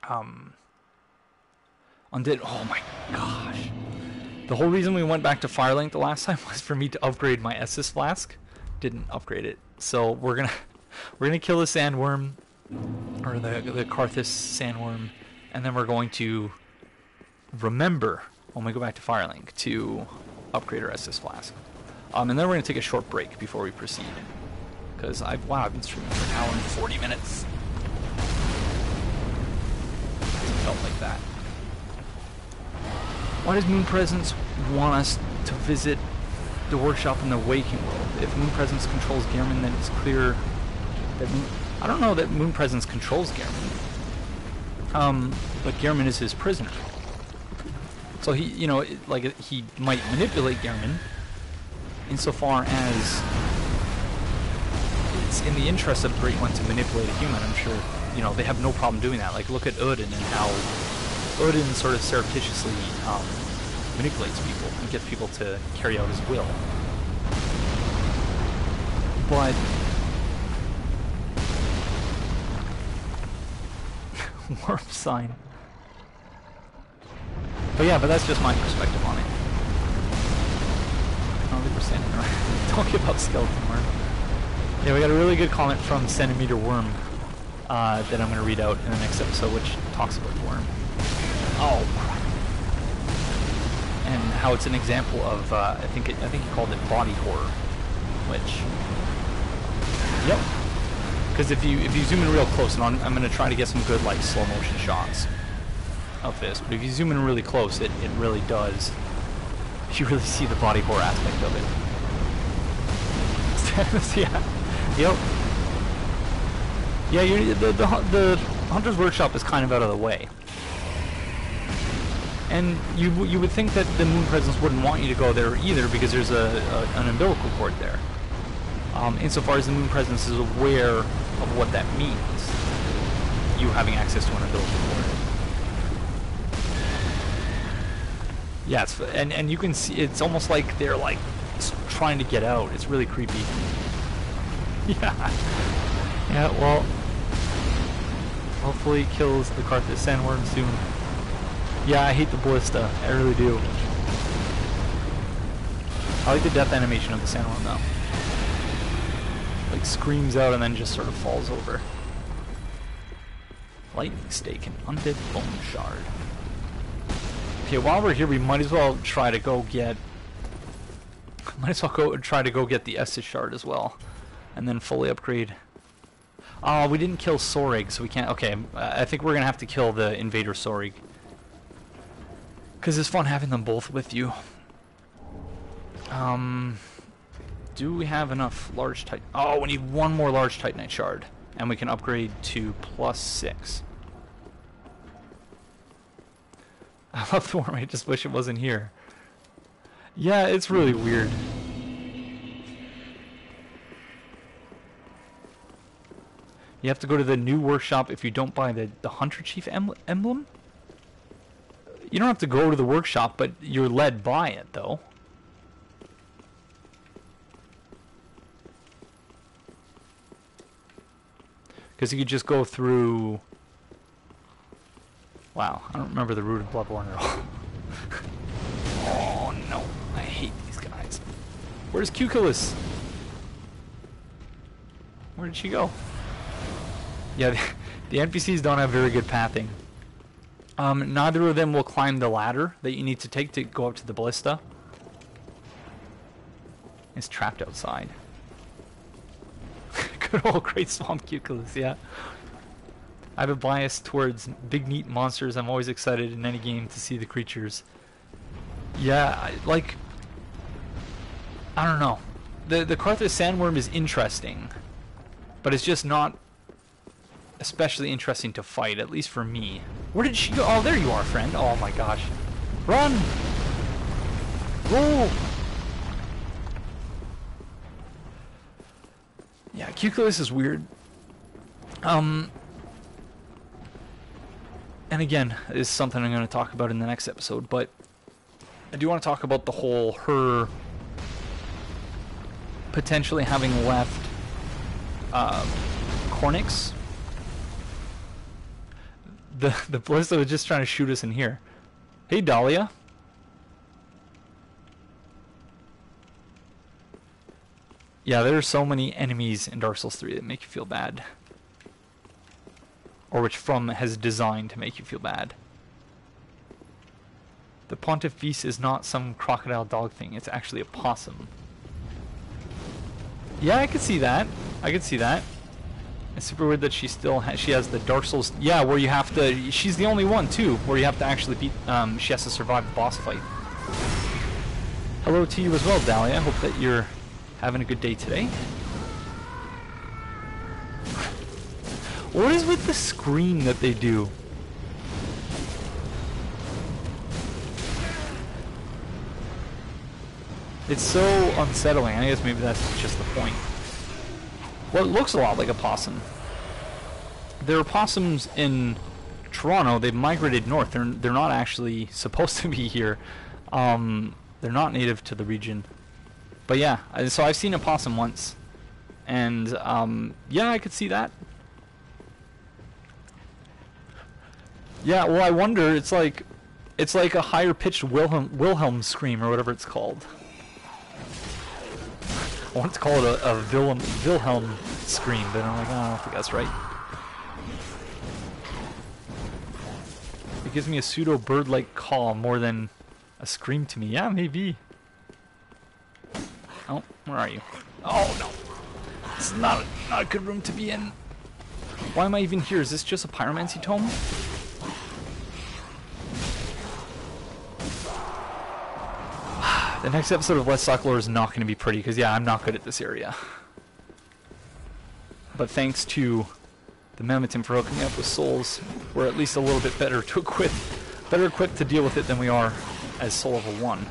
Undead... Oh my gosh. The whole reason we went back to Firelink the last time was for me to upgrade my Estus Flask. Didn't upgrade it. So we're gonna kill the sandworm, or the Karthus sandworm, and then we're going to remember when we go back to Firelink to upgrade our Estus Flask. And then we're gonna take a short break before we proceed. Because I've been streaming for an hour and 40 minutes. It felt like that. Why does Moon Presence want us to visit the workshop in the Waking World? If Moon Presence controls Gehrman, then it's clear that I don't know that Moon Presence controls Gehrman. But Gehrman is his prisoner. So he, you know, he might manipulate Gehrman insofar as it's in the interest of the Great One to manipulate a human. I'm sure, you know, they have no problem doing that. Like, look at Odin and how Odin sort of surreptitiously manipulates people and gets people to carry out his will. But warp sign. But yeah, but that's just my perspective on it. I don't think we're standing right. Don't give up, Skeleton Worm. Yeah, we got a really good comment from Centimeter Worm that I'm going to read out in the next episode, which talks about the worm. Oh, and how it's an example of I think he called it body horror, which Yep. Because if you zoom in real close, and I'm going to try to get some good like slow motion shots of this, but if you zoom in really close, it really does. You really see the body horror aspect of it. Yeah. Yep. Yeah, the Hunter's Workshop is kind of out of the way. And you would think that the Moon Presence wouldn't want you to go there either, because there's an umbilical cord there. Insofar as the Moon Presence is aware of what that means, you having access to an umbilical cord. Yeah, and you can see it's almost like they're like trying to get out. It's really creepy. Yeah. Yeah. Well, hopefully it kills the Carthage Sandworm soon. Yeah, I hate the ballista. I really do. I like the death animation of the Sandworm though. Like screams out and then just sort of falls over. Lightning Stake and Undead Bone Shard. Okay, while we're here, we might as well try to go get. Try to go get the Estus Shard as well, and then fully upgrade. Oh, we didn't kill Sorig, so we can't. Okay, I think we're gonna have to kill the Invader Sorig. Because it's fun having them both with you. Do we have enough large Titan? Oh, we need one more large Titanite shard. And we can upgrade to +6. I love the worm, I just wish it wasn't here. Yeah, it's really weird. You have to go to the new workshop if you don't buy the Hunter Chief emblem? You don't have to go to the workshop, but you're led by it, though. Because you could just go through... Wow, I don't remember the route of Bloodborne at all. Oh, no. I hate these guys. Where's Cuculus? Where did she go? Yeah, the NPCs don't have very good pathing. Neither of them will climb the ladder that you need to take to go up to the ballista. It's trapped outside. Good old Great Swamp Cuculus, yeah. I have a bias towards big neat monsters. I'm always excited in any game to see the creatures. Yeah, like... I don't know. The Carthage Sandworm is interesting. But it's just not especially interesting to fight, at least for me. Where did she go? Oh, there you are, friend. Oh my gosh. Run! Roll! Yeah, Cuculus is weird. And again, this is something I'm going to talk about in the next episode, but I do want to talk about the whole her potentially having left Cornix. The ballista was just trying to shoot us in here. Hey, Dahlia. Yeah, there are so many enemies in Dark Souls 3 that make you feel bad. Or which From has designed to make you feel bad. The Pontifice is not some crocodile dog thing, it's actually a possum. Yeah, I could see that. I could see that. It's super weird that she still she has the Dark Souls... Yeah, where you have to... She's the only one, too, where you have to actually beat... she has to survive the boss fight. Hello to you as well, Dahlia. I hope that you're having a good day today. What is with the scream that they do? It's so unsettling. I guess maybe that's just the point. Well, it looks a lot like a possum. There are possums in Toronto. They've migrated north. They're not actually supposed to be here. They're not native to the region. But yeah, so I've seen a possum once, and yeah, I could see that. Yeah, well, I wonder. It's like a higher pitched Wilhelm scream or whatever it's called. I want to call it a Wilhelm scream, but I'm like, oh, I don't think that's right. It gives me a pseudo bird-like call more than a scream to me. Yeah, maybe. Oh, where are you? Oh, no. It's not a good room to be in. Why am I even here? Is this just a pyromancy tome? The next episode of Let's Talk Lore is not going to be pretty, because yeah, I'm not good at this area. But thanks to the Mammotin for hooking me up with souls, we're at least a little bit better equipped to deal with it than we are as soul level 1.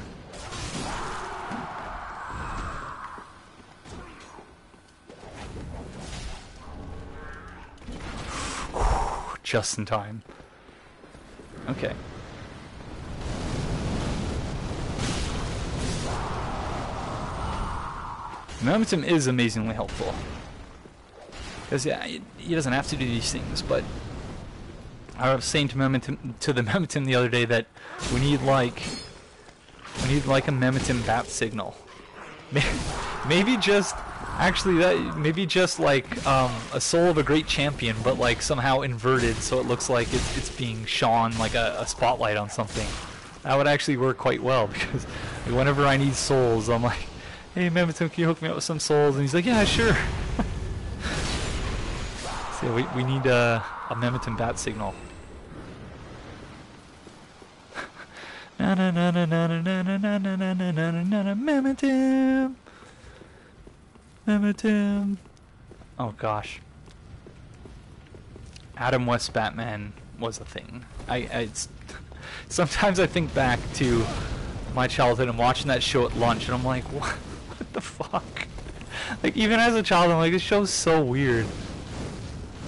Just in time. Okay. Mammotin is amazingly helpful. Because yeah, he doesn't have to do these things, but I was saying to the Mammotin the other day that we need like a Mammotin bat signal. Maybe just like a soul of a great champion, but like somehow inverted, so it looks like it's being shone like a spotlight on something. That would actually work quite well, because whenever I need souls, I'm like, hey Mammotin, can you hook me up with some souls? And he's like, yeah, sure. So we need a Mammotin bat signal. Na na na na na na na na na na na na na na Mammotin. Mammotin. Oh gosh. Adam West Batman was a thing. Sometimes I think back to my childhood and watching that show at lunch, and I'm like, what the fuck? Like, even as a child, I'm like, this show's so weird.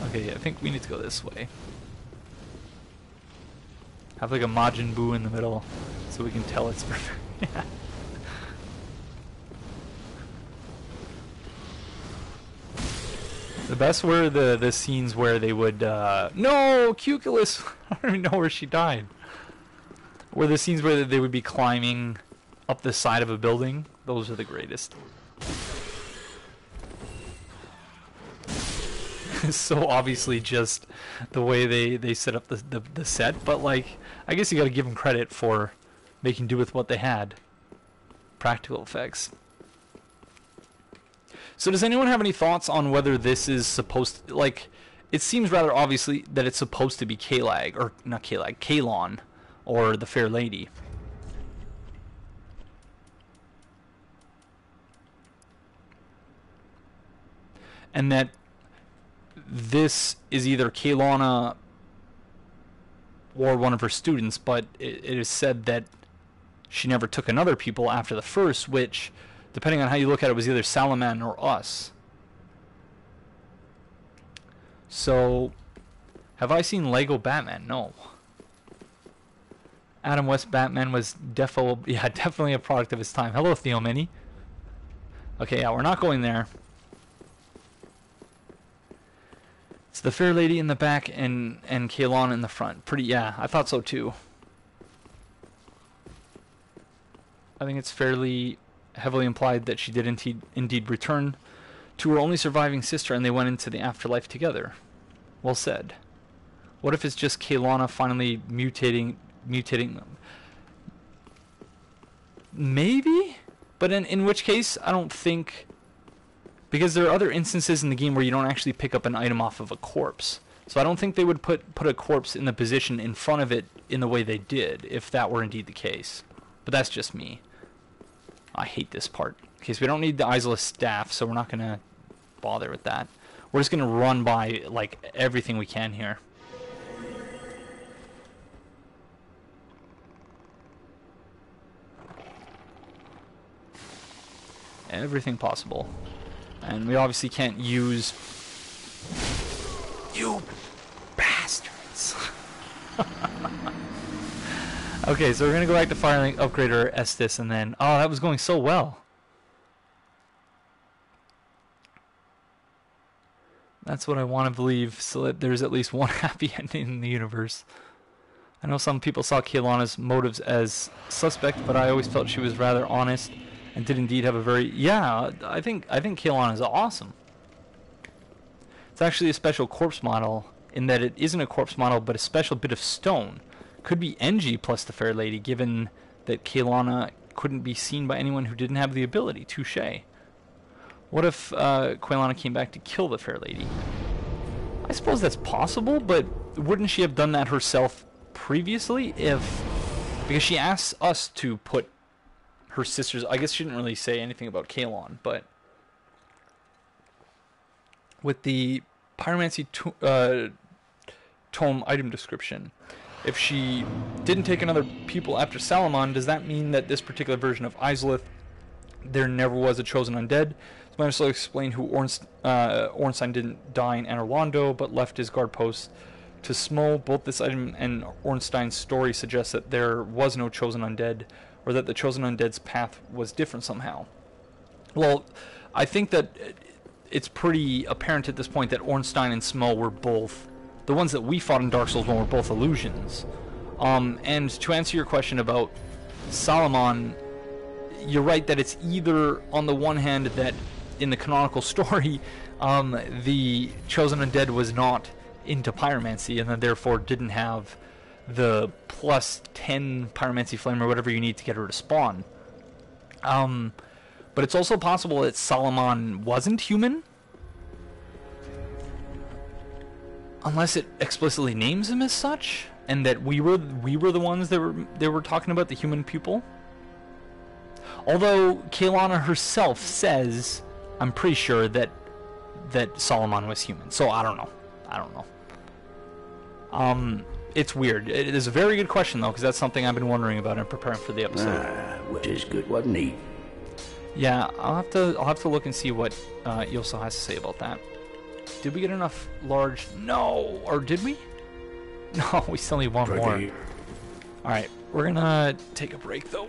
Okay, yeah, I think we need to go this way. Have like a Majin Buu in the middle, so we can tell it's perfect. Yeah. The best were the scenes where they would no, Cuculus. I don't even know where she died. Were the scenes where they would be climbing up the side of a building. Those are the greatest. So obviously just the way they set up the set, but like, I guess you got to give them credit for making do with what they had. Practical effects. So does anyone have any thoughts on whether this is supposed to, like, it seems rather obviously that it's supposed to be Kalag, or not Kalag, Kalon, or the Fair Lady. And that this is either Kalana or one of her students, but it is said that she never took another people after the first, which, depending on how you look at it, was either Salaman or us. So, have I seen Lego Batman? No. Adam West Batman was definitely a product of his time. Hello, Theomany. Okay, yeah, we're not going there. It's the Fair Lady in the back and Kalon in the front. Yeah, I thought so too. I think it's fairly heavily implied that she did indeed return to her only surviving sister, and they went into the afterlife together. Well said. What if it's just Kalana finally mutating them? Maybe? But in which case, I don't think... Because there are other instances in the game where you don't actually pick up an item off of a corpse. So I don't think they would put a corpse in the position in front of it in the way they did, if that were indeed the case. But that's just me. I hate this part. Okay, so we don't need the Isolus staff, so we're not going to bother with that. We're just going to run by, like, everything we can here. Everything possible. And we obviously can't use... You bastards! Okay, so we're going to go back to Firelink, upgrade our Estus, and then... Oh, that was going so well. That's what I want to believe, so that there's at least one happy ending in the universe. I know some people saw Kalana's motives as suspect, but I always felt she was rather honest and did indeed have a very... Yeah, I think Kalana is awesome. It's actually a special corpse model in that it isn't a corpse model, but a special bit of stone. Could be NG plus the Fair Lady, given that Kalana couldn't be seen by anyone who didn't have the ability. Touché. What if Quaylana came back to kill the fair lady? I suppose that's possible, but wouldn't she have done that herself previously? Because she asks us to put her sisters... I guess she didn't really say anything about Kalon, but with the pyromancy tome item description, if she didn't take another pupil after Salamon, does that mean that this particular version of Izalith, there never was a chosen undead? So might also explain who Ornstein didn't die in Anor Londo, but left his guard post to Smo. Both this item and Ornstein's story suggest that there was no chosen undead, or that the chosen undead's path was different somehow. Well, I think that it's pretty apparent at this point that Ornstein and Smo were both... The ones that we fought in Dark Souls 1 were both illusions. And to answer your question about Salamon, you're right that it's either, on the one hand, that in the canonical story, the chosen undead was not into pyromancy, and then therefore didn't have the plus 10 pyromancy flame or whatever you need to get her to spawn. But it's also possible that Salamon wasn't human, unless it explicitly names him as such, and that we were the ones that were talking about the human pupil. Although Kaelana herself says, I'm pretty sure that Salamon was human. So I don't know. It's weird. It is a very good question though, because that's something I've been wondering about in preparing for the episode. Which is good, wasn't he? Yeah, I'll have to look and see what Yoso has to say about that. Did we get enough large? No, or did we? No, we still need one more. All right, we're gonna take a break though.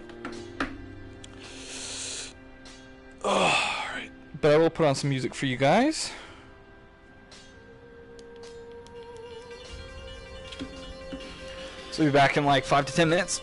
All right, but I will put on some music for you guys. So we'll be back in like 5 to 10 minutes.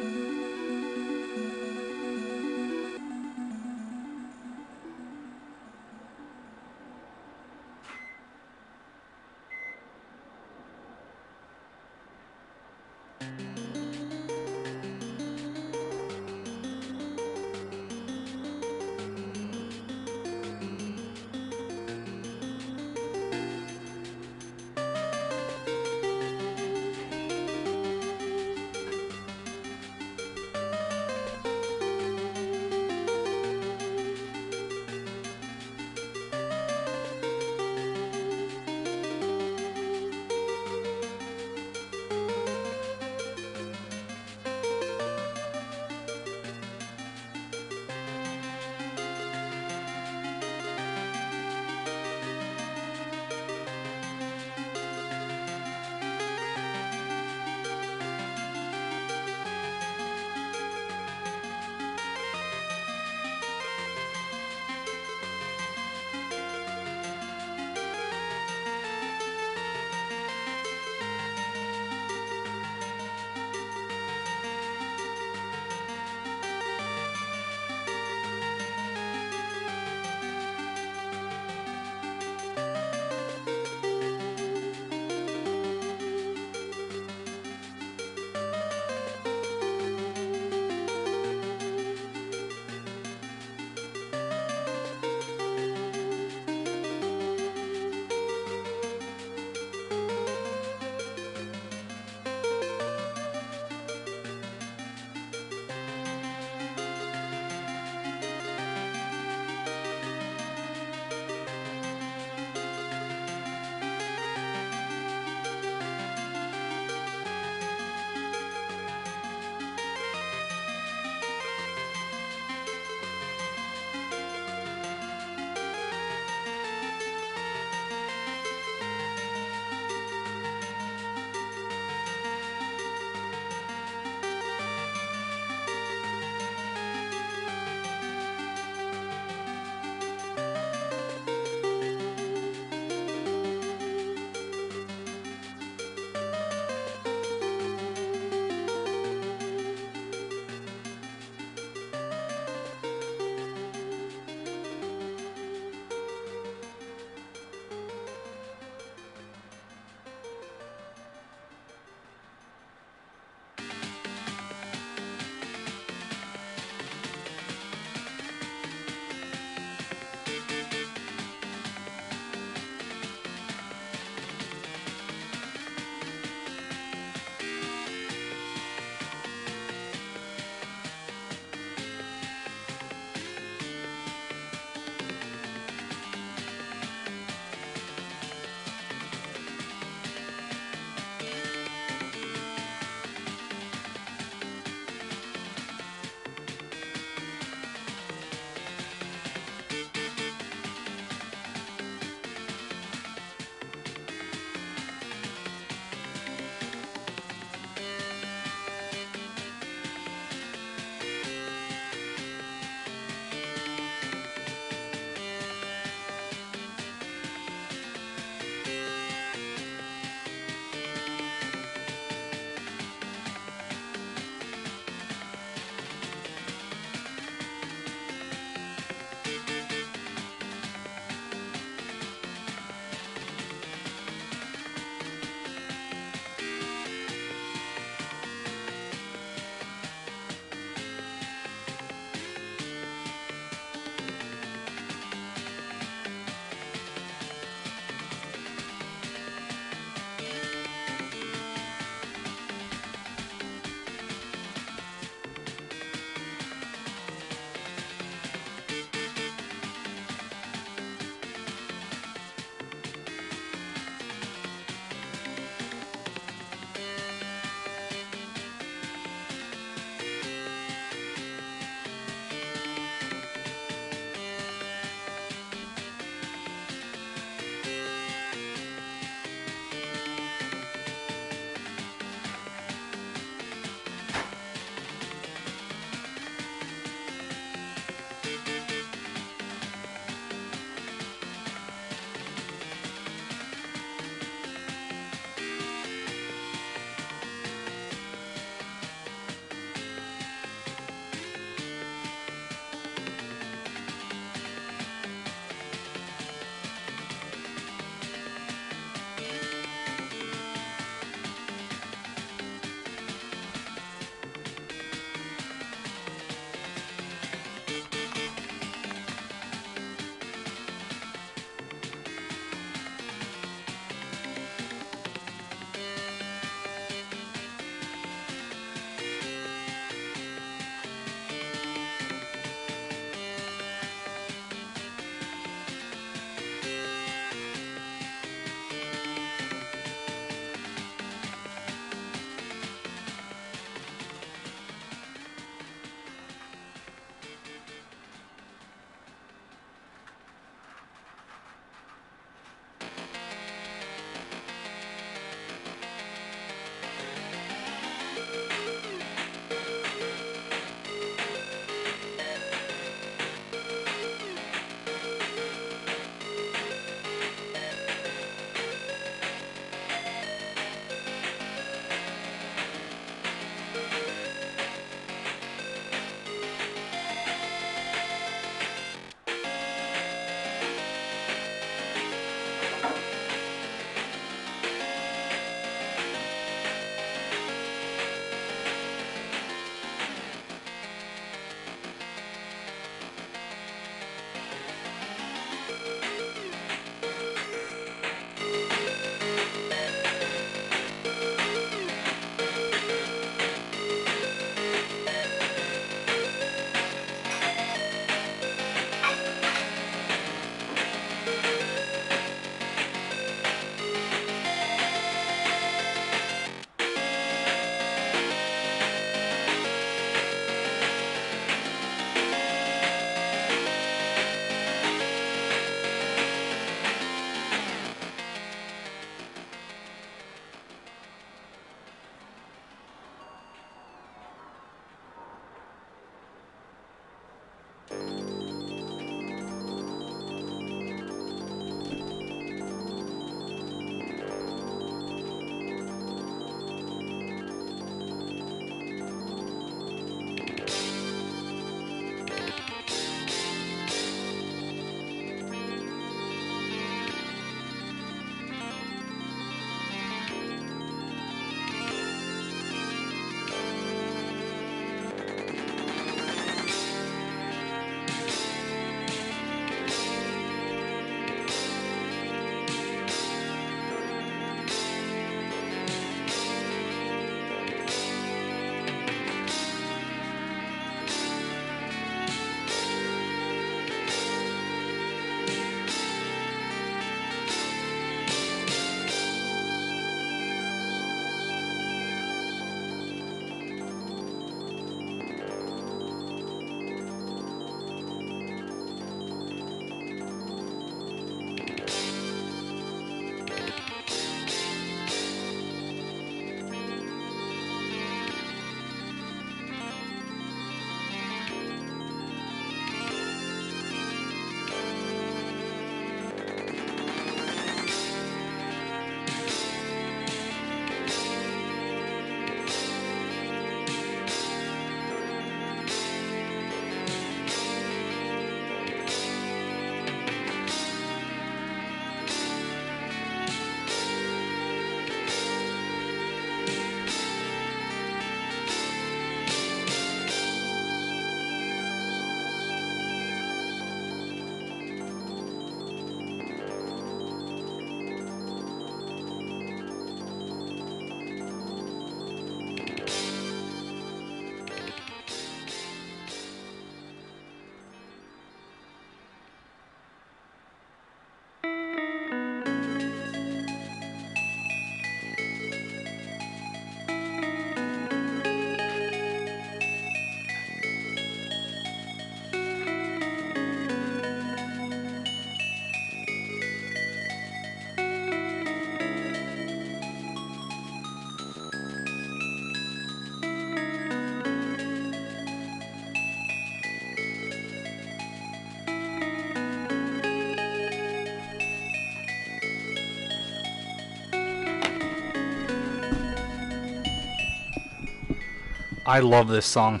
I love this song.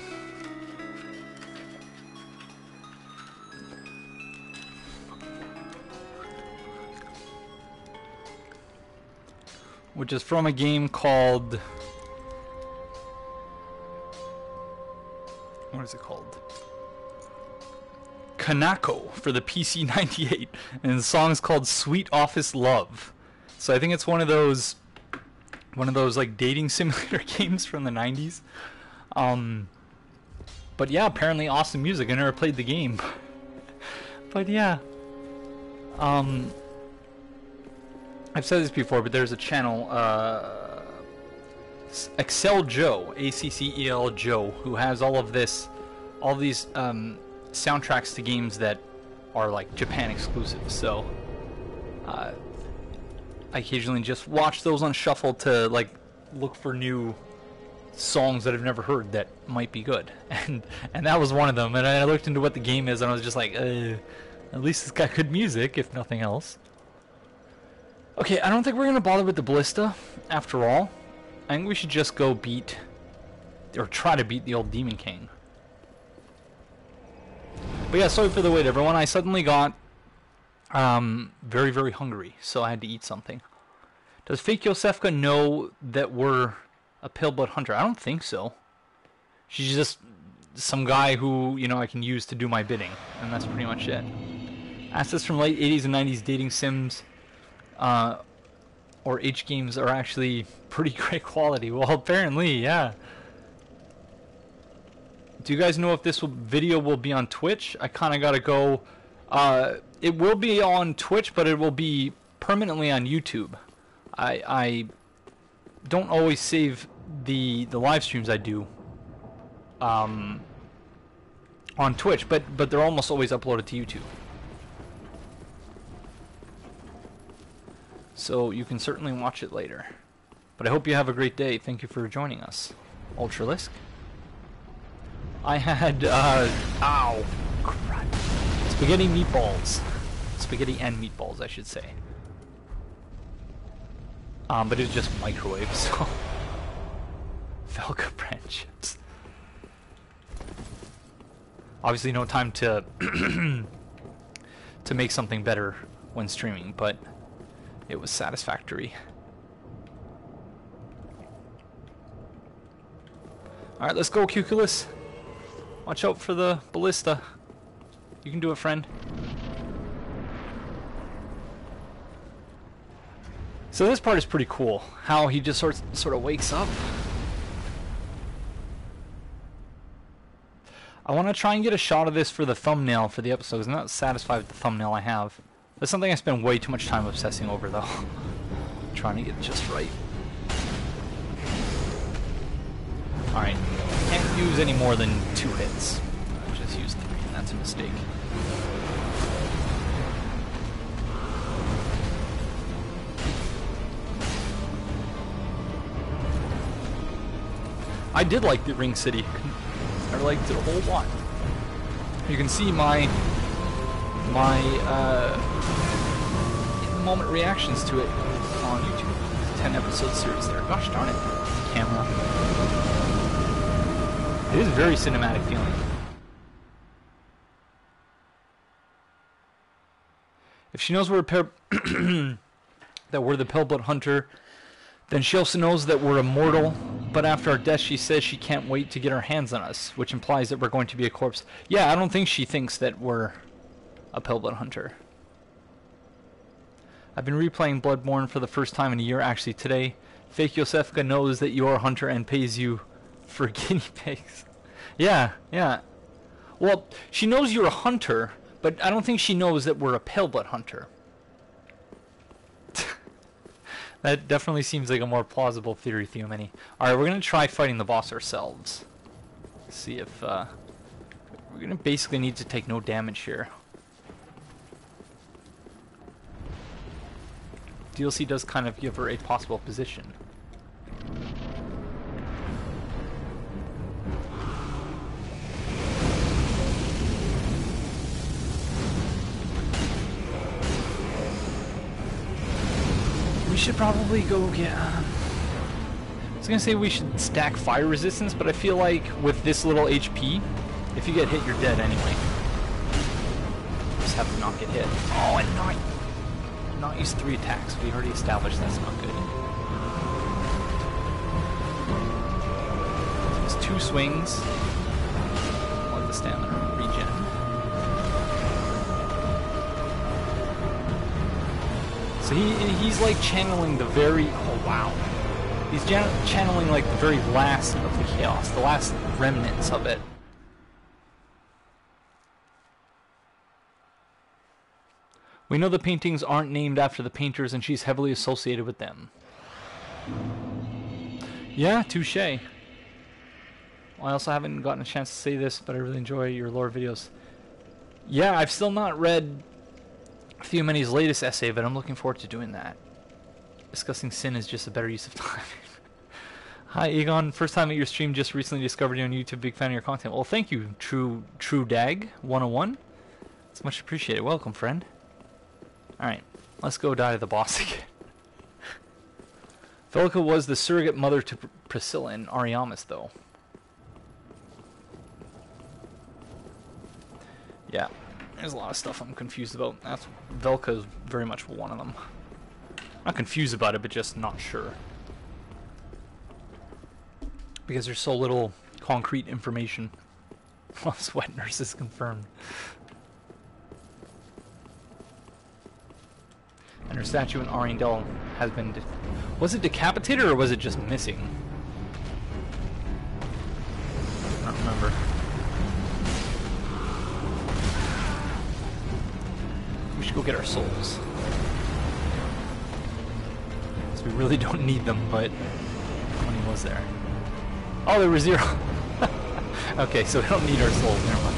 Which is from a game called... What is it called? Kanako for the PC 98. And the song is called Sweet Office Love. So I think it's one of those like dating simulator games from the 90s. But yeah, apparently awesome music. I never played the game. But yeah. I've said this before, but there's a channel, Accel Joe, ACCEL Joe, who has all these soundtracks to games that are like Japan exclusive. So I occasionally just watch those on shuffle to like look for new songs that I've never heard that might be good, and that was one of them. And I looked into what the game is, and I was just like, at least it's got good music, if nothing else. Okay, I don't think we're gonna bother with the ballista after all. I think we should just go beat, or try to beat the old Demon King. But yeah, sorry for the wait, everyone. I suddenly got very, very hungry, so I had to eat something. Does Fake Yosefka know that we're a pale blood hunter? I don't think so. She's just some guy who, you know, I can use to do my bidding, and that's pretty much it. Assets from late 80s and 90s dating sims or H games are actually pretty great quality. Well, apparently, yeah. Do you guys know if this video will be on Twitch? I kind of got to go. It will be on Twitch, but it will be permanently on YouTube. I don't always save the live streams I do on Twitch, but they're almost always uploaded to YouTube. So you can certainly watch it later. But I hope you have a great day. Thank you for joining us. Ultralisk. I had, ow, crap. Spaghetti meatballs. Spaghetti and meatballs, I should say. But it was just microwave, so... Velka brand chips. Obviously no time to... to make something better when streaming, but... it was satisfactory. Alright, let's go, Cuculus. Watch out for the ballista. You can do it, friend. So this part is pretty cool. How he just sort of wakes up. I want to try and get a shot of this for the thumbnail for the episode, because I'm not satisfied with the thumbnail I have. That's something I spend way too much time obsessing over, though. Trying to get it just right. Alright. Can't use any more than 2 hits. I just used 3, and that's a mistake. I did like the Ring City. I liked it a whole lot. You can see my in-the-moment reactions to it on YouTube. 10-episode series there. Gosh darn it. Camera. It is very cinematic feeling. If she knows we're that we're the Pale-Blood Hunter, then she also knows that we're immortal, but after our death she says she can't wait to get her hands on us, which implies that we're going to be a corpse. Yeah, I don't think she thinks that we're a Pale-Blood Hunter. I've been replaying Bloodborne for the first time in a year, actually today. Fake Yosefka knows that you're a hunter and pays you for guinea pigs. Yeah, yeah. Well, she knows you're a hunter, but I don't think she knows that we're a Pale-Blood Hunter. That definitely seems like a more plausible theory, Theomany. Alright, we're going to try fighting the boss ourselves. See if, we're going to basically need to take no damage here. DLC does kind of give her a possible position. We should probably go get... was gonna say we should stack fire resistance, but I feel like with this little HP, if you get hit, you're dead anyway. Just have to not get hit. Oh, and not use 3 attacks. We already established that's not good. So it's 2 swings. Let the stamina regen. So he's like channeling the very... Oh, wow. He's channeling like the very last of the chaos, the last remnants of it. We know the paintings aren't named after the painters, and she's heavily associated with them. Yeah, touche. Well, I also haven't gotten a chance to say this, but I really enjoy your lore videos. Yeah, I've still not read Theomany's latest essay, but I'm looking forward to doing that. Discussing sin is just a better use of time. Hi, Aegon. First time at your stream, just recently discovered you on YouTube. Big fan of your content. Well, thank you, True Dag 101. It's much appreciated. Welcome, friend. Alright, let's go die to the boss again. Velka was the surrogate mother to Priscilla and Ariamis, though. Yeah, there's a lot of stuff I'm confused about. Velka is very much one of them. Not confused about it, but just not sure. Because there's so little concrete information. Well, sweat nurse is confirmed. And her statue in Arendelle has been... Was it decapitated or was it just missing? I don't remember. We should go get our souls. So we really don't need them, but how many was there? Oh, there were 0. Okay, so we don't need our souls. Never mind.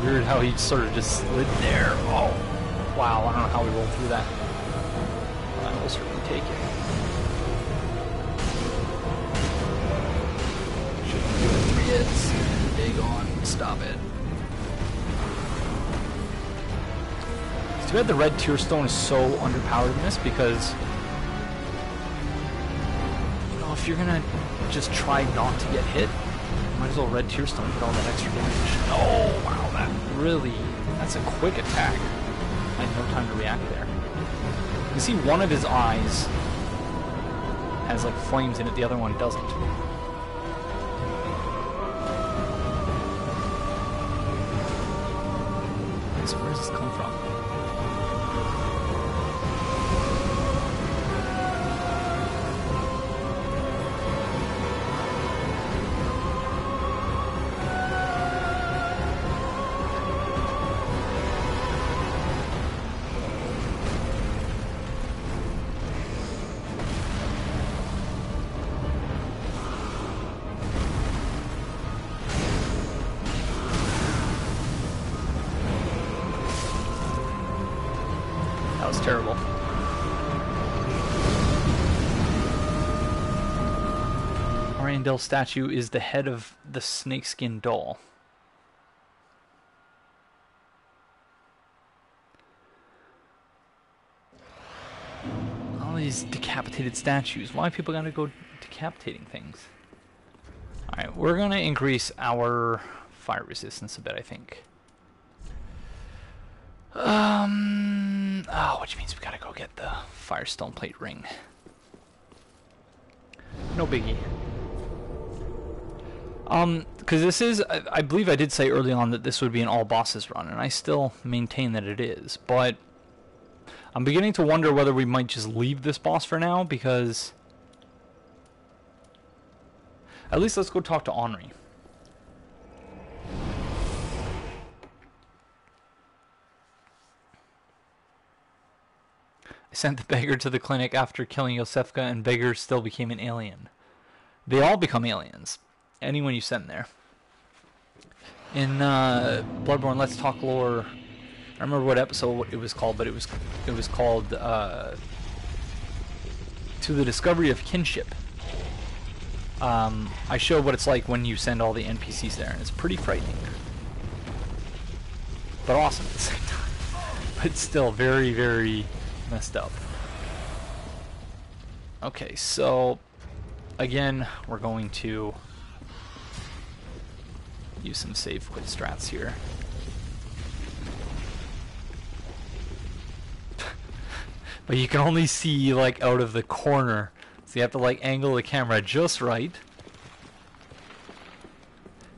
Weird how he sort of just slid there. Oh, wow, I don't know how we rolled through that. I will certainly take it. Shouldn't do it. 3 hits. Aegon, stop it. It's too bad the red tear stone is so underpowered in this because, you know, if you're gonna just try not to get hit, might as well red tear stone get all that extra damage. Oh, wow. That's a quick attack. I had no time to react there. You see one of his eyes has like flames in it, the other one doesn't. So where does this come from? Terrible. Arendelle's statue is the head of the snakeskin doll. All these decapitated statues. Why are people gonna go decapitating things? Alright, we're gonna increase our fire resistance a bit, I think. Oh, which means we gotta go get the Firestone Plate ring. No biggie. Because this is, I believe I did say early on that this would be an all bosses run, and I still maintain that it is, but I'm beginning to wonder whether we might just leave this boss for now, because at least let's go talk to Henri. I sent the beggar to the clinic after killing Yosefka, and beggar still became an alien. They all become aliens. Anyone you send there. In Bloodborne Let's Talk Lore I don't remember what episode it was called, but it was called To the Discovery of Kinship. I show what it's like when you send all the NPCs there, and it's pretty frightening. But awesome at the same time. But still very, very messed up. Okay, so again, we're going to use some save quit strats here. But you can only see like out of the corner. So you have to like angle the camera just right.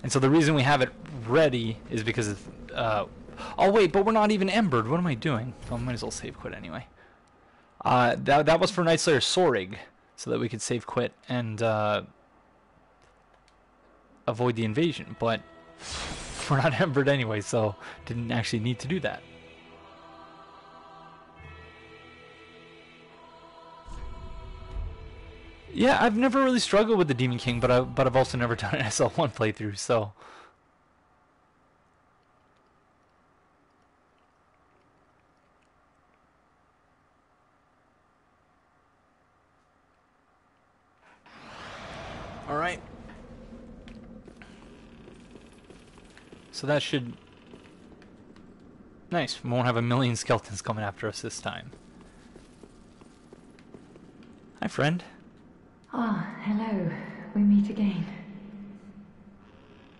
And so the reason we have it ready is because it's, oh wait, but we're not even embered. What am I doing? Oh, I might as well save quit anyway. That was for Night Slayer Sorig, so that we could save quit and avoid the invasion. But we're not embered anyway, so didn't actually need to do that. Yeah, I've never really struggled with the Demon King, but I've also never done an SL1 playthrough, so. All right. So that should. Nice. We won't have a million skeletons coming after us this time. Hi, friend. Ah, hello. We meet again.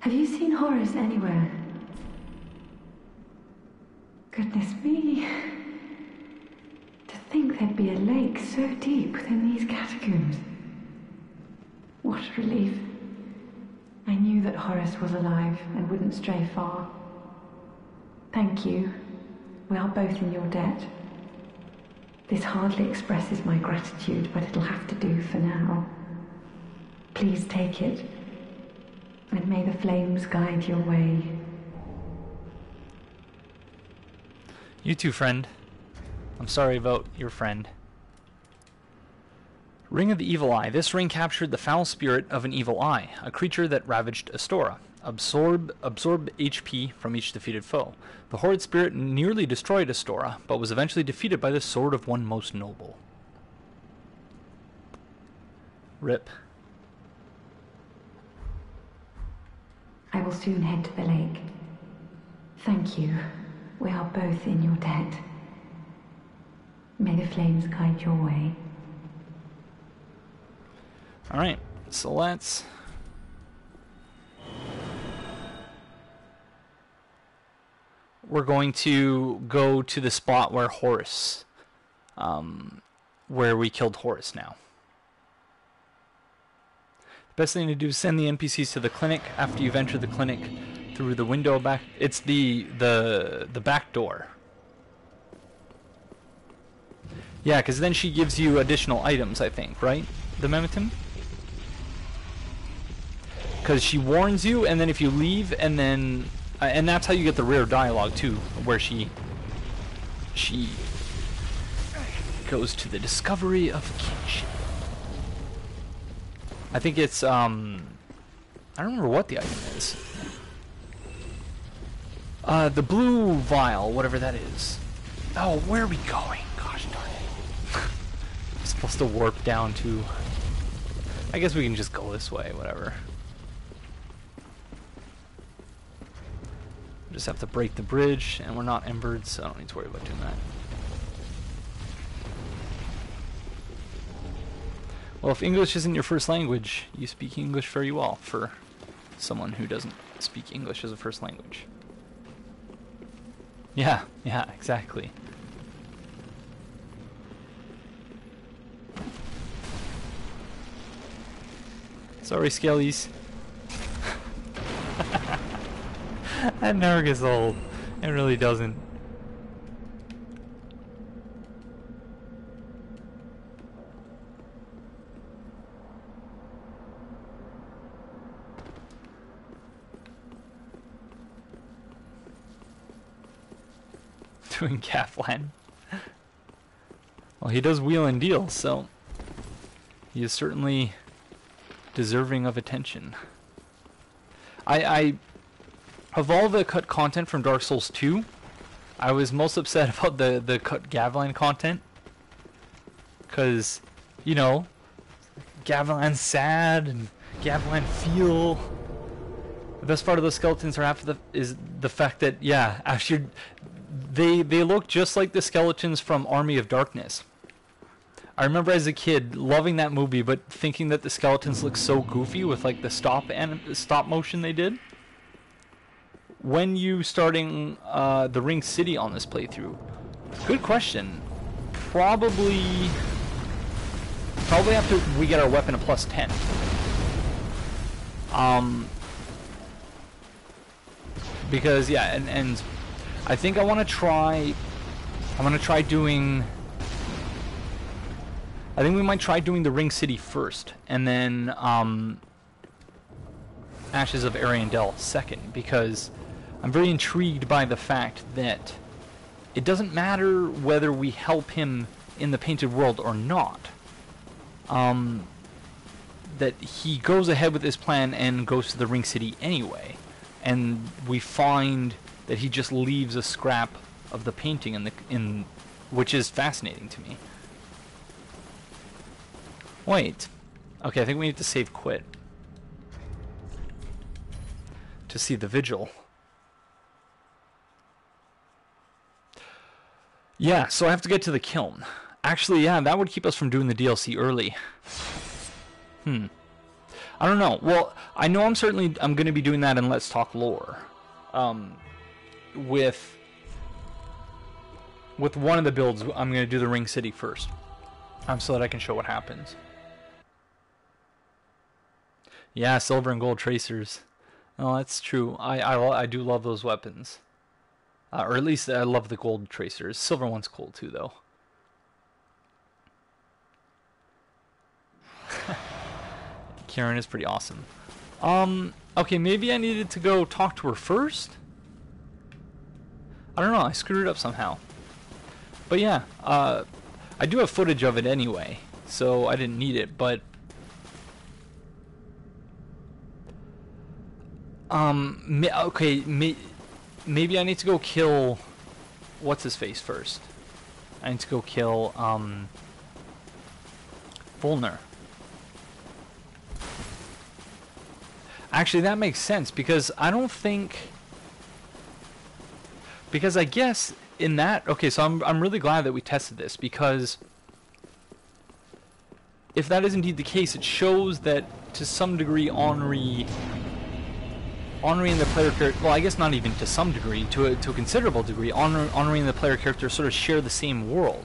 Have you seen Horace anywhere? Goodness me. To think there'd be a lake so deep within these catacombs. What a relief. I knew that Horace was alive and wouldn't stray far. Thank you. We are both in your debt. This hardly expresses my gratitude, but it'll have to do for now. Please take it, and may the flames guide your way. You too, friend. I'm sorry about your friend. Ring of the Evil Eye. This ring captured the foul spirit of an evil eye, a creature that ravaged Astora. Absorb HP from each defeated foe. The horrid spirit nearly destroyed Astora, but was eventually defeated by the sword of one most noble. Rip. I will soon head to the lake. Thank you. We are both in your debt. May the flames guide your way. Alright, so let's... We're going to go to the spot where Horace, where we killed Horace now. The best thing to do is send the NPCs to the clinic after you've entered the clinic through the window back. It's the back door. Yeah, because then she gives you additional items, I think, right? The Memetim? Because she warns you, and then if you leave, and then... and that's how you get the rare dialogue too, where she goes to the discovery of kinship. I think it's I don't remember what the item is. The blue vial, whatever that is. Oh, where are we going? Gosh darn it. I'm supposed to warp down to... I guess we can just go this way, whatever. Just have to break the bridge, and we're not embered, so I don't need to worry about doing that. Well, if English isn't your first language, you speak English very well for someone who doesn't speak English as a first language. Yeah, exactly. Sorry, Skellies. That never gets old. It really doesn't. Doing Kaplan. Well, he does wheel and deal, so he is certainly deserving of attention. Of all the cut content from Dark Souls 2, I was most upset about the Gavilan content. Because, you know, Gavilan's sad and Gavilan feel. The best part of those skeletons are is the fact that, yeah, actually they look just like the skeletons from Army of Darkness. I remember as a kid loving that movie, but thinking that the skeletons look so goofy with like the stop motion they did. When you starting the Ring City on this playthrough? Good question. Probably after we get our weapon at plus 10. Because yeah, and I think I want to try doing. I think we might try doing the Ring City first, and then Ashes of Ariandel second, because I'm very intrigued by the fact that it doesn't matter whether we help him in the Painted World or not. That he goes ahead with his plan and goes to the Ring City anyway, and we find that he just leaves a scrap of the painting which is fascinating to me. Wait. Okay, I think we need to save quit to see the vigil. Yeah, so I have to get to the kiln. Actually, yeah, that would keep us from doing the DLC early. I don't know. Well, I know I'm going to be doing that in Let's Talk Lore. With one of the builds, I'm going to do the Ring City first. So that I can show what happens. Yeah, silver and gold tracers. Oh, that's true. I do love those weapons. Or at least I love the gold tracers. Silver one's cool too, though. Karen is pretty awesome. Okay, maybe I needed to go talk to her first? I don't know, I screwed it up somehow. But yeah, I do have footage of it anyway, so I didn't need it, but... maybe I need to go kill... What's-his-face first? I need to go kill, Volner. Actually, that makes sense, because I don't think... Because I guess in that... Okay, so I'm really glad that we tested this, because... If that is indeed the case, it shows that, to some degree, Henri and the player character... Well, I guess not even to some degree, to a considerable degree, Henri and the player character sort of share the same world.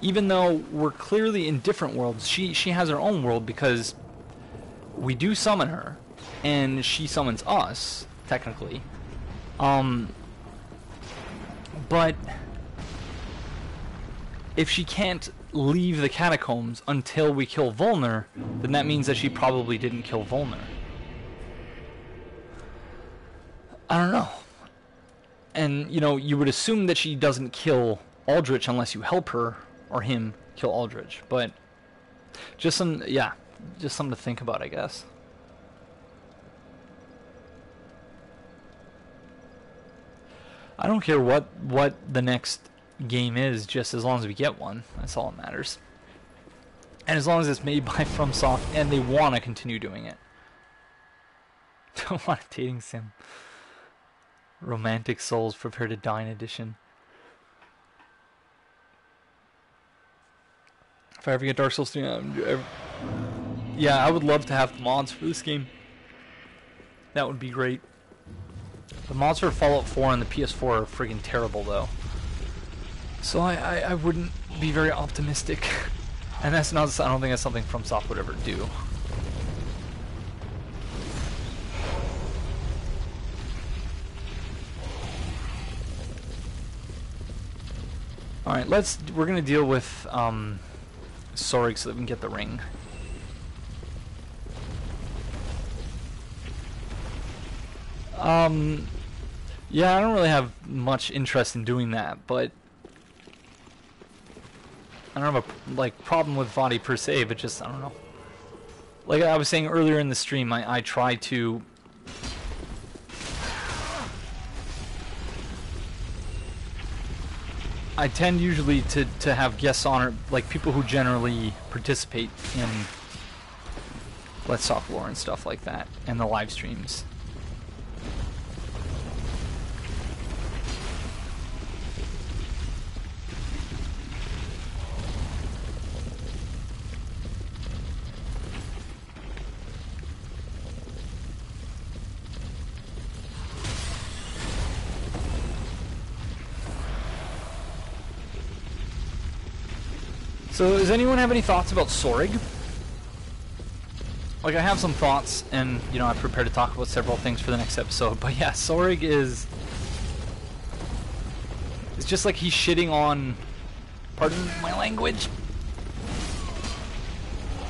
Even though we're clearly in different worlds, she has her own world, because we do summon her. And she summons us, technically. But if she can't leave the catacombs until we kill Volner, then that means that she probably didn't kill Volner. I don't know. And, you know, you would assume that she doesn't kill Aldrich unless you help her or him kill Aldrich. But just something to think about, I guess. I don't care what the next game is, just as long as we get one. That's all that matters. And as long as it's made by FromSoft and they want to continue doing it. Don't want a dating sim. Romantic Souls Prepare to Dine edition. If I ever get Dark Souls 3, yeah, I would love to have the mods for this game. That would be great. The mods for Fallout 4 on the PS4 are friggin' terrible, though. So I wouldn't be very optimistic. And that's not... I don't think that's something FromSoft would ever do. Alright, we're gonna deal with, Sorig so that we can get the ring. Yeah, I don't really have much interest in doing that, but I don't have a problem with Vadi per se, but just I don't know. Like I was saying earlier in the stream, I try to I tend usually to have guests on, or like people who generally participate in Let's Talk Lore and stuff like that, and the live streams. So, does anyone have any thoughts about Sorig? Like, I have some thoughts, and, you know, I'm prepared to talk about several things for the next episode, but yeah, Sorig is... It's just like he's shitting on... Pardon my language?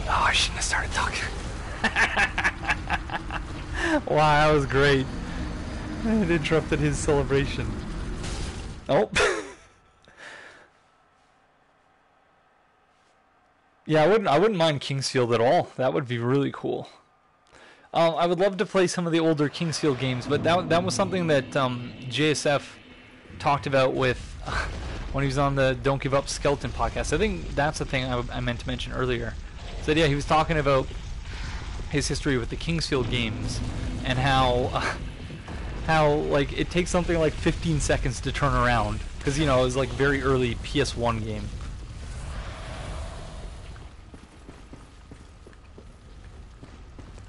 Oh, I shouldn't have started talking. Wow, that was great. It interrupted his celebration. Oh. Yeah, I wouldn't mind Kingsfield at all. That would be really cool. I would love to play some of the older Kingsfield games, but that was something that JSF talked about with when he was on the Don't Give Up Skeleton podcast. I think that's the thing I meant to mention earlier. So yeah, he was talking about his history with the Kingsfield games and how like it takes something like 15 seconds to turn around because you know it was like very early PS1 game.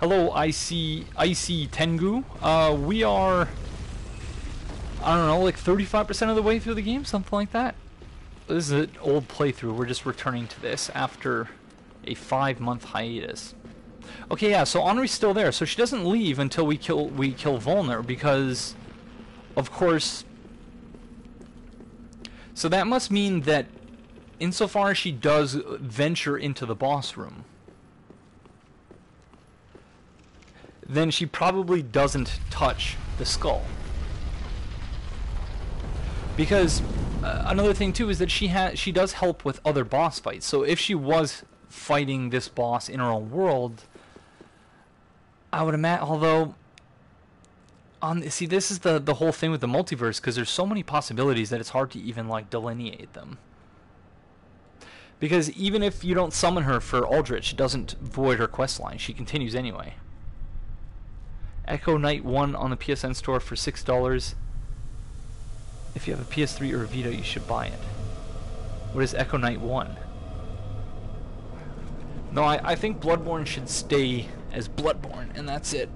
Hello, Icy Tengu. We are, I don't know, like 35% of the way through the game, something like that. This is an old playthrough. We're just returning to this after a 5-month hiatus. Okay, yeah. So Henri's still there. So she doesn't leave until we kill Volner because, of course. So that must mean that, insofar as she does venture into the boss room, then she probably doesn't touch the skull. Because another thing too is that she does help with other boss fights. So if she was fighting this boss in her own world, I would imagine. Although, see, this is the whole thing with the multiverse, because there's so many possibilities that it's hard to even like delineate them. Because even if you don't summon her for Aldrich, it doesn't void her questline. She continues anyway. Echo Knight 1 on the PSN store for $6. If you have a PS3 or a Vita, you should buy it. What is Echo Knight 1? No, I think Bloodborne should stay as Bloodborne, and that's it.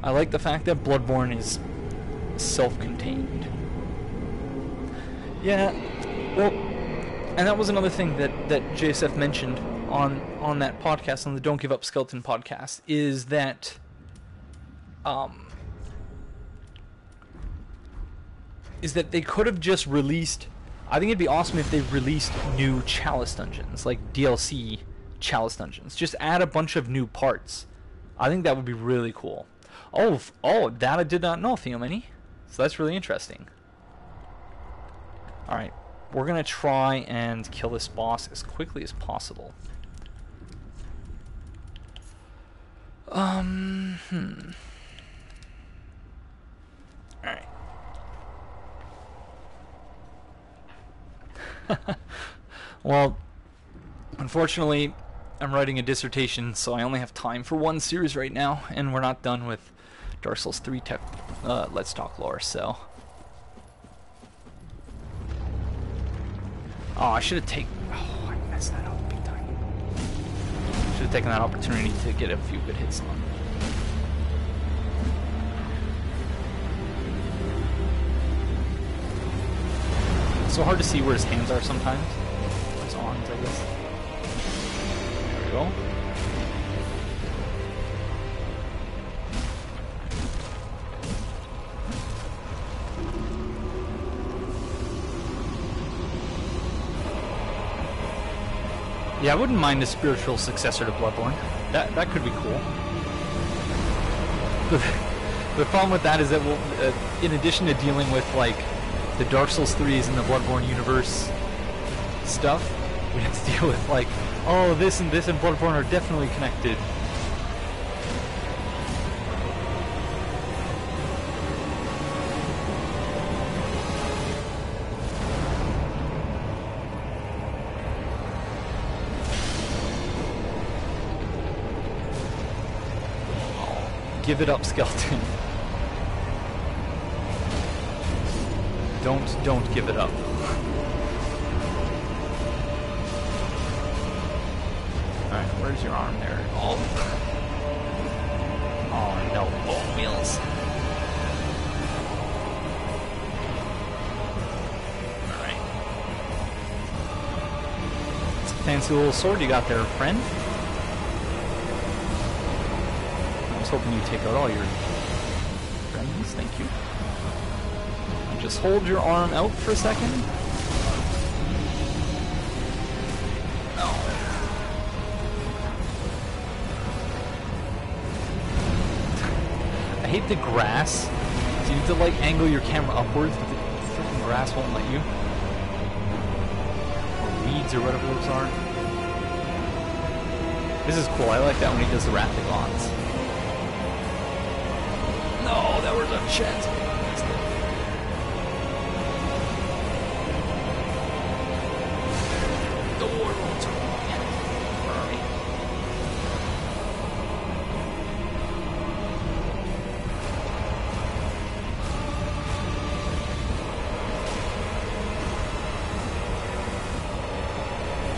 I like the fact that Bloodborne is self-contained. Yeah, well, and that was another thing that JSF mentioned on that podcast, on the Don't Give Up Skeleton podcast, is that they could have just released. I think it'd be awesome if they released new Chalice dungeons, like DLC Chalice dungeons. Just add a bunch of new parts. I think that would be really cool. Oh, that I did not know, Theomany. So that's really interesting. All right, we're gonna try and kill this boss as quickly as possible. All right. Well, unfortunately, I'm writing a dissertation, so I only have time for one series right now, and we're not done with Dark Souls 3 Let's Talk Lore, so... Oh, I should have taken... Oh, I messed that up big time. Should have taken that opportunity to get a few good hits on. It's so hard to see where his hands are sometimes. His arms, I guess. There we go. Yeah, I wouldn't mind a spiritual successor to Bloodborne. That could be cool. The problem with that is that we'll, in addition to dealing with like the Dark Souls 3s and the Bloodborne universe stuff, we have to deal with like, oh, this and Bloodborne are definitely connected. give it up, skeleton. Don't give it up. Alright, where's your arm there? Oh. Oh no, bone wheels. Alright. It's a fancy little sword you got there, friend. I was hoping you'd take out all your friends, thank you. And just hold your arm out for a second. I hate the grass. So you have to like angle your camera upwards, but the freaking grass won't let you. Or weeds or whatever those are. This is cool. I like that when he does the Rathagons. No, that was a chance. The world's wrong.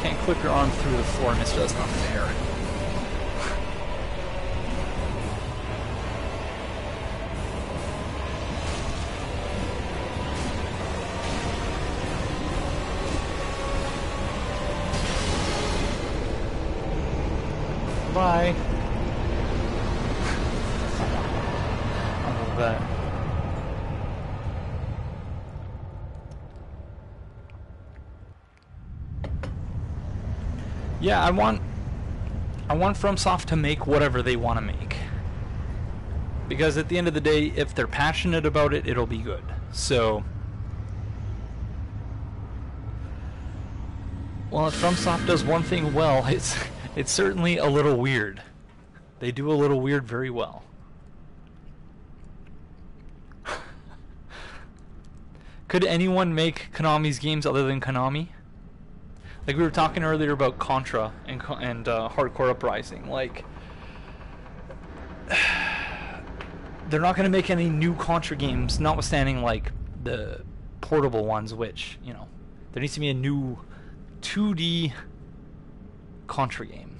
Can't clip your arm through the floor, Mister. That's not fair. Bye. I love that. Yeah, I want FromSoft to make whatever they want to make. Because at the end of the day, if they're passionate about it, it'll be good. So, well, if FromSoft does one thing well, it's certainly a little weird. They do a little weird very well. Could anyone make Konami's games other than Konami? Like we were talking earlier about Contra and Hardcore Uprising. Like, they're not going to make any new Contra games, notwithstanding like the portable ones, which, you know, there needs to be a new 2D Contra game.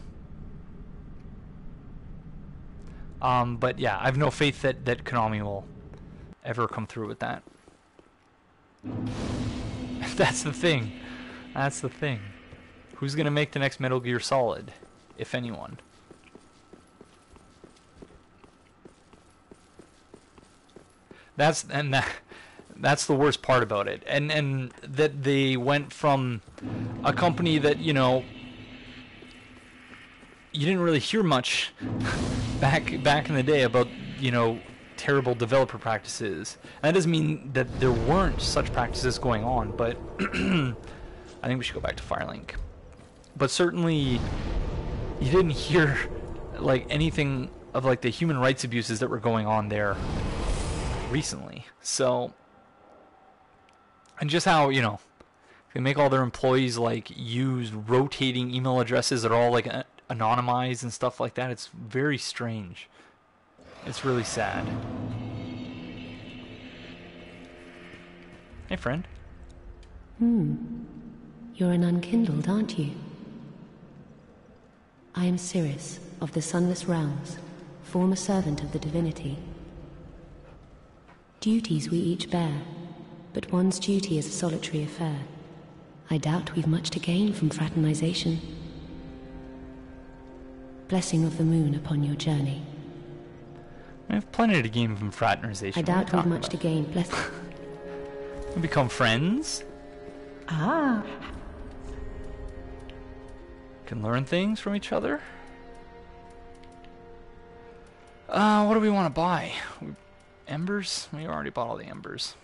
But yeah, I have no faith that Konami will ever come through with that. That's the thing. That's the thing. Who's gonna make the next Metal Gear Solid, if anyone? That's the worst part about it, and that they went from a company that, you know, you didn't really hear much back in the day about, you know, terrible developer practices. And that doesn't mean that there weren't such practices going on, but I think we should go back to Firelink. But certainly you didn't hear like anything of like the human rights abuses that were going on there recently. So, and just how, you know, they make all their employees like use rotating email addresses that are all like anonymized and stuff like that. It's very strange. It's really sad. Hey, friend. You're an unkindled, aren't you? I am Cirrus, of the Sunless Realms, former servant of the divinity. Duties we each bear, but one's duty is a solitary affair. I doubt we've much to gain from fraternization. Blessing of the moon upon your journey. I have plenty to gain from fraternization. I doubt we've much to gain. Bless. We become friends. Ah. Can learn things from each other. What do we want to buy? Embers? We already bought all the embers.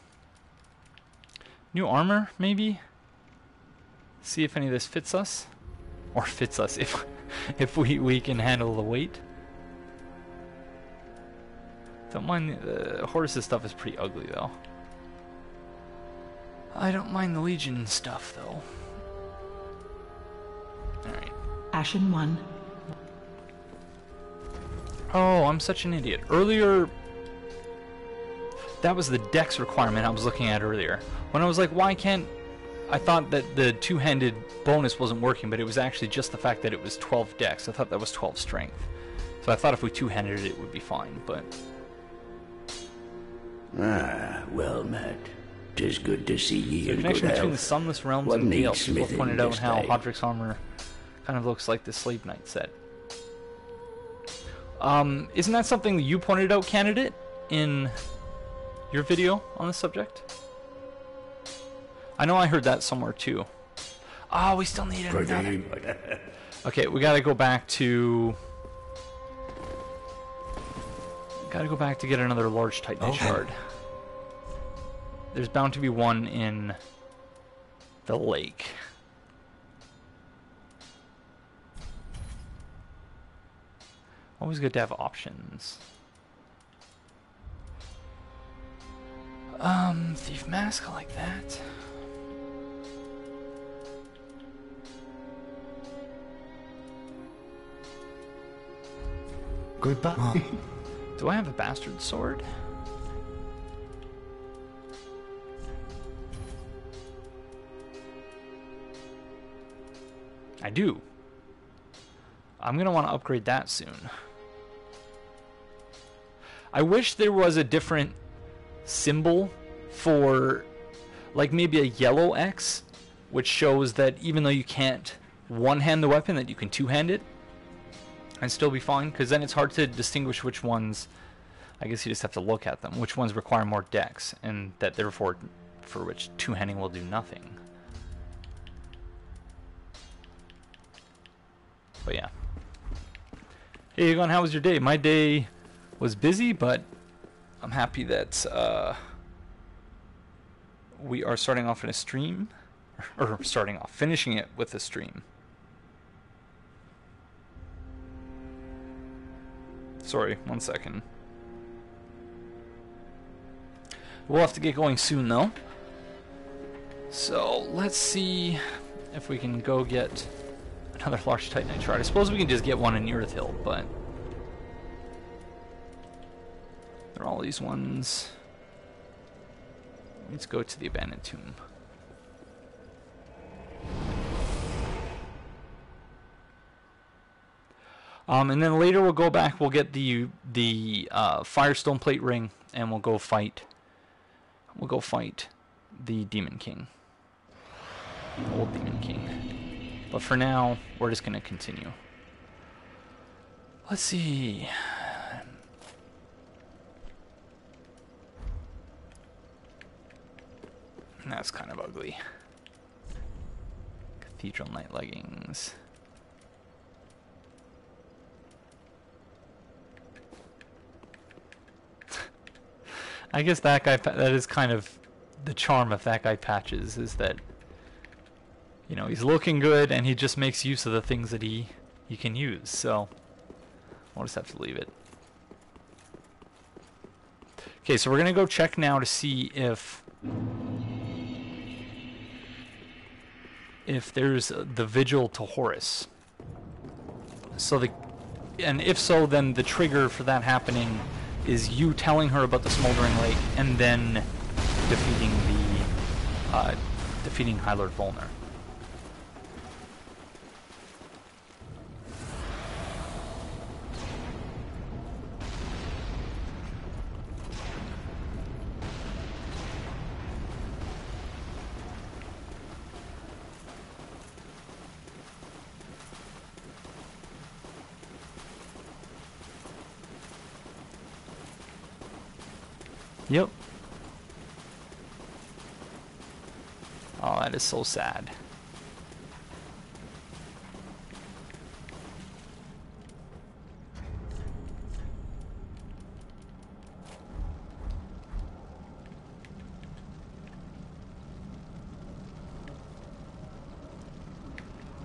New armor, maybe? See if any of this fits us. Or fits us, if we can handle the weight. Don't mind the Horus's stuff is pretty ugly though. I don't mind the Legion stuff though. Alright. Ashen 1. Oh, I'm such an idiot. Earlier, that was the dex requirement I was looking at earlier. When I was like, why can't... I thought that the two-handed bonus wasn't working, but it was actually just the fact that it was 12 dex. I thought that was 12 strength. So I thought if we two-handed it, it would be fine, but... Ah, well met. 'Tis good to see ye The in good connection between the health. Sunless Realms What and needs Gale. People have smithing pointed out this how day? Hodrick's armor kind of looks like the Slave Knight set. Isn't that something that you pointed out, Candidate, in your video on this subject? I know I heard that somewhere too. Oh, we still need another. Okay, we gotta go back to... Gotta go back to get another large Titanite shard. There's bound to be one in the lake. Always good to have options. Thief mask, I like that. Goodbye. Do I have a bastard sword? I do. I'm gonna want to upgrade that soon. I wish there was a different symbol for, like, maybe a yellow X, which shows that even though you can't one-hand the weapon, that you can two-hand it and still be fine, because then it's hard to distinguish which ones, I guess you just have to look at them, which ones require more dex, and that therefore for which two-handing will do nothing. But yeah. Hey Aegon, how was your day? My day was busy, but I'm happy that we are starting off in a stream, or finishing it with a stream. Sorry, 1 second. We'll have to get going soon though. So let's see if we can go get another large Titanite shard. I suppose we can just get one in Earth Hill, but there are all these ones. Let's go to the abandoned tomb. And then later we'll go back. We'll get the Firestone plate ring, and we'll go fight. We'll go fight the Demon King, the old Demon King. But for now, we're just gonna continue. Let's see. That's kind of ugly. Cathedral Knight leggings. I guess that guy, that is kind of the charm of that guy Patches, is that, you know, he's looking good and he just makes use of the things that he can use, so I'll just have to leave it. Okay, so we're gonna go check now to see if there's the vigil to Horus. So and if so, then the trigger for that happening is you telling her about the smoldering lake and then defeating High Lord Volner. Yep. Oh, that is so sad.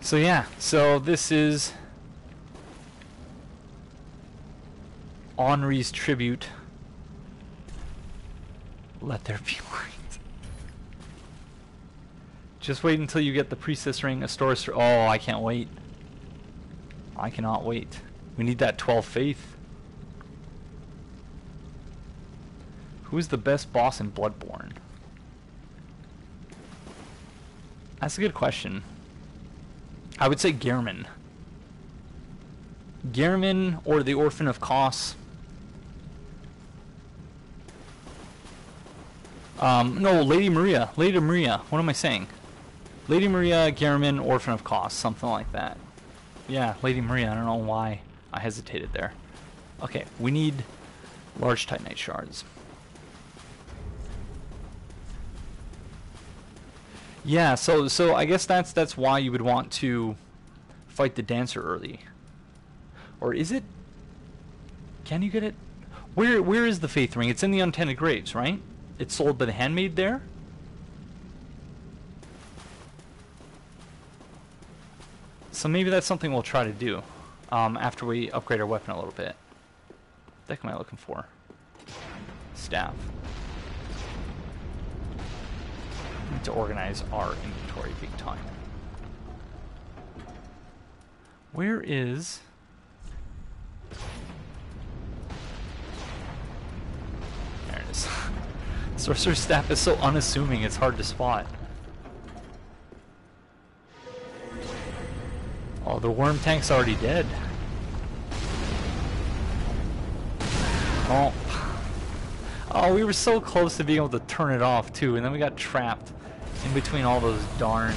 So yeah, so this is Henri's tribute. Let there be light. Just wait until you get the priestess ring, Astora. Oh, I can't wait. I cannot wait. We need that 12 faith. Who's the best boss in Bloodborne? That's a good question. I would say Gehrman. Gehrman or the Orphan of Kos. No, Lady Maria. Lady Maria. What am I saying? Lady Maria, Gehrman, Orphan of Kos. Something like that. Yeah, Lady Maria. I don't know why I hesitated there. Okay, we need large Titanite shards. Yeah, so I guess that's why you would want to fight the dancer early. Or is it? Can you get it? Where is the Faith Ring? It's in the Untented Graves, right? It's sold by the handmaid there? So maybe that's something we'll try to do after we upgrade our weapon a little bit. What the heck am I looking for? Staff. Need to organize our inventory big time. Where is... There it is. Sorcerer's Staff is so unassuming, it's hard to spot. Oh, the worm tank's already dead. Oh. Oh, we were so close to being able to turn it off, too, and then we got trapped in between all those darn...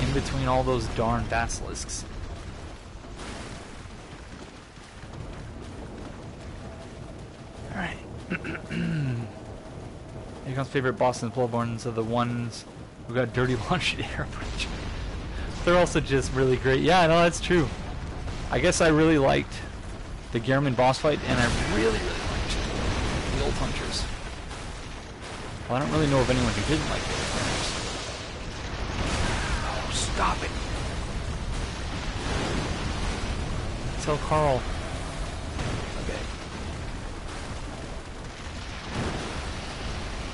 In between all those darn basilisks. Alright. Aegon's favorite boss in Bloodborne are the ones who got dirty laundry airbridge. They're also just really great. Yeah, no, that's true. I guess I really liked the Gehrman boss fight, and I really liked the Old Hunters. Well, I don't really know of anyone who didn't like the Old Hunters. Oh, stop it! Tell Carl. Okay.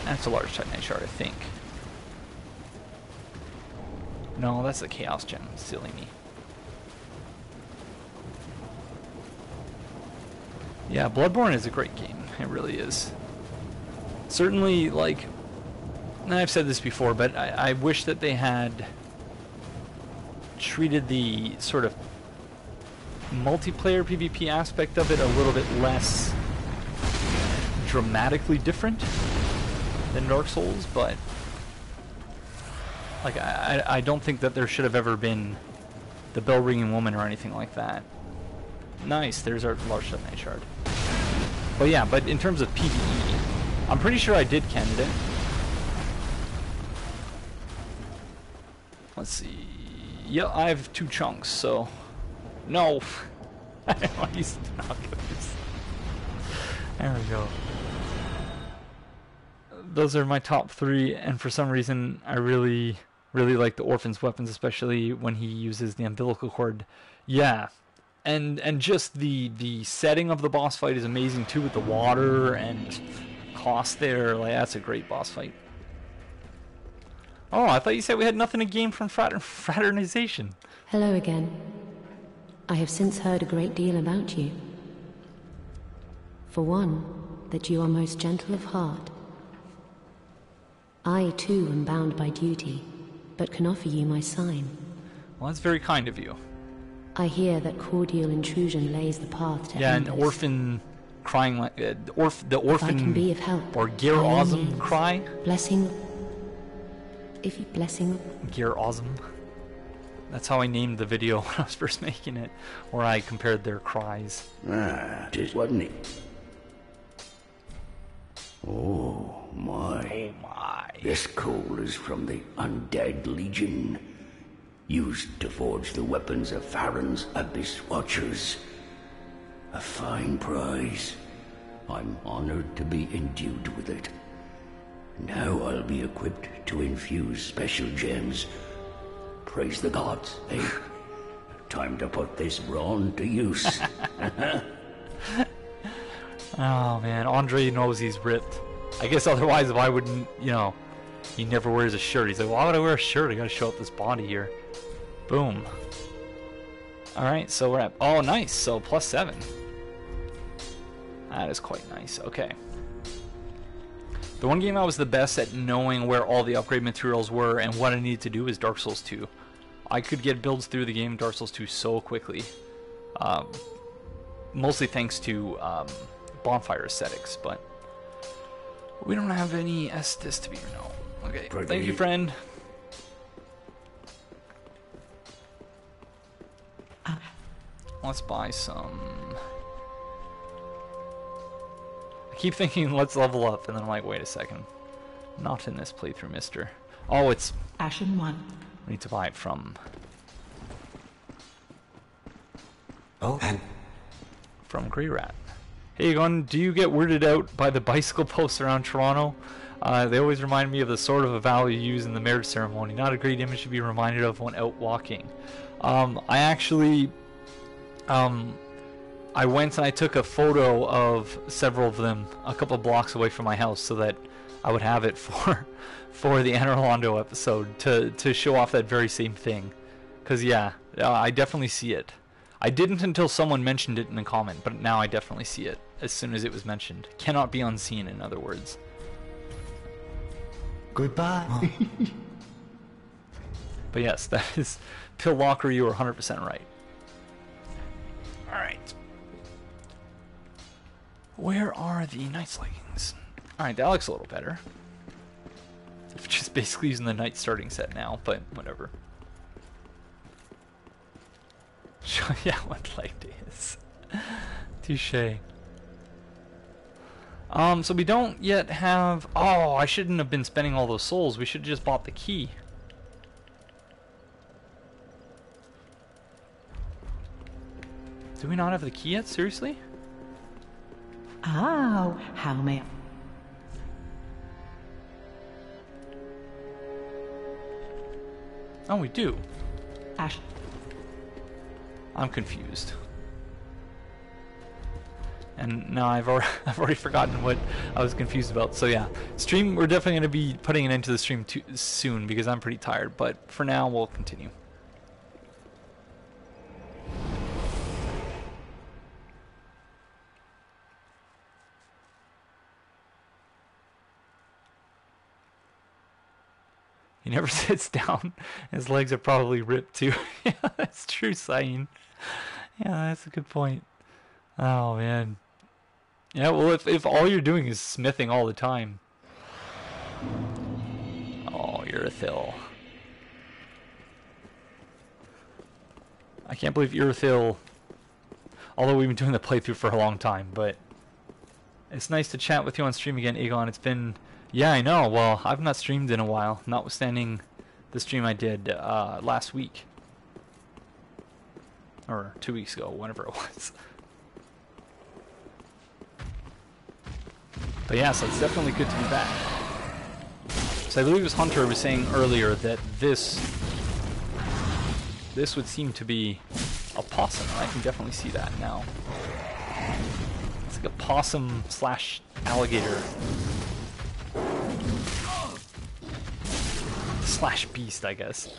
That's a large Titanite shard, I think. No, that's the Chaos Gem. Silly me. Yeah, Bloodborne is a great game. It really is. Certainly, like, and I've said this before, but I wish that they had treated the sort of multiplayer PvP aspect of it a little bit less dramatically different than Dark Souls, but like I don't think that there should have ever been the bell ringing woman or anything like that. Nice, there's our large Titanite shard. But yeah, but in terms of PvE, I'm pretty sure I did candidate. Let's see. Yeah, I have 2 chunks, so no. I don't want to use binoculars. There we go. Those are my top 3, and for some reason I really like the Orphan's weapons, especially when he uses the umbilical cord. Yeah. And just the setting of the boss fight is amazing too, with the water and cost there. Like, that's a great boss fight. Oh, I thought you said we had nothing to gain from fraternization. Hello again. I have since heard a great deal about you. For one, that you are most gentle of heart. I too am bound by duty, but can offer you my sign. Well, that's very kind of you. I hear that cordial intrusion lays the path to an endless. Orphan crying like the orphan If I can be of help, or Gear-Osm cry. Blessing. If you blessing. Gear-Osm. That's how I named the video when I was first making it, where I compared their cries. Ah, just wasn't it? Oh my! Oh my! This coal is from the Undead Legion, used to forge the weapons of Farron's Abyss Watchers. A fine prize. I'm honored to be endued with it. Now I'll be equipped to infuse special gems. Praise the gods, eh? Time to put this brawn to use. Oh man, Andre knows he's ripped. I guess otherwise, why wouldn't, you know, he never wears a shirt. He's like, why would I wear a shirt? I gotta show up this body here. Boom. Alright, so we're at, oh nice, so +7. That is quite nice. Okay. The one game I was the best at knowing where all the upgrade materials were and what I needed to do is Dark Souls 2. I could get builds through the game Dark Souls 2 so quickly. Mostly thanks to bonfire aesthetics, but we don't have any Estus to be no. Okay, thank you, friend. Let's buy some. I keep thinking let's level up, and then I'm like, wait a second. Not in this playthrough, mister. Oh, it's... Ashen 1. I need to buy it from... Oh, and... From Grey Rat. Hey, Aegon, do you get weirded out by the bicycle posts around Toronto? They always remind me of the sword of a vow you use in the marriage ceremony. Not a great image to be reminded of when out walking. I actually... I went and I took a photo of several of them a couple blocks away from my house so that I would have it for the Anne Orlando episode to show off that very same thing. Because, yeah, I definitely see it. I didn't until someone mentioned it in a comment, but now I definitely see it as soon as it was mentioned. Cannot be unseen, in other words. Goodbye. But yes, that is... Pill Locker, you are 100% right. Alright. Where are the Knight's leggings? Alright, that looks a little better. Just basically using the Knight starting set now, but whatever. Yeah, what light is. Touché. So we don't yet have... Oh, I shouldn't have been spending all those souls. We should have just bought the key. Do we not have the key yet? Seriously? Oh, how may I... Oh, we do. Ash... I'm confused. And now I've already forgotten what I was confused about. So yeah, stream, we're definitely going to be putting an end to the stream soon because I'm pretty tired. But for now, we'll continue. He never sits down. His legs are probably ripped too. Yeah, that's true, Sain. Yeah, that's a good point. Oh, man. Yeah, well, if all you're doing is smithing all the time. Oh, Irithyll. I can't believe Irithyll... Although we've been doing the playthrough for a long time, but... It's nice to chat with you on stream again, Aegon. It's been... Yeah, I know. Well, I've not streamed in a while, notwithstanding the stream I did last week. Or 2 weeks ago, whenever it was. But yeah, so it's definitely good to be back. So I believe it was Hunter was saying earlier that this would seem to be a possum. I can definitely see that now. It's like a possum slash alligator. Slash beast, I guess.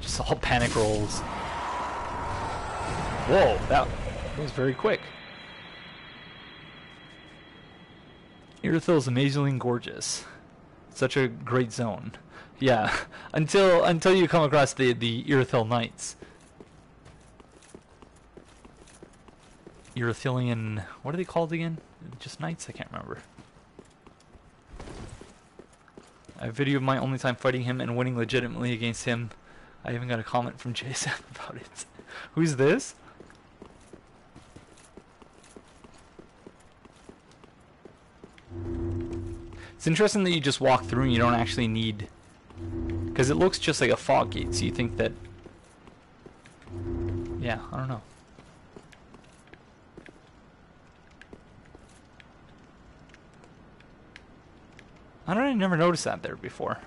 Just all panic rolls. Whoa, that was very quick. Irithyll is amazingly gorgeous. Such a great zone. Yeah, until you come across the Irithyll Knights. Irithylian, what are they called again? Just Knights? I can't remember. A video of my only time fighting him and winning legitimately against him. I even got a comment from Jason about it. Who's this? It's interesting that you just walk through and you don't actually need... Because it looks just like a fog gate, so you think that... Yeah, I don't know. I never noticed that there before.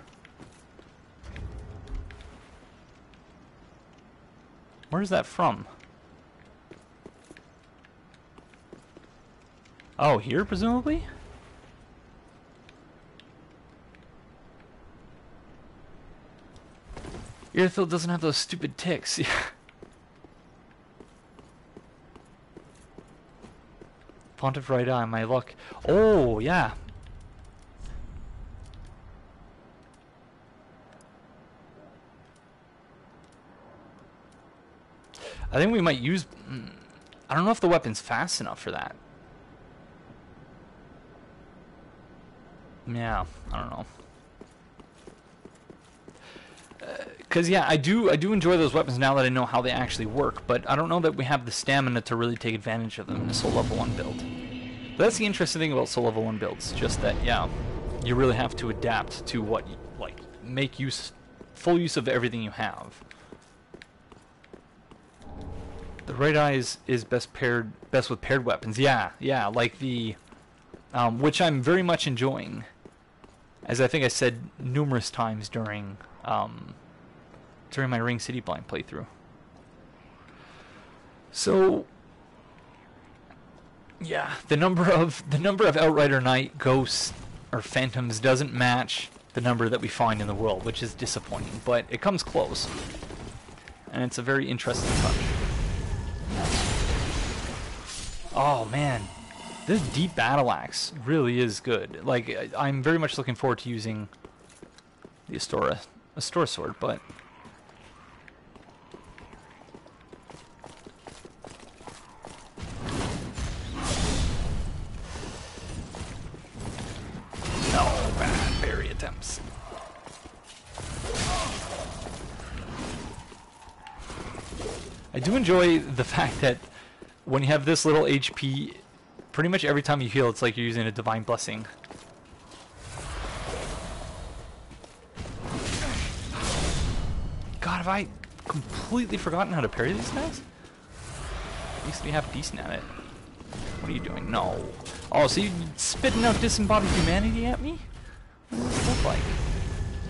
Where's that from? Oh, here, presumably? Irithyll doesn't have those stupid ticks. Pontiff right eye, my luck. Oh, yeah. I think we might use... I don't know if the weapon's fast enough for that. Yeah, I don't know. Because yeah, I do enjoy those weapons now that I know how they actually work, but I don't know that we have the stamina to really take advantage of them in a Soul Level 1 build. But that's the interesting thing about Soul Level 1 builds, just that, yeah, you really have to adapt to what, make full use of everything you have. The right eye is best with paired weapons. Yeah, like the, which I'm very much enjoying, as I think I said numerous times during my Ring City Blind playthrough. So, yeah, the number of Outrider Knight ghosts or phantoms doesn't match the number that we find in the world, which is disappointing, but it comes close, and it's a very interesting touch. Oh man, this deep battle axe really is good. Like, I'm very much looking forward to using the Astora sword, but no bad parry attempts. I do enjoy the fact that when you have this little HP, pretty much every time you heal, it's like you're using a Divine Blessing. God, have I completely forgotten how to parry these guys? At least we have decent at it. What are you doing? No. Oh, so you spitting out disembodied humanity at me? What does this look like?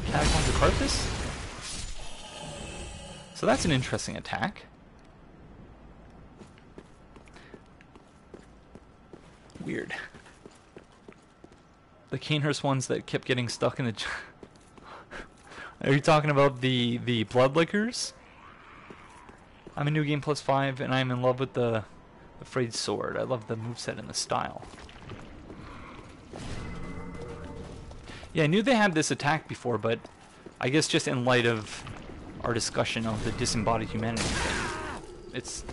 Catacombs of Carthus? So that's an interesting attack. Weird. The Canehurst ones that kept getting stuck in the... Are you talking about the Bloodlickers? I'm a New Game +5, and I'm in love with the Frayed Sword. I love the moveset and the style. Yeah, I knew they had this attack before, but I guess just in light of our discussion of the disembodied humanity thing, it's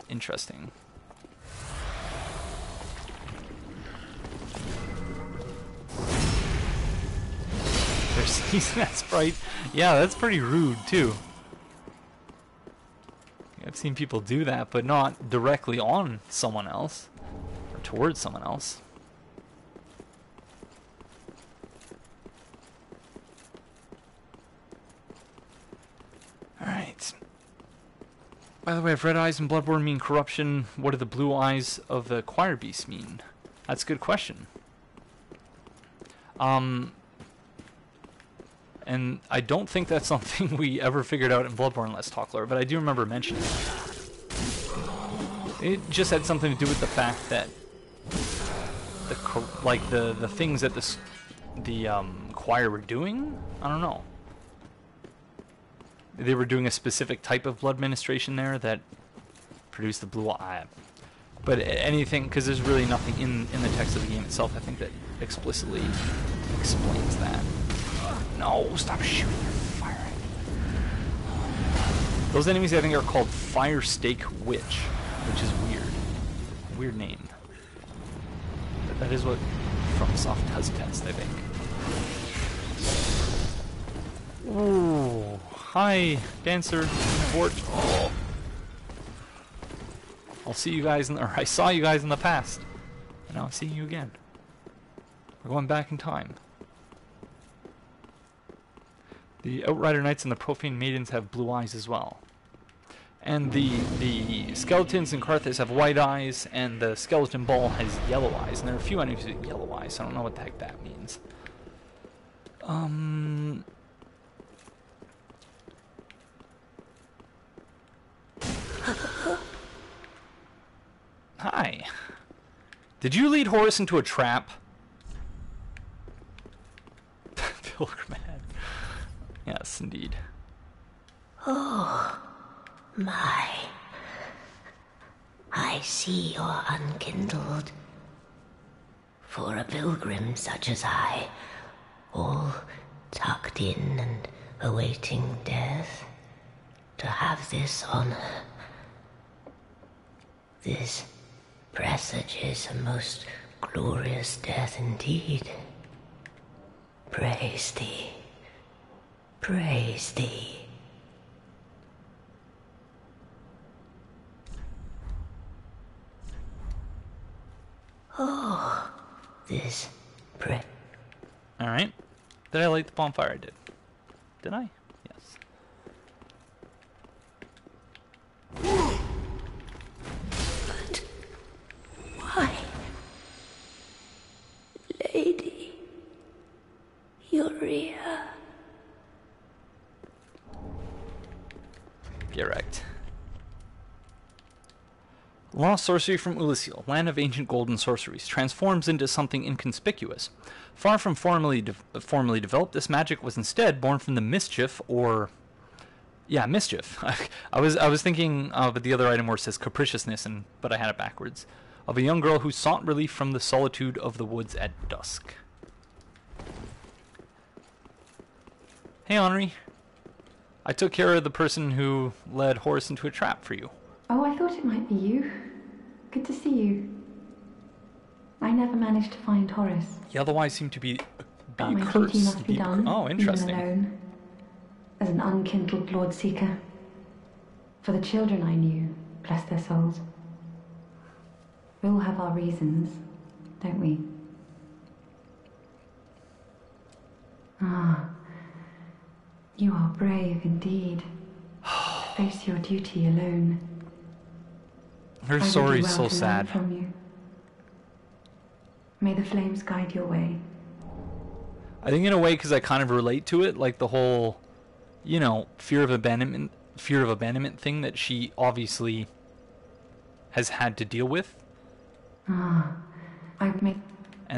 interesting. They're sneezing that sprite. Yeah, that's pretty rude too. I've seen people do that, but not directly on someone else or towards someone else. Alright. By the way, if red eyes in Bloodborne mean corruption, what do the blue eyes of the choir beast mean? That's a good question. And I don't think that's something we ever figured out in Bloodborne Let's Talk Lore, but I do remember mentioning it. It just had something to do with the fact that the things that the choir were doing. I don't know. They were doing a specific type of blood ministration there that produced the blue eye. But anything, because there's really nothing in the text of the game itself, I think, that explicitly explains that. No, stop shooting your fire. Those enemies, I think, are called Fire Stake Witch, which is weird. Weird name. But that is what FromSoft does test, I think. Ooh, hi, Dancer, Fort. Oh. I'll see you guys or I saw you guys in the past, and now I'm seeing you again. We're going back in time. The Outrider Knights and the Profane Maidens have blue eyes as well. And the skeletons in Carthus have white eyes, and the skeleton ball has yellow eyes. And there are a few enemies with yellow eyes, so I don't know what the heck that means. Hi. Did you lead Horus into a trap? Pilgrim head. Yes, indeed. My. I see you're unkindled. For a pilgrim such as I, all tucked in and awaiting death, to have this honor, this presages a most glorious death indeed. Praise thee. Praise thee. Oh, this Alright. Did I light the bonfire? I did. Did I? Yes. But why? Lady Uria. Get wrecked. Lost sorcery from Ulasil, land of ancient golden sorceries, transforms into something inconspicuous. Far from formally developed, this magic was instead born from the mischief, or... Yeah, mischief. I was thinking of the other item where it says capriciousness, but I had it backwards. Of a young girl who sought relief from the solitude of the woods at dusk. Hey, Henri. I took care of the person who led Horace into a trap for you. Oh, I thought it might be you. Good to see you. I never managed to find Horace. You otherwise seem to be But my cursed. duty must be done, Oh, interesting. even alone, as an unkindled Lord Seeker. For the children I knew, bless their souls. We all have our reasons, don't we? Ah, you are brave indeed. To face your duty alone. Her I would story do is well so to learn sad. from you. May the flames guide your way. I think in a way because I kind of relate to it, like the whole, you know, fear of abandonment thing that she obviously has had to deal with. And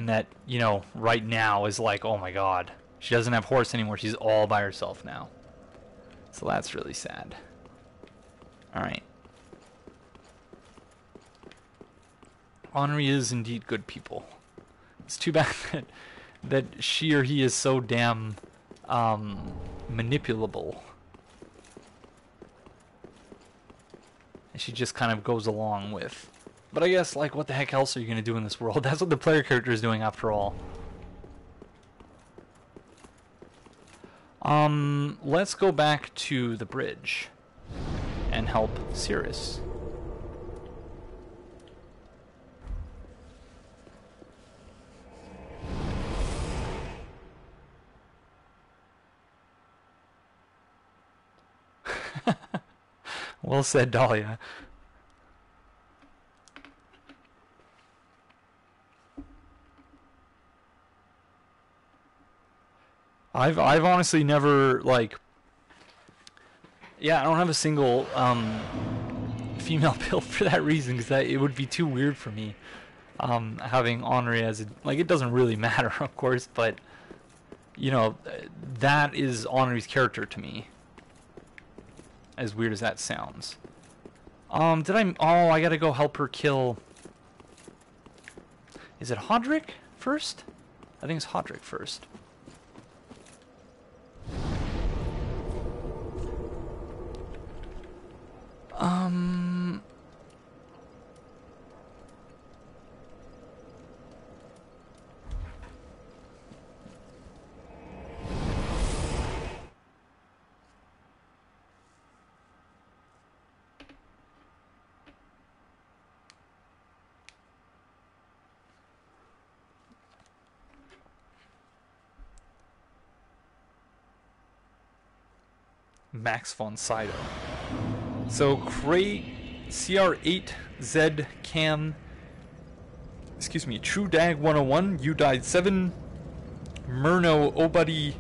that, you know, right now is like, oh my god, she doesn't have Horace anymore. She's all by herself now. So that's really sad. Alright. Henri is indeed good people. It's too bad that she or he is so damn manipulable. And she just kind of goes along with. But I guess, like, what the heck else are you going to do in this world? That's what the player character is doing after all. Let's go back to the bridge and help Cirrus. Well said, Dahlia. I've honestly never, like, yeah, I don't have a single female build for that reason, because it would be too weird for me having Henri as a, like, it doesn't really matter, of course, but you know, that is Henri's character to me, as weird as that sounds. I gotta go help her kill, is it Hodrick first? I think it's Hodrick first. Max von Sydow. So CR8Z Cam, excuse me, True Dag 101, You Died 7, Murno Obuddy,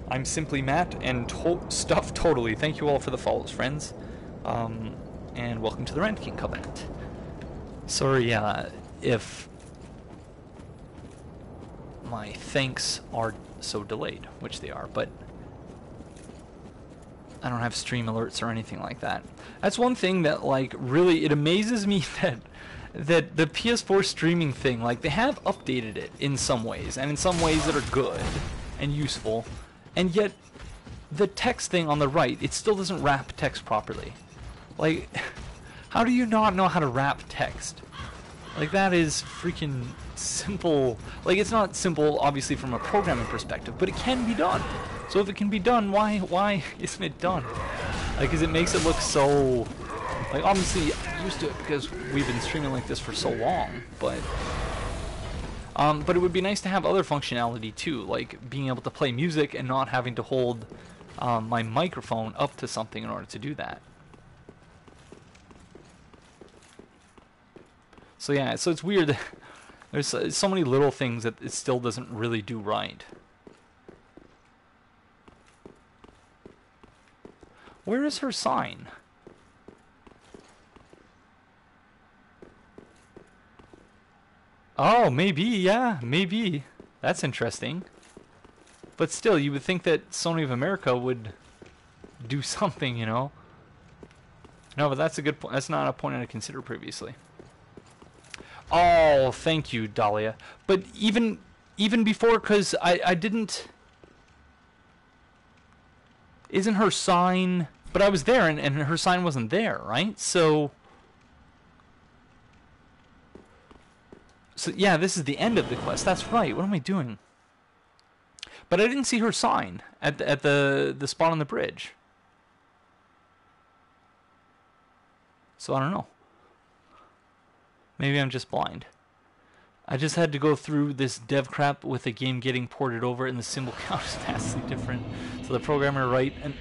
I'm Simply Matt, and Stuff Totally. Thank you all for the follows, friends. And welcome to the Rent King Covenant. Sorry if my thanks are so delayed, which they are, but I don't have stream alerts or anything like that. That's one thing that, like, really, it amazes me that the PS4 streaming thing, like, they have updated it in some ways, and in some ways that are good and useful, and yet the text thing on the right, it still doesn't wrap text properly. Like, how do you not know how to wrap text? Like, that is freaking simple. Like, it's not simple, obviously, from a programming perspective, but it can be done. So if it can be done, why isn't it done? Like, because it makes it look so... Like, obviously, I'm used to it because we've been streaming like this for so long, but it would be nice to have other functionality, too, like being able to play music and not having to hold my microphone up to something in order to do that. So yeah, so it's weird. There's so many little things that it still doesn't really do right. Where is her sign? Oh, maybe, yeah, maybe. That's interesting. But still, you would think that Sony of America would do something, you know? No, but that's a good point. That's not a point I considered previously. Oh, thank you, Dahlia. But even before, because I didn't... Isn't her sign... But I was there, and her sign wasn't there, right? So yeah, this is the end of the quest. That's right. What am I doing? But I didn't see her sign at the spot on the bridge. So I don't know. Maybe I'm just blind. I just had to go through this dev crap with the game getting ported over and the symbol count is vastly different. So the programmer write an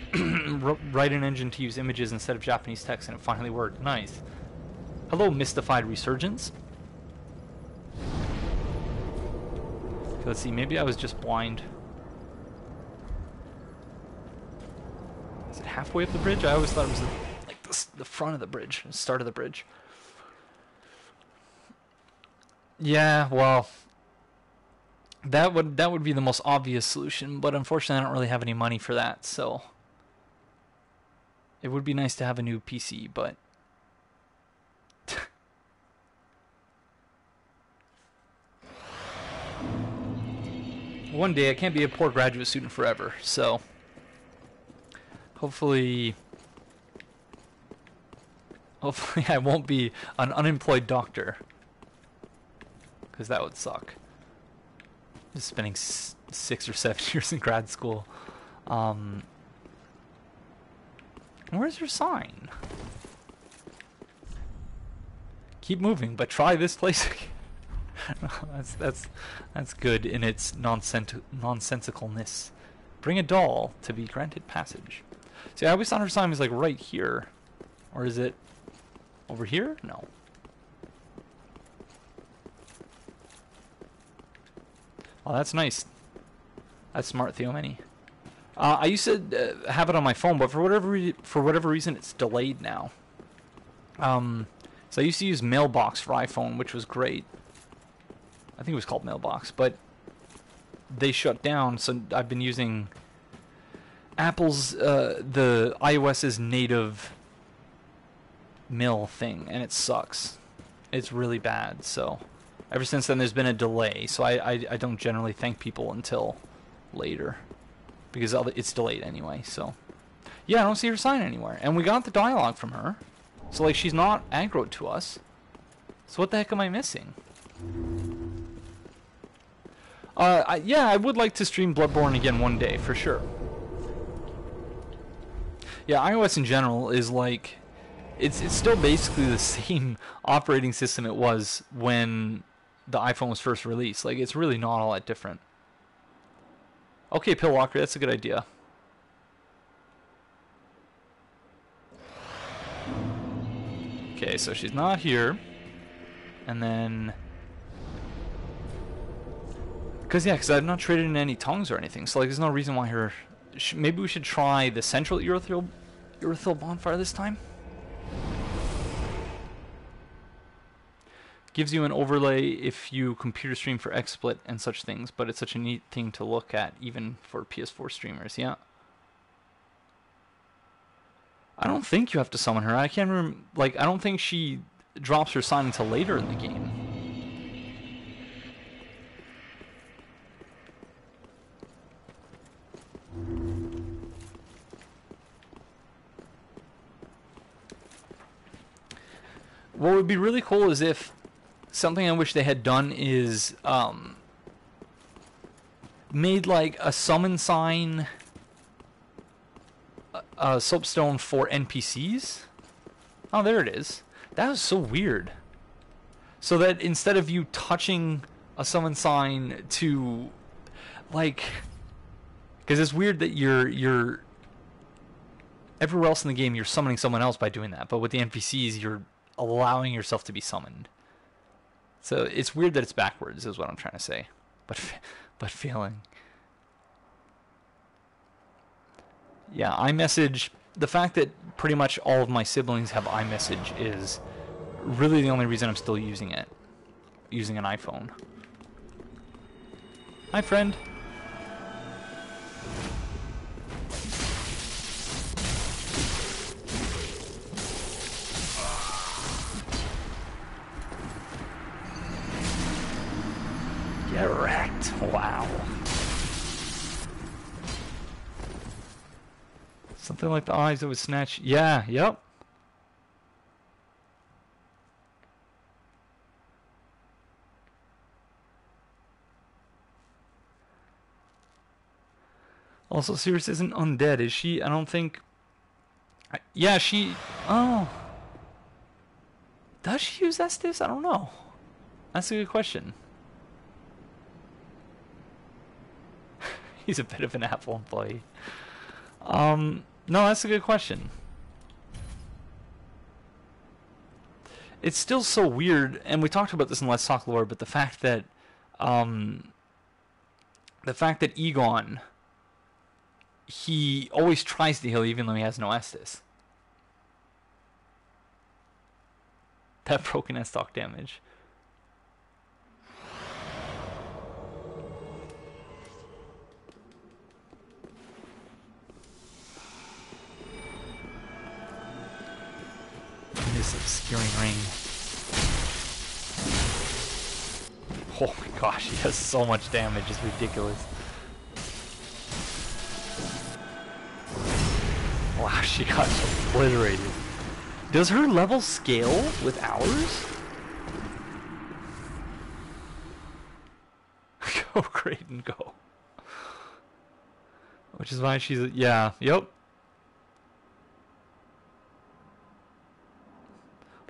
engine to use images instead of Japanese text, and it finally worked. Nice. Hello, mystified resurgence. Okay, let's see. Maybe I was just blind. Is it halfway up the bridge? I always thought it was like the front of the bridge, the start of the bridge. Yeah, well, that would be the most obvious solution, but unfortunately I don't really have any money for that, so it would be nice to have a new PC, but one day I can't be a poor graduate student forever, so hopefully I won't be an unemployed doctor. Because that would suck. Just spending 6 or 7 years in grad school. Where's your sign? Keep moving, but try this place again. That's good in its nonsensicalness. Bring a doll to be granted passage. See, I always thought her sign was like right here. Or is it over here? No. Oh, that's nice. That's smart, Theomany. I used to have it on my phone, but for whatever reason, it's delayed now. So I used to use Mailbox for iPhone, which was great. I think it was called Mailbox, but they shut down. So I've been using Apple's the iOS's native Mail thing, and it sucks. It's really bad. So. Ever since then, there's been a delay, so I don't generally thank people until later, because it's delayed anyway, so. Yeah, I don't see her sign anywhere, and we got the dialogue from her, so, like, she's not aggroed to us, so what the heck am I missing? Yeah, I would like to stream Bloodborne again one day, for sure. Yeah, iOS in general is, like, it's still basically the same operating system it was when the iPhone was first released. Like, it's really not all that different. Okay, Pillwalker, that's a good idea. Okay, so she's not here. And then... Because I've not traded in any tongues or anything. So, like, there's no reason why her... Maybe we should try the central Erythil bonfire this time? Gives you an overlay if you computer stream for XSplit and such things, but it's such a neat thing to look at, even for PS4 streamers, yeah. I don't think you have to summon her. I can't remember. Like, I don't think she drops her sign until later in the game. What would be really cool is if something I wish they had done is made like a summon sign soapstone for NPCs. Oh, there it is. That was so weird. So that instead of you touching a summon sign to, like, because it's weird that you're everywhere else in the game you're summoning someone else by doing that, but with the NPCs you're allowing yourself to be summoned. So it's weird that it's backwards, is what I'm trying to say, but failing. Yeah, iMessage. The fact that pretty much all of my siblings have iMessage is really the only reason I'm still using it. Using an iPhone. Hi, friend. Get wrecked. Wow. Something like the eyes that would snatch. Yeah, yep. Also, Sirius isn't undead, is she? I don't think... Yeah, she... Oh. Does she use Estus? I don't know. That's a good question. He's a bit of an Apple employee. No, that's a good question. It's still so weird, and we talked about this in Let's Talk Lore, but the fact that Aegon, he always tries to heal even though he has no Estus. That broken S-Talk damage. This obscuring ring. Oh my gosh, he does so much damage, it's ridiculous. Wow, she got obliterated. Does her level scale with ours? Go, Creighton, go. Which is why she's... Yeah, yep.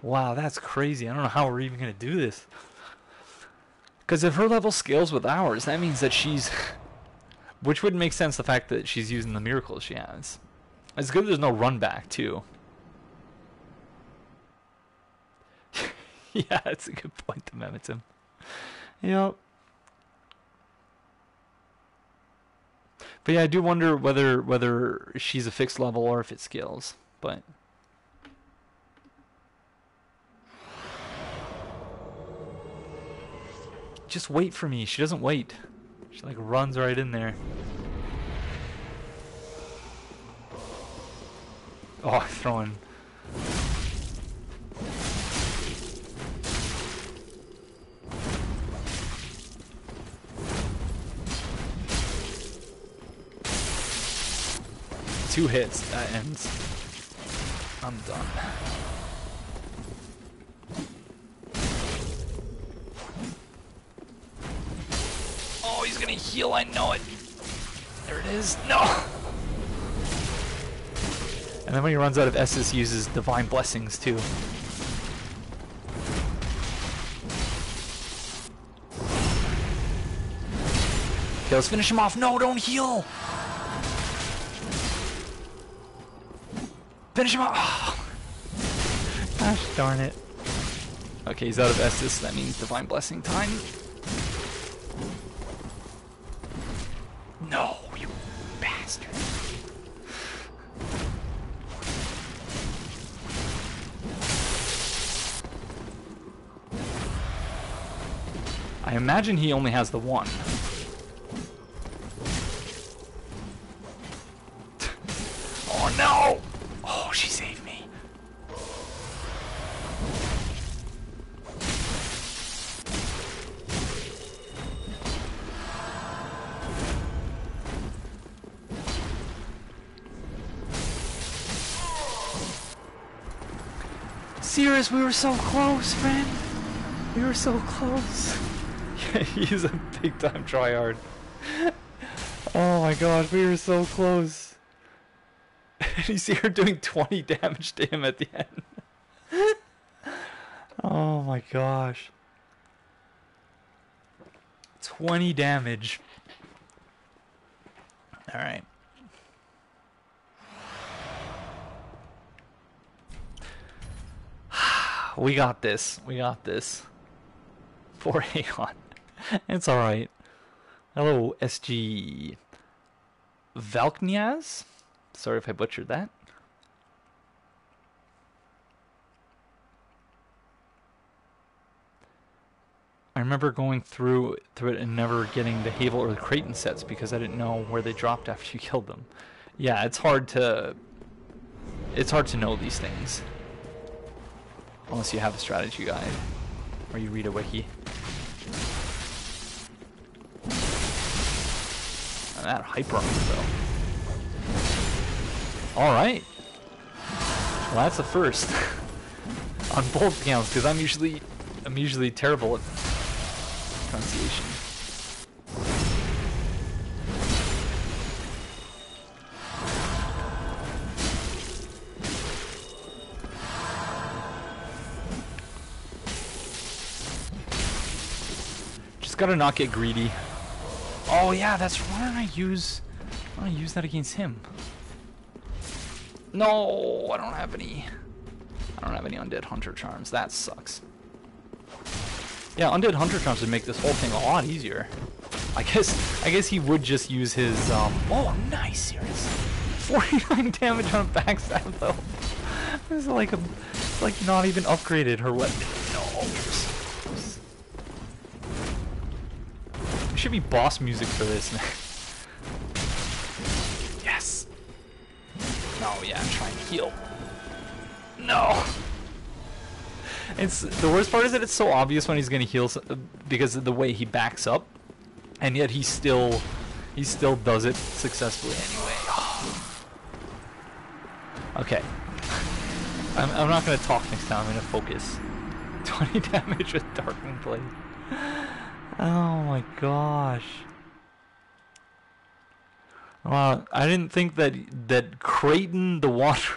Wow, that's crazy. I don't know how we're even going to do this. Because if her level scales with ours, that means that she's... Which would make sense, the fact that she's using the miracles she has. It's good there's no run back, too. Yeah, that's a good point to Memitim. Yep. But yeah, I do wonder whether she's a fixed level or if it scales. But... Just wait for me. She doesn't wait. She like runs right in there. Oh, throwing. Two hits. That ends. I'm done. Oh, he's gonna heal, I know it. There it is. No! And then when he runs out of Estus, he uses Divine Blessings, too. Okay, let's finish him off. No, don't heal! Finish him off! Oh. Gosh darn it. Okay, he's out of Estus. That means Divine Blessing time. No, you bastard. I imagine he only has the one. Oh no! Oh, she's Sirius, we were so close, friend. We were so close. Yeah, he's a big time tryhard. Oh my gosh, we were so close. And you see her doing 20 damage to him at the end. Oh my gosh. 20 damage. Alright. We got this. We got this. For Aegon. It's alright. Hello, SG Valkniaz. Sorry if I butchered that. I remember going through it and never getting the Havel or the Creighton sets because I didn't know where they dropped after you killed them. Yeah, it's hard to know these things. Unless you have a strategy guide or you read a wiki. And that hyper armor though. Alright. Well, that's a first. On both counts, because I'm usually terrible at pronunciation. Just gotta not get greedy. Oh yeah, that's why don't I use that against him? No, I don't have any. I don't have any Undead Hunter Charms. That sucks. Yeah, Undead Hunter Charms would make this whole thing a lot easier. I guess he would just use his oh, nice, Sirius. 49 damage on backstab though. It's like not even upgraded her weapon. No. There should be boss music for this. Yes. No, yeah, try and heal. No. It's the worst part is that it's so obvious when he's gonna heal because of the way he backs up, and yet he still does it successfully anyway. Okay, I'm not gonna talk next time. I'm gonna focus. 20 damage with Darkling Blade. Oh my gosh. Wow, I didn't think that Creighton the Water.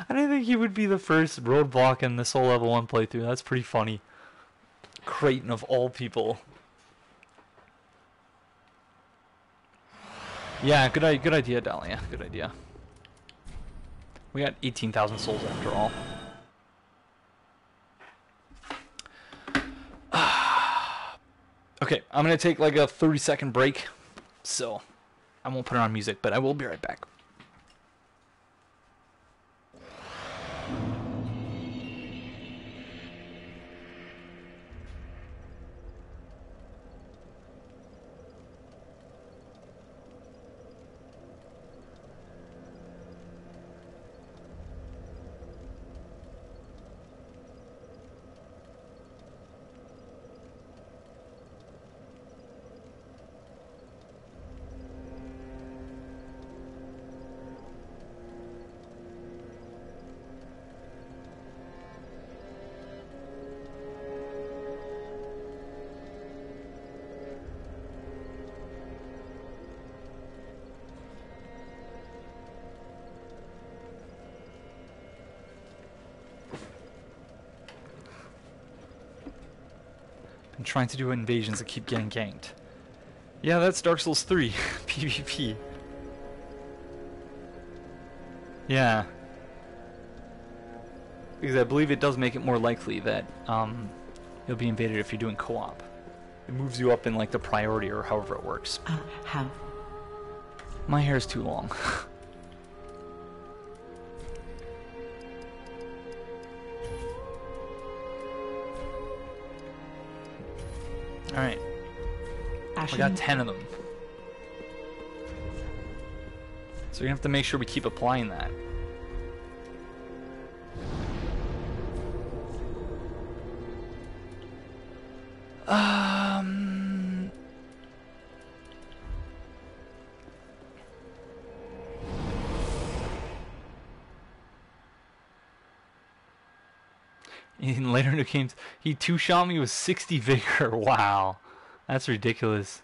I didn't think he would be the first roadblock in this whole level 1 playthrough. That's pretty funny. Creighton of all people. Yeah, good idea, Dahlia. Good idea. We got 18,000 souls after all. Okay, I'm gonna take like a 30-second break, so I won't put it on music, but I will be right back. I'm trying to do invasions that keep getting ganked. Yeah, that's Dark Souls 3 PvP. Yeah. Because I believe it does make it more likely that you'll be invaded if you're doing co-op. It moves you up in like the priority or however it works. How? My hair is too long. Alright. We got 10 of them. So we have to make sure we keep applying that. In later new games, he two-shot me with 60 vigor. Wow. That's ridiculous.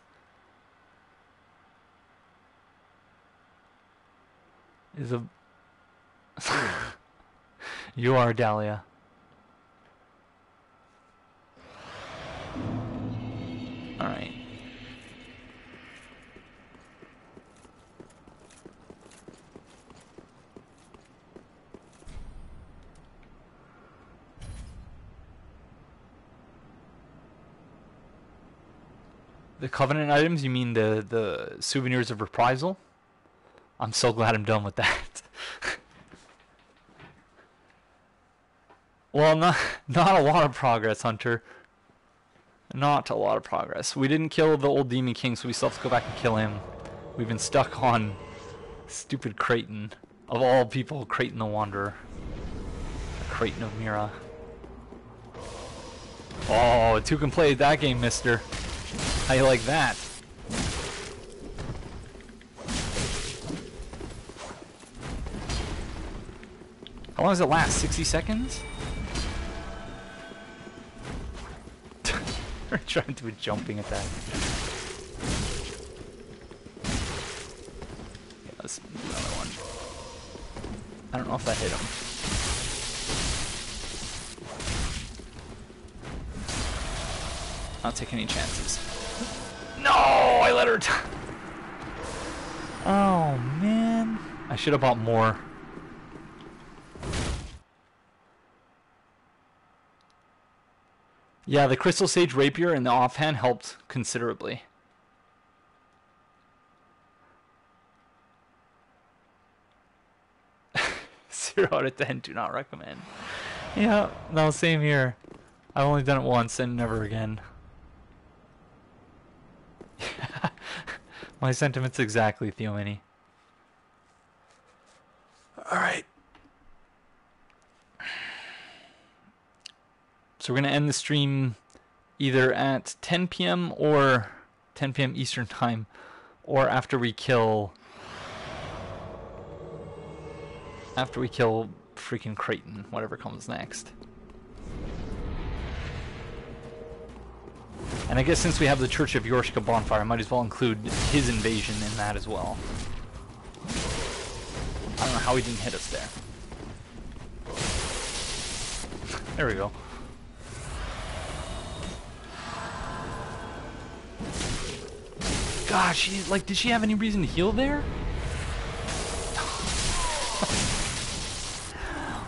Is a... You are Dahlia. Alright. The Covenant items, you mean the souvenirs of reprisal? I'm so glad I'm done with that. Well, not a lot of progress, Hunter. Not a lot of progress. We didn't kill the old Demon King, so we still have to go back and kill him. We've been stuck on stupid Creighton. Of all people, Creighton the Wanderer. Creighton of Mira. Oh, two can play that game, mister. How you like that? How long does it last? 60 seconds? We're trying to do a jumping attack. Yeah, let's do another one. I don't know if that hit him. I'll take any chances. No! I let her die. Oh, man. I should have bought more. Yeah, the Crystal Sage Rapier in the offhand helped considerably. Zero out of 10, do not recommend. Yeah, no, same here. I've only done it once and never again. My sentiments exactly, Theo Mini. Alright. So we're going to end the stream either at 10 p.m. or 10 p.m. Eastern Time, or after we kill freaking Creighton, whatever comes next. And I guess since we have the Church of Yorshka bonfire, I might as well include his invasion in that as well. I don't know how he didn't hit us there. There we go. Gosh, did she have any reason to heal there?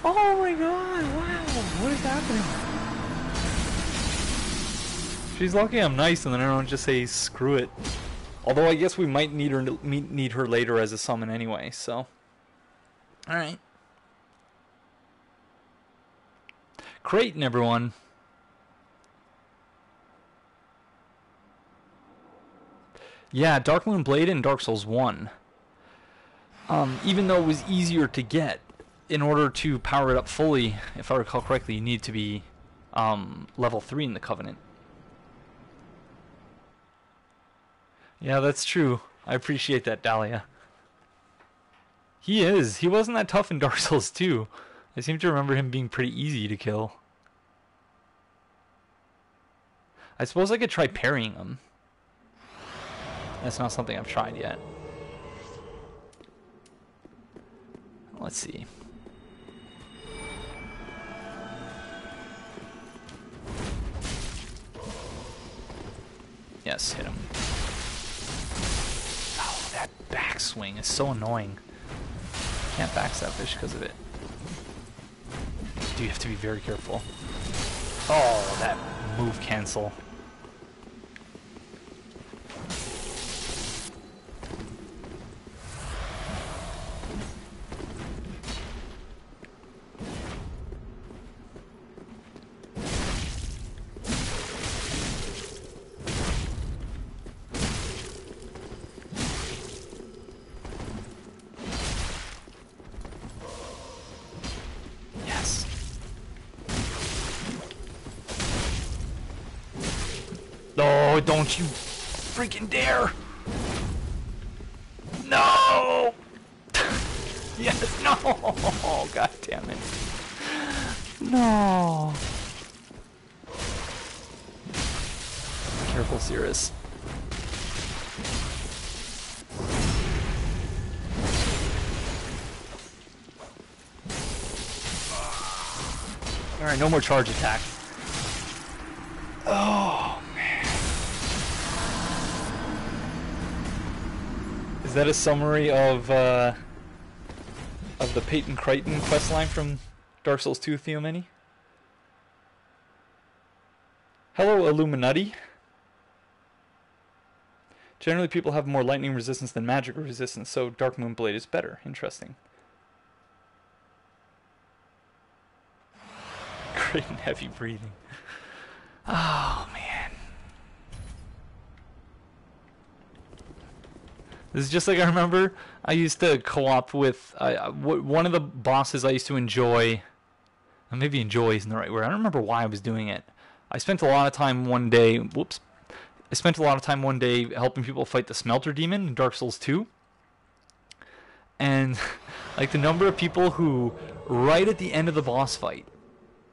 Oh my god, wow, what is happening? She's lucky I'm nice and then I don't just say screw it. Although I guess we might need her later as a summon anyway, so. Alright. Creighton, everyone. Yeah, Dark Moon Blade in Dark Souls 1. Even though it was easier to get, in order to power it up fully, if I recall correctly, you need to be level 3 in the Covenant. Yeah, that's true. I appreciate that, Dahlia. He is. He wasn't that tough in Dark Souls 2. I seem to remember him being pretty easy to kill. I suppose I could try parrying him. That's not something I've tried yet. Let's see. Yes, hit him. Oh, that backswing is so annoying. Can't backstab fish because of it. Do you have to be very careful. Oh, that move cancel. No, don't you freaking dare! No! Yes, no! God damn it. No. Careful, Cirrus. Alright, no more charge attack. Oh, man. Is that a summary of the Peyton Crichton questline from Dark Souls 2, Theomany? Hello, Illuminati. Generally, people have more lightning resistance than magic resistance, so Dark Moonblade is better. Interesting. Great and heavy breathing. Oh, man. This is just like I remember I used to co-op with one of the bosses I used to enjoy. Maybe enjoy isn't the right word. I don't remember why I was doing it. I spent a lot of time one day. Whoops. I spent a lot of time one day helping people fight the Smelter Demon in Dark Souls 2. And like the number of people who, right at the end of the boss fight,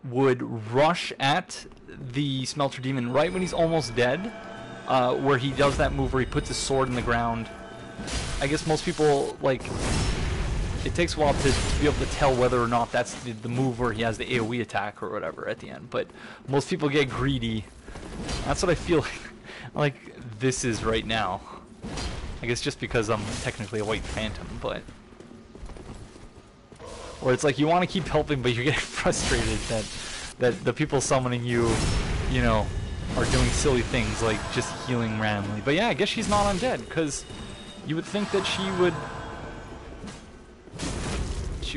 would rush at the Smelter Demon right when he's almost dead, where he does that move where he puts his sword in the ground. I guess most people, like, it takes a while to be able to tell whether or not that's the move where he has the AoE attack or whatever at the end, but most people get greedy. That's what I feel like this is right now. I guess just because I'm technically a white phantom, but... Or it's like you want to keep helping, but you're getting frustrated that the people summoning you, you know, are doing silly things like just healing randomly. But yeah, I guess she's not undead, because you would think that she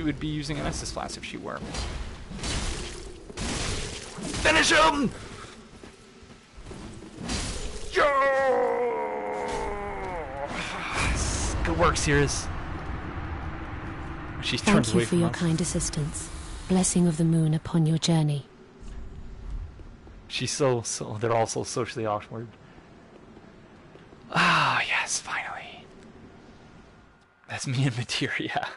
would be using an Estus Flask if she were. Finish him! Good work, Cirrus. She's turned Thank away you for from your us. kind assistance. Blessing of the moon upon your journey. She's so they're all so socially awkward. Ah, yes, finally. That's me and Materia.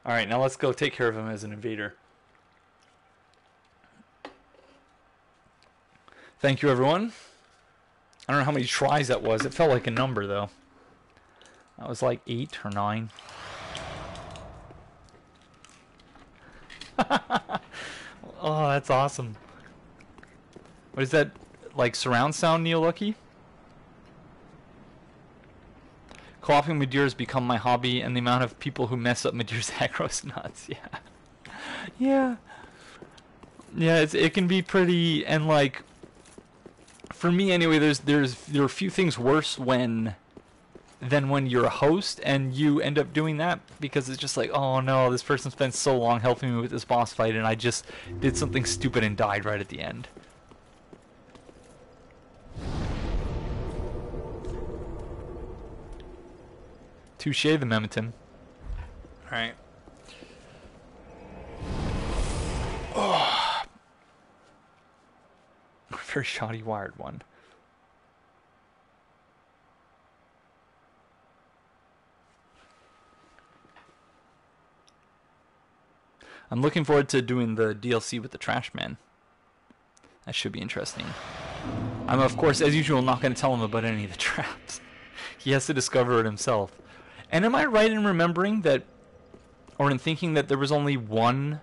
Alright, now let's go take care of him as an invader. Thank you, everyone. I don't know how many tries that was. It felt like a number, though. That was like 8 or 9. Oh, that's awesome. What is that, like surround sound, Neil Lucky? Co-oping Madeira has become my hobby, and the amount of people who mess up Madeira's aggro is nuts. Yeah. Yeah, it can be pretty, and like, for me anyway, there are a few things worse than when you're a host and you end up doing that, because it's just like, oh no, this person spent so long helping me with this boss fight and I just did something stupid and died right at the end. Touche the Memetim. Alright. Oh. Very shoddy wired one. I'm looking forward to doing the DLC with the Trash Man. That should be interesting. I'm, of course, as usual, not going to tell him about any of the traps. He has to discover it himself. And am I right in remembering that, or in thinking that there was only one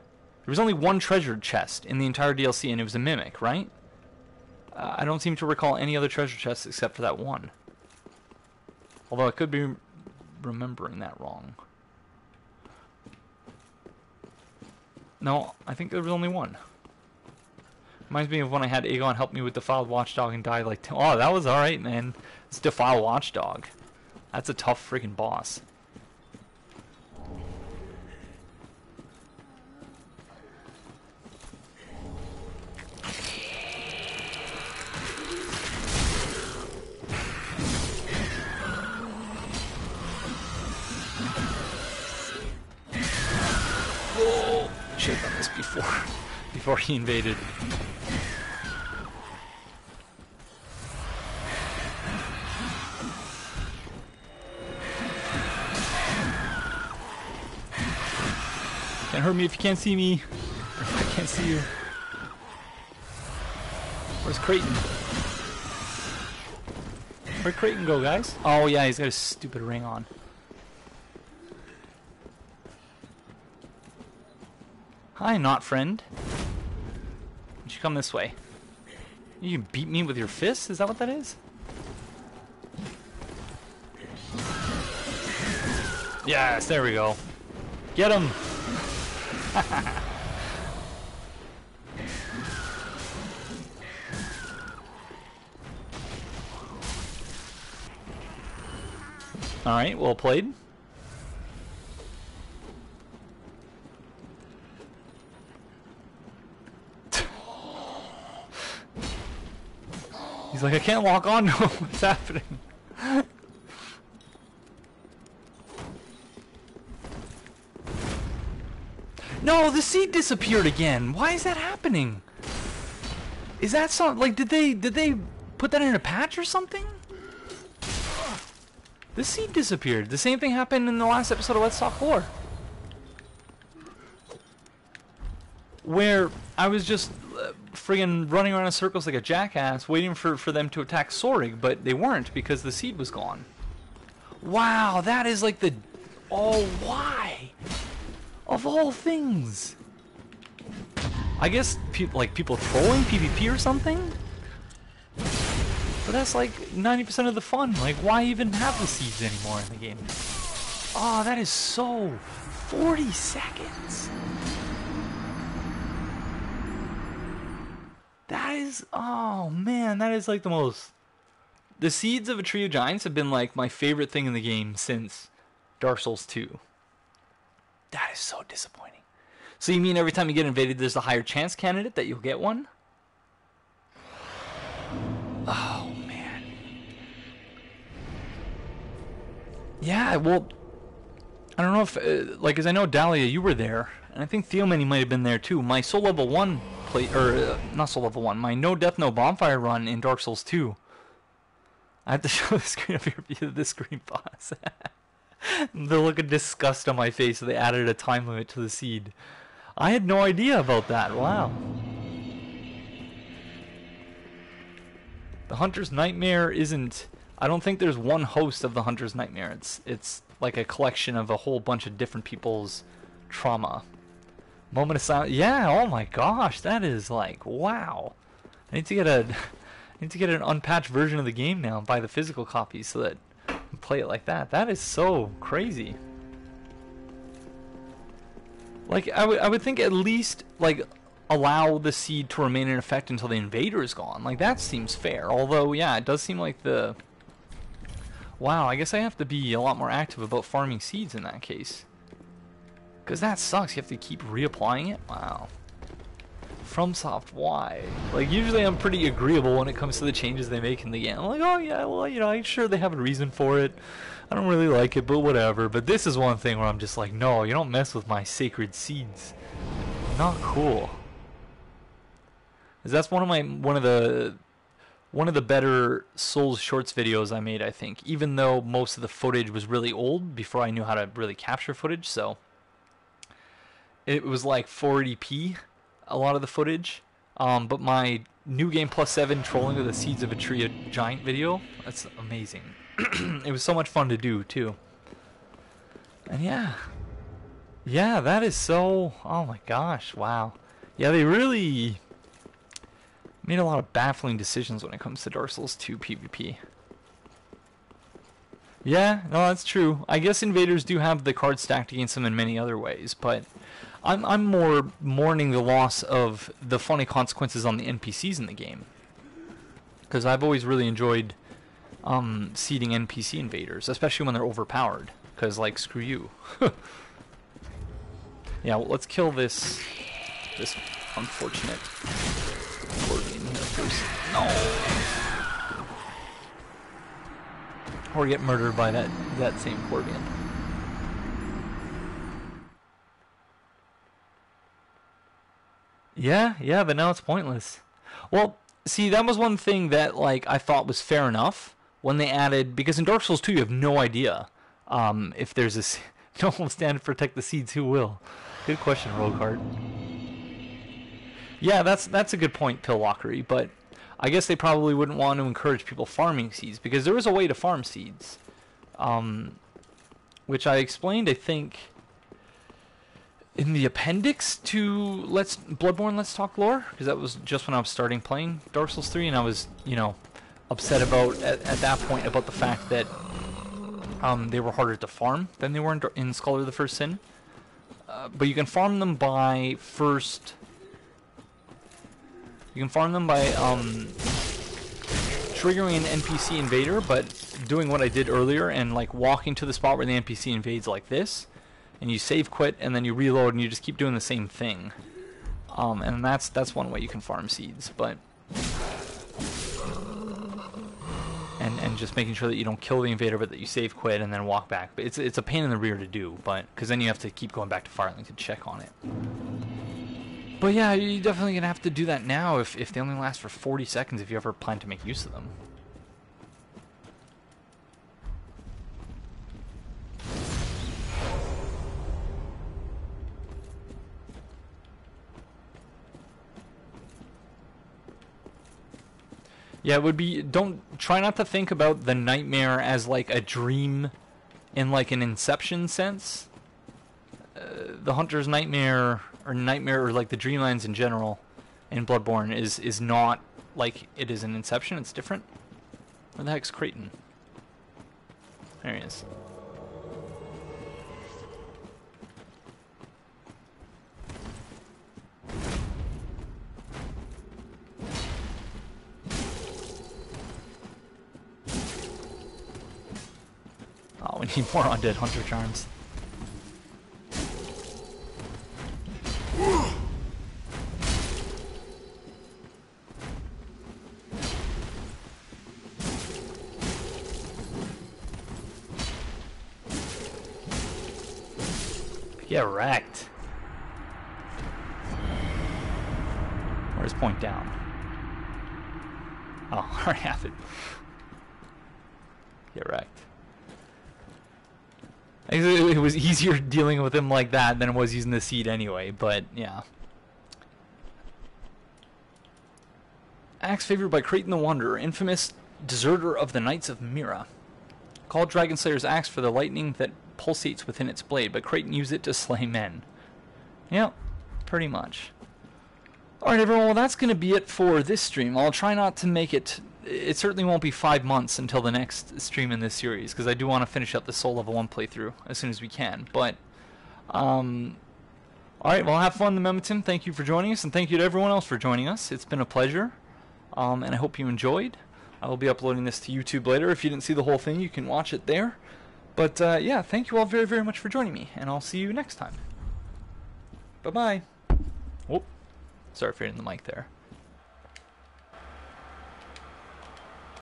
treasure chest in the entire DLC, and it was a mimic, right? I don't seem to recall any other treasure chests except for that one. Although I could be remembering that wrong. No, I think there was only one. Reminds me of when I had Aegon help me with Defiled Watchdog and died like... Oh, that was alright, man. It's Defiled Watchdog. That's a tough freaking boss. Whoa! Should have done this before he invaded. Can't hurt me if you can't see me. Can't see you. Where's Creighton? Where'd Creighton go, guys? Oh, yeah, he's got his stupid ring on. Hi, not friend. Why don't you come this way? You can beat me with your fists? Is that what that is? Yes, there we go. Get him! Alright, well played. He's like, I can't walk on. No, what's happening? No, the seed disappeared again. Why is that happening? Is that something like did they put that in a patch or something? The seed disappeared. The same thing happened in the last episode of Let's Talk Lore, where I was just friggin' running around in circles like a jackass waiting for them to attack Sorig, but they weren't because the seed was gone. Wow, that is like the... Oh, why? Of all things. I guess people trolling PvP or something? But that's like 90% of the fun. Like, why even have the seeds anymore in the game? Oh, that is so... 40 seconds. That is... Oh, man, that is like the most... The seeds of a Tree of Giants have been like my favorite thing in the game since Dark Souls 2. That is so disappointing. So you mean every time you get invaded, there's a higher chance candidate that you'll get one? Oh, man. Yeah, well, I don't know if, like, as I know, Dahlia, you were there, and I think Theomany might have been there too. My Soul Level 1 play, or, not Soul Level 1, my No Death, No Bonfire run in Dark Souls 2. I have to show the screen of your view of the screen boss. The look of disgust on my face, so they added a time limit to the seed. I had no idea about that. Wow. The Hunter's Nightmare isn't... I don't think there's one host of the Hunter's Nightmare. It's like a collection of a whole bunch of different people's trauma. Moment of silence. Yeah, oh my gosh, that is like, wow. I need to get an unpatched version of the game now and buy the physical copy so that I can play it like that. That is so crazy. Like, I would think at least, like, allow the seed to remain in effect until the invader is gone. Like, that seems fair. Although, yeah, it does seem like the... Wow, I guess I have to be a lot more active about farming seeds in that case. Because that sucks. You have to keep reapplying it? Wow. FromSoft, why? Like, usually I'm pretty agreeable when it comes to the changes they make in the game. I'm like, oh yeah, well, you know, I'm sure they have a reason for it. I don't really like it, but whatever. But this is one thing where I'm just like, no, you don't mess with my sacred seeds. Not cool. That's one of the better Souls Shorts videos I made, I think. Even though most of the footage was really old before I knew how to really capture footage, so it was like 480p. A lot of the footage, but my New Game Plus 7 trolling of the Seeds of a Tree of Giant video, that's amazing. It was so much fun to do too. And yeah, that is so, oh my gosh, wow. Yeah, they really made a lot of baffling decisions when it comes to Dark Souls 2 PvP. Yeah, no, that's true. I guess invaders do have the cards stacked against them in many other ways, but I'm more mourning the loss of the funny consequences on the NPCs in the game. Because I've always really enjoyed seeding NPC invaders, especially when they're overpowered. Because, like, screw you. Yeah, well, let's kill this unfortunate Corvian here first. No! Or get murdered by that same Corvian. Yeah, but now it's pointless. Well, see, that was one thing that, like, I thought was fair enough when they added, because in Dark Souls 2 you have no idea if there's no one will stand to protect the seeds, who will? Good question, Rogueheart. Yeah, that's a good point, Pillwalkery, but I guess they probably wouldn't want to encourage people farming seeds, because there is a way to farm seeds. Which I explained, I think, in the appendix to Bloodborne Let's Talk Lore, because that was just when I was starting playing Dark Souls 3, and I was, upset about, at that point, about the fact that they were harder to farm than they were in Scholar of the First Sin. But you can farm them by triggering an NPC invader, but doing what I did earlier and like walking to the spot where the NPC invades like this, and you save quit and then you reload and you just keep doing the same thing. And that's one way you can farm seeds, but and just making sure that you don't kill the invader, but that you save quit and then walk back. But it's a pain in the rear to do, but because then you have to keep going back to Firelink to check on it. But yeah, you're definitely gonna have to do that now if they only last for 40 seconds if you ever plan to make use of them. Yeah, it would be, try not to think about the nightmare as like a dream in like an Inception sense. The Hunter's nightmare, or like the Dreamlands in general in Bloodborne is not like it is in Inception, it's different. Where the heck's Creighton? There he is. Oh, we need more undead hunter charms. Get wrecked. Where's point down? Oh, I already have it. Get wrecked. It was easier dealing with him like that than it was using the seed anyway, but yeah. Axe favored by Creighton the Wanderer, infamous deserter of the Knights of Mira. Called Dragonslayer's axe for the lightning that pulsates within its blade, but Creighton used it to slay men. Yep, pretty much. Alright everyone, well that's going to be it for this stream. I'll try not to make it... It certainly won't be 5 months until the next stream in this series, because I do want to finish up the Soul Level 1 playthrough as soon as we can. But, alright, well have fun in the Memetim. Thank you for joining us, and thank you to everyone else for joining us. It's been a pleasure, and I hope you enjoyed. I will be uploading this to YouTube later. If you didn't see the whole thing, you can watch it there. But, yeah, thank you all very, very much for joining me, and I'll see you next time. Bye-bye. Whoop. Sorry for hitting the mic there.